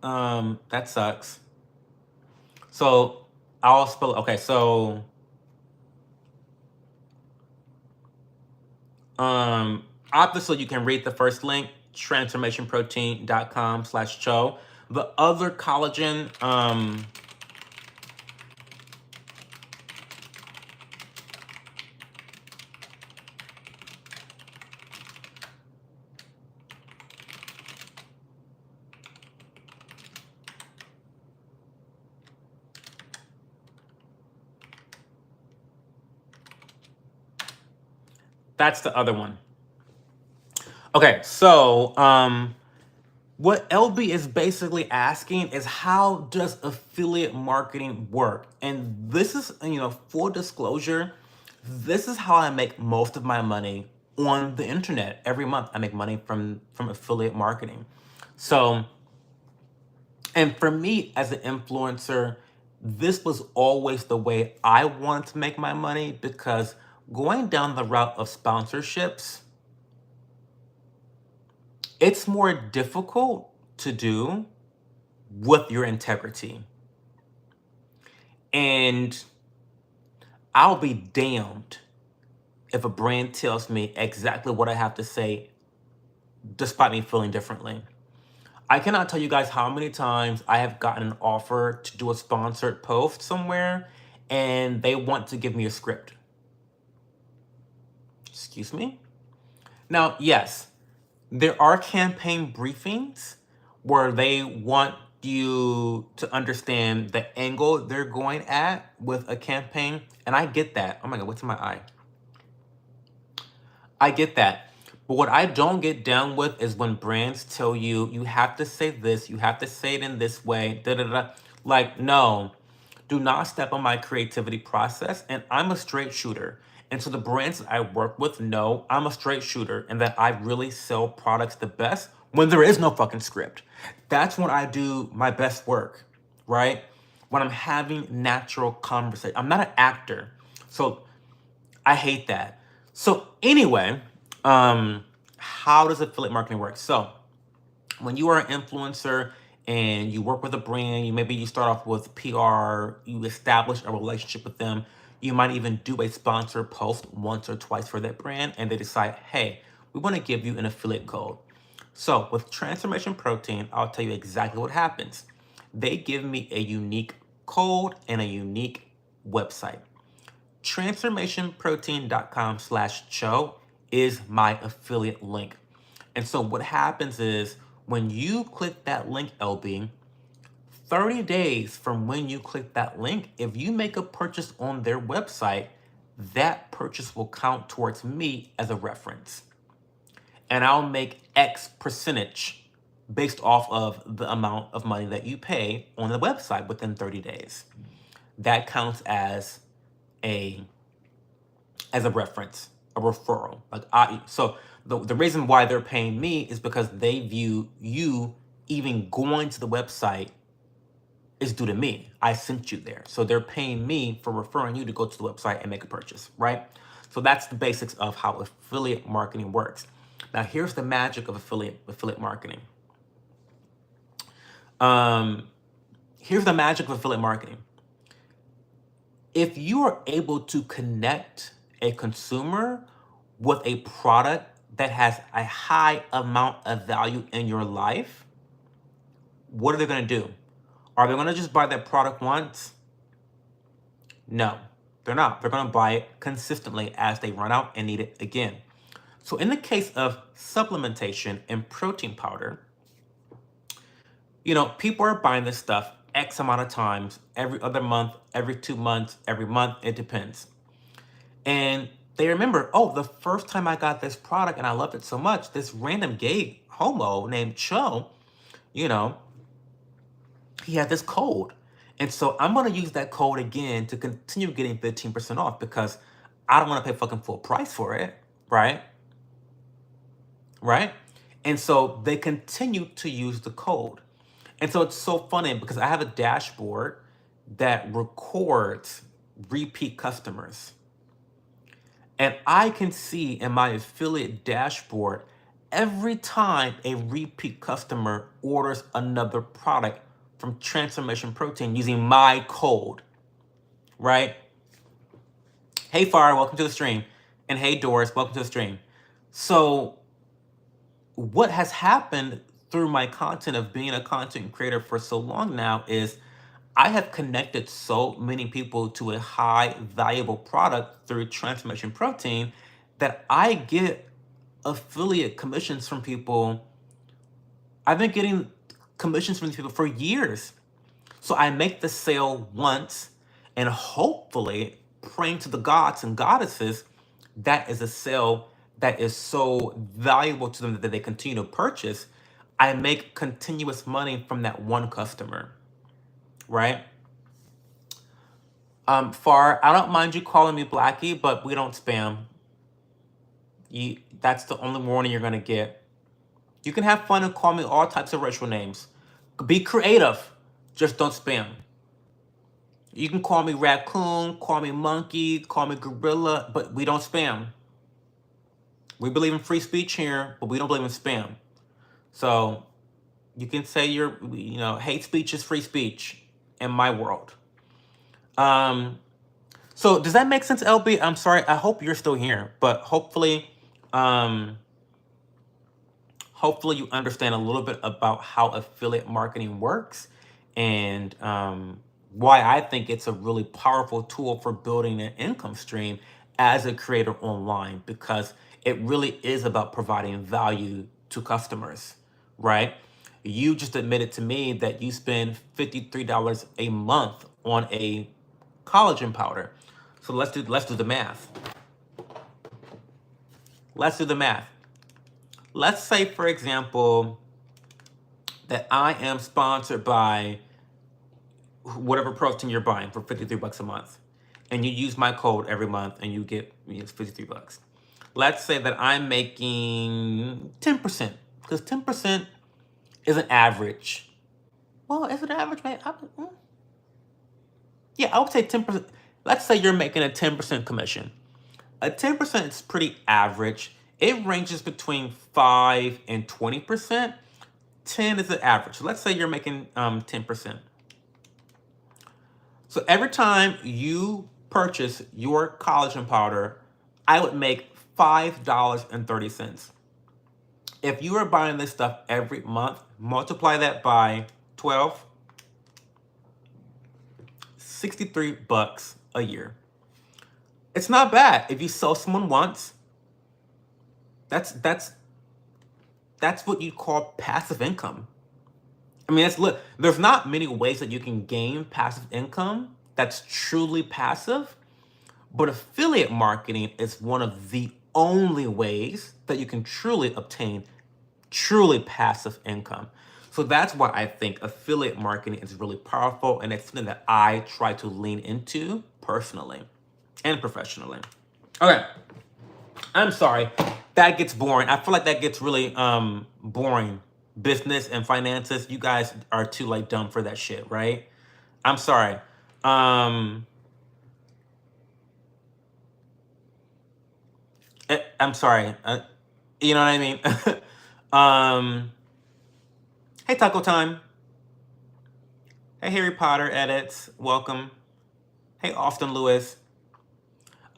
That sucks. So I'll spell it. Okay, so obviously you can read the first link, transformationprotein.com/cho. The other collagen, that's the other one. Okay, so what LB is basically asking is, how does affiliate marketing work? And this is, full disclosure, this is how I make most of my money on the internet. Every month I make money from affiliate marketing. So, and for me as an influencer, this was always the way I wanted to make my money, because going down the route of sponsorships, it's more difficult to do with your integrity. And I'll be damned if a brand tells me exactly what I have to say despite me feeling differently. I cannot tell you guys how many times I have gotten an offer to do a sponsored post somewhere and they want to give me a script. Excuse me? Now, yes, there are campaign briefings where they want you to understand the angle they're going at with a campaign. And I get that. Oh my God, what's in my eye? I get that. But what I don't get down with is when brands tell you, you have to say this, you have to say it in this way, da da da. Like, no, do not step on my creativity process. And I'm a straight shooter. And so the brands that I work with know I'm a straight shooter and that I really sell products the best when there is no fucking script. That's when I do my best work, right? When I'm having natural conversation. I'm not an actor. So I hate that. So anyway, how does affiliate marketing work? So when you are an influencer and you work with a brand, maybe you start off with PR, you establish a relationship with them. You might even do a sponsor post once or twice for that brand, and they decide, hey, we want to give you an affiliate code. So with Transformation Protein, I'll tell you exactly what happens. They give me a unique code and a unique website. Transformationprotein.com/cho is my affiliate link. And so what happens is when you click that link, LB, 30 days from when you click that link, if you make a purchase on their website, that purchase will count towards me as a reference. And I'll make X percentage based off of the amount of money that you pay on the website within 30 days. That counts as a reference, a referral. So the reason why they're paying me is because they view you even going to the website is due to me. I sent you there. So they're paying me for referring you to go to the website and make a purchase, right? So that's the basics of how affiliate marketing works. Now here's the magic of affiliate marketing. Here's the magic of affiliate marketing. If you are able to connect a consumer with a product that has a high amount of value in your life, what are they going to do? Are they going to just buy that product once? No, they're not. They're going to buy it consistently as they run out and need it again. So in the case of supplementation and protein powder, you know, people are buying this stuff X amount of times, every other month, every 2 months, every month, it depends. And they remember, oh, the first time I got this product and I loved it so much, this random gay homo named Cho, you know, he had this code. And so I'm going to use that code again to continue getting 15% off because I don't want to pay fucking full price for it, right? Right? And so they continue to use the code. And so it's so funny because I have a dashboard that records repeat customers. And I can see in my affiliate dashboard every time a repeat customer orders another product from Transformation Protein using my code, right? Hey, Fire, welcome to the stream. And hey, Doris, welcome to the stream. So what has happened through my content of being a content creator for so long now is I have connected so many people to a high valuable product through Transformation Protein that I get affiliate commissions from people. I've been getting commissions from these people for years. So I make the sale once and hopefully praying to the gods and goddesses, that is a sale that is so valuable to them that they continue to purchase. I make continuous money from that one customer, right? Far, I don't mind you calling me Blackie, but we don't spam. That's the only warning you're gonna get. You can have fun and call me all types of racial names. Be creative, just don't spam. You can call me raccoon, call me monkey, call me gorilla, but we don't spam. We believe in free speech here, but we don't believe in spam. So you can say hate speech is free speech in my world. So does that make sense, LB? I'm sorry. I hope you're still here, but hopefully you understand a little bit about how affiliate marketing works and why I think it's a really powerful tool for building an income stream as a creator online, because it really is about providing value to customers, right? You just admitted to me that you spend $53 a month on a collagen powder. So let's do the math. Let's do the math. Let's say, for example, that I am sponsored by whatever protein you're buying for $53 a month, and you use my code every month and you get $53. Let's say that I'm making 10%, because 10% is an average. Well, is it an average? Yeah, I would say 10%. Let's say you're making a 10% commission. A 10% is pretty average. It ranges between 5 and 20%. 10 is the average. So let's say you're making 10%. So every time you purchase your collagen powder, I would make $5.30. If you are buying this stuff every month, multiply that by 12. $63 a year. It's not bad. If you sell someone once, that's what you call passive income. I mean, look, there's not many ways that you can gain passive income that's truly passive, but affiliate marketing is one of the only ways that you can truly obtain truly passive income. So that's why I think affiliate marketing is really powerful, and it's something that I try to lean into personally and professionally. Okay, I'm sorry. That gets boring. I feel like that gets really boring. Business and finances, you guys are too like dumb for that shit, right? I'm sorry. I'm sorry. You know what I mean? Hey, Taco Time. Hey, Harry Potter Edits. Welcome. Hey, Austin Lewis.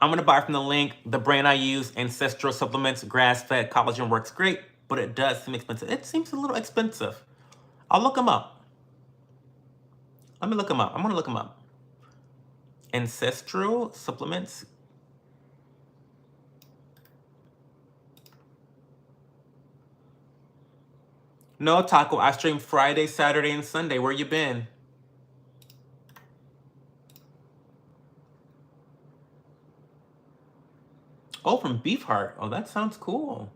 I'm going to buy from the link. The brand I use, Ancestral Supplements, grass-fed collagen, works great, but it does seem expensive. It seems a little expensive. I'll look them up. Let me look them up. I'm going to look them up. Ancestral Supplements. No, Taco. I stream Friday, Saturday, and Sunday. Where you been? Oh, from Beefheart. Oh, that sounds cool.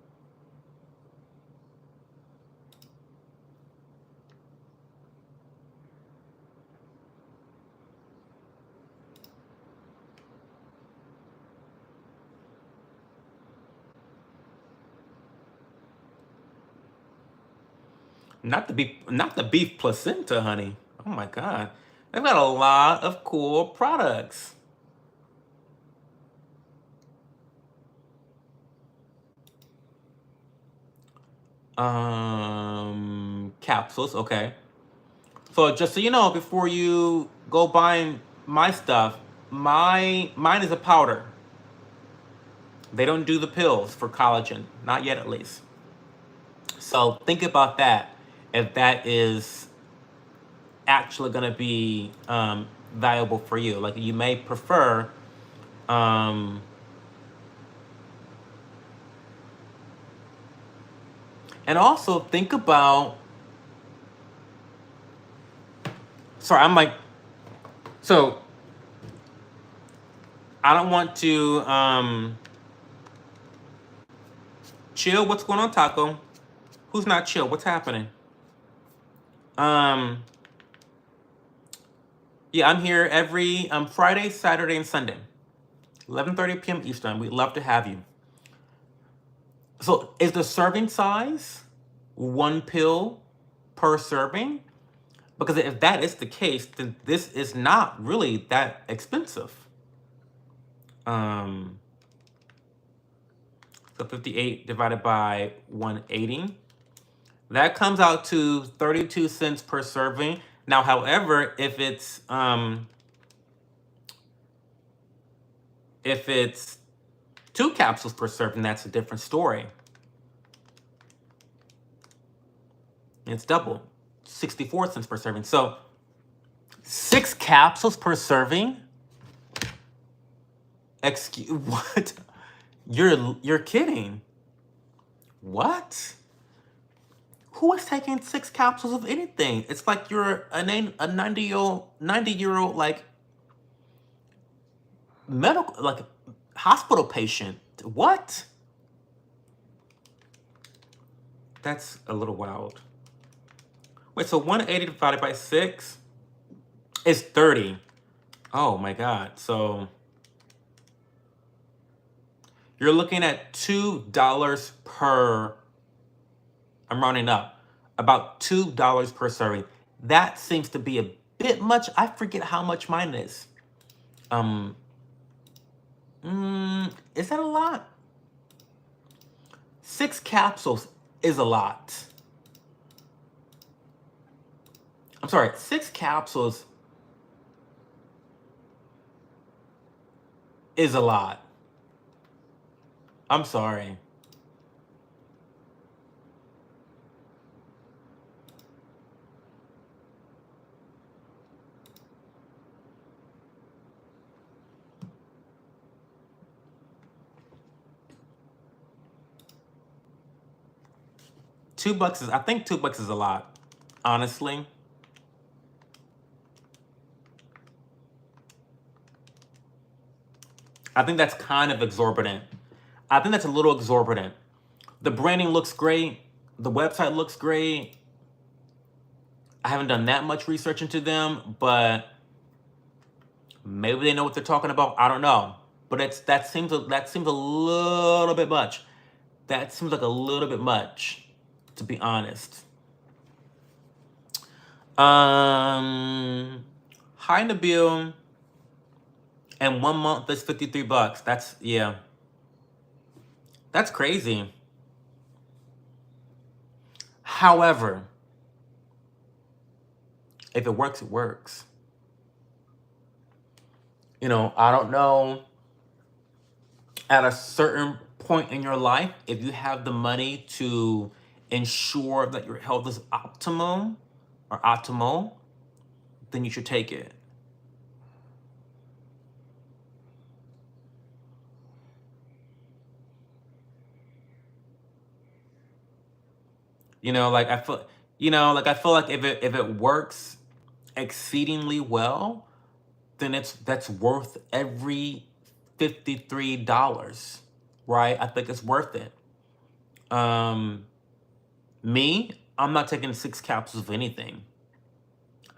Not the beef placenta, honey. Oh my God. They've got a lot of cool products. Capsules, okay. So just so you know, before you go buying my stuff, mine is a powder. They don't do the pills for collagen, not yet at least. So think about that, if that is actually going to be valuable for you. Like you may prefer and also think about, sorry, I'm like, so I don't want to chill. What's going on, Taco? Who's not chill? What's happening? Yeah, I'm here every Friday, Saturday, and Sunday, 11:30 p.m. Eastern. We'd love to have you. So is the serving size 1 pill per serving? Because if that is the case, then this is not really that expensive. So 58 divided by 180. That comes out to 32 cents per serving. Now, however, if it's 2 capsules per serving, that's a different story. It's double, 64 cents per serving. So 6 capsules per serving? Excuse, what? You're kidding. What? Who is taking 6 capsules of anything? It's like you're a 90-year-old like medical, like hospital patient. What? That's a little wild. Wait, so 180 divided by 6 is 30. Oh my God. So you're looking at $2 per, I'm rounding up, about $2 per serving. That seems to be a bit much. I forget how much mine is. Is that a lot? 6 capsules is a lot. I'm sorry, 6 capsules is a lot. I'm sorry. $2 is, I think $2 is a lot, honestly. I think that's kind of exorbitant. I think that's a little exorbitant. The branding looks great. The website looks great. I haven't done that much research into them, but maybe they know what they're talking about. I don't know. But that seems a little bit much. That seems like a little bit much, to be honest. Hi Nabil. And 1 month is $53. That's, yeah. That's crazy. However, if it works, it works. You know, I don't know, at a certain point in your life, if you have the money to ensure that your health is optimal or optimal, then you should take it. You know, like I feel, I feel like if it works exceedingly well, then that's worth every $53, right? I think it's worth it. Me, I'm not taking 6 capsules of anything.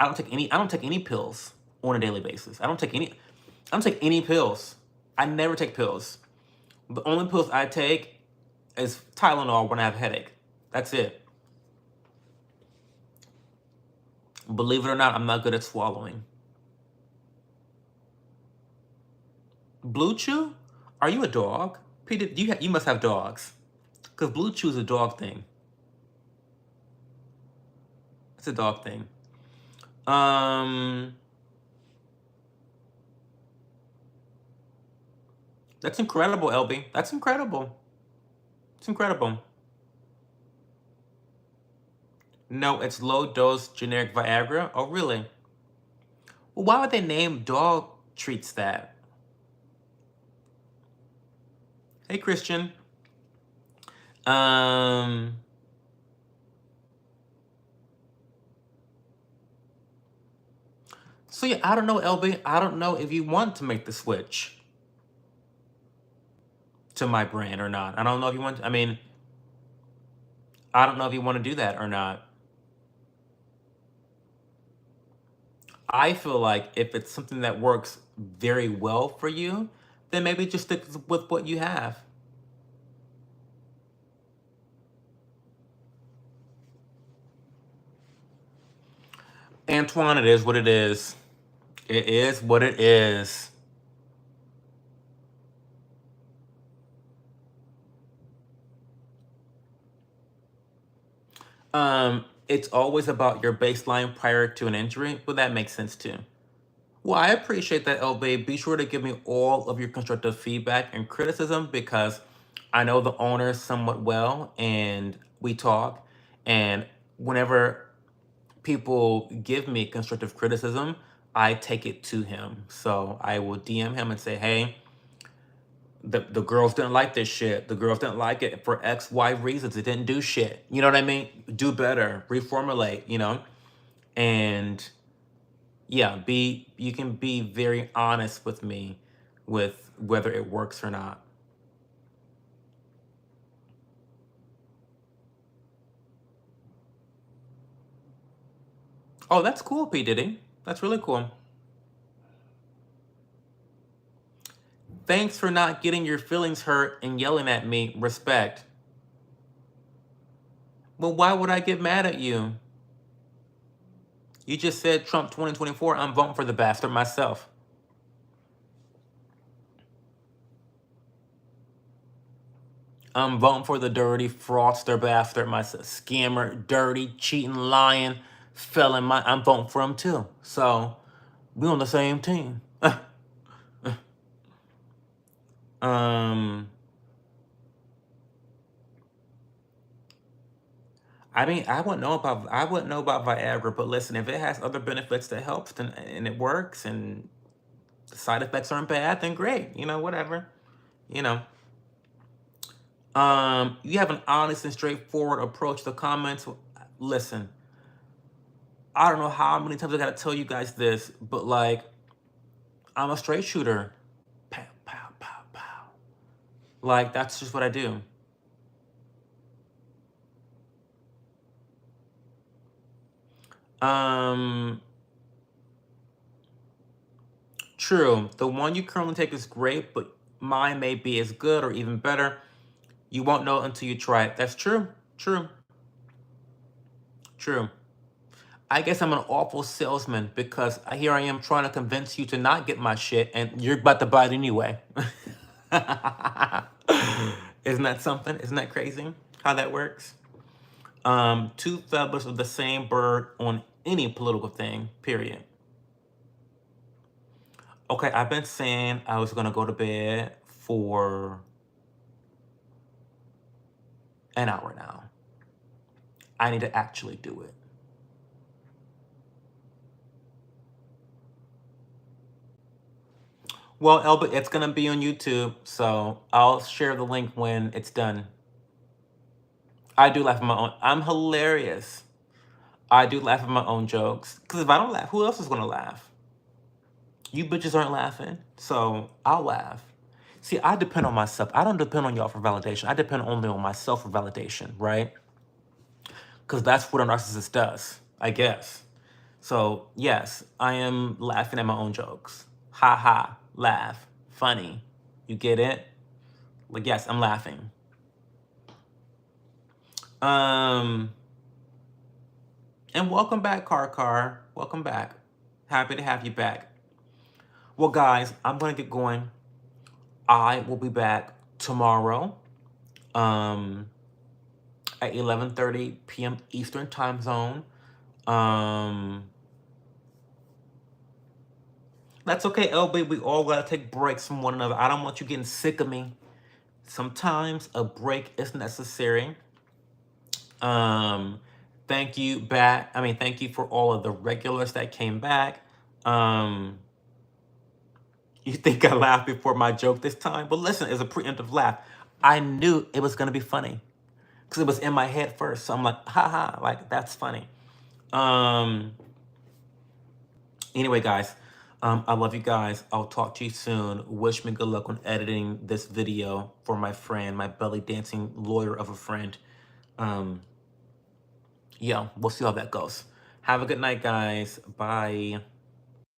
I don't take any pills on a daily basis. I don't take any pills. I never take pills. The only pills I take is Tylenol when I have a headache. That's it. Believe it or not, I'm not good at swallowing. Blue Chew? Are you a dog? Peter, you must have dogs. Because Blue Chew is a dog thing. It's a dog thing. That's incredible, LB. That's incredible. It's incredible. No, it's low dose generic Viagra. Oh, really? Well, why would they name dog treats that? Hey, Christian. So yeah, I don't know, LB. I don't know if you want to make the switch to my brand or not. I don't know if you want. I mean, I don't know if you want to do that or not. I feel like if it's something that works very well for you, then maybe just stick with what you have. Antoine, it is what it is. It is what it is. It's always about your baseline prior to an injury. Well, that makes sense too. Well, I appreciate that, LB. Be sure to give me all of your constructive feedback and criticism because I know the owner somewhat well and we talk. And whenever people give me constructive criticism, I take it to him. So I will DM him and say, hey, the girls didn't like this shit. The girls didn't like it for X, Y reasons. It didn't do shit. You know what I mean? Do better, reformulate, you know? And yeah, you can be very honest with me with whether it works or not. Oh, that's cool, P. Diddy. That's really cool. Thanks for not getting your feelings hurt and yelling at me. Respect. Well, why would I get mad at you? You just said Trump 2024. I'm voting for the bastard myself. I'm voting for the dirty fraudster bastard myself. Scammer, dirty, cheating, lying, felon. I'm voting for him too. So, we on the same team. I mean, I wouldn't know about Viagra, but listen, if it has other benefits that helps, then and it works, and the side effects aren't bad, then great. You know, whatever. You know. You have an honest and straightforward approach to comments. Listen, I don't know how many times I gotta tell you guys this, but like, I'm a straight shooter. Pow, pow, pow, pow. Like, that's just what I do. True. The one you currently take is great, but mine may be as good or even better. You won't know until you try it. That's true. True. True. I guess I'm an awful salesman because here I am trying to convince you to not get my shit and you're about to buy it anyway. Isn't that something? Isn't that crazy how that works? Two feathers of the same bird on any political thing, period. Okay, I've been saying I was gonna go to bed for an hour now. I need to actually do it. Well, Elba, it's gonna be on YouTube, so I'll share the link when it's done. I do laugh at my own. I'm hilarious. I do laugh at my own jokes. Because if I don't laugh, who else is gonna laugh? You bitches aren't laughing, so I'll laugh. See, I depend on myself. I don't depend on y'all for validation. I depend only on myself for validation, right? Because that's what a narcissist does, I guess. So, yes, I am laughing at my own jokes. Ha ha, laugh, funny. You get it? Like, yes, I'm laughing. And welcome back, Car. Welcome back. Happy to have you back. Well, guys, I'm going to get going. I will be back tomorrow at 11:30 p.m. Eastern Time Zone. That's okay, LB. We all got to take breaks from one another. I don't want you getting sick of me. Sometimes a break is necessary. Thank you back. Thank you for all of the regulars that came back. You think I laughed before my joke this time? But listen, it's a preemptive laugh. I knew it was going to be funny because it was in my head first. So I'm like, haha, like, that's funny. Anyway, guys, I love you guys. I'll talk to you soon. Wish me good luck on editing this video for my friend, my belly dancing lawyer of a friend. Yeah, we'll see how that goes. Have a good night, guys. Bye.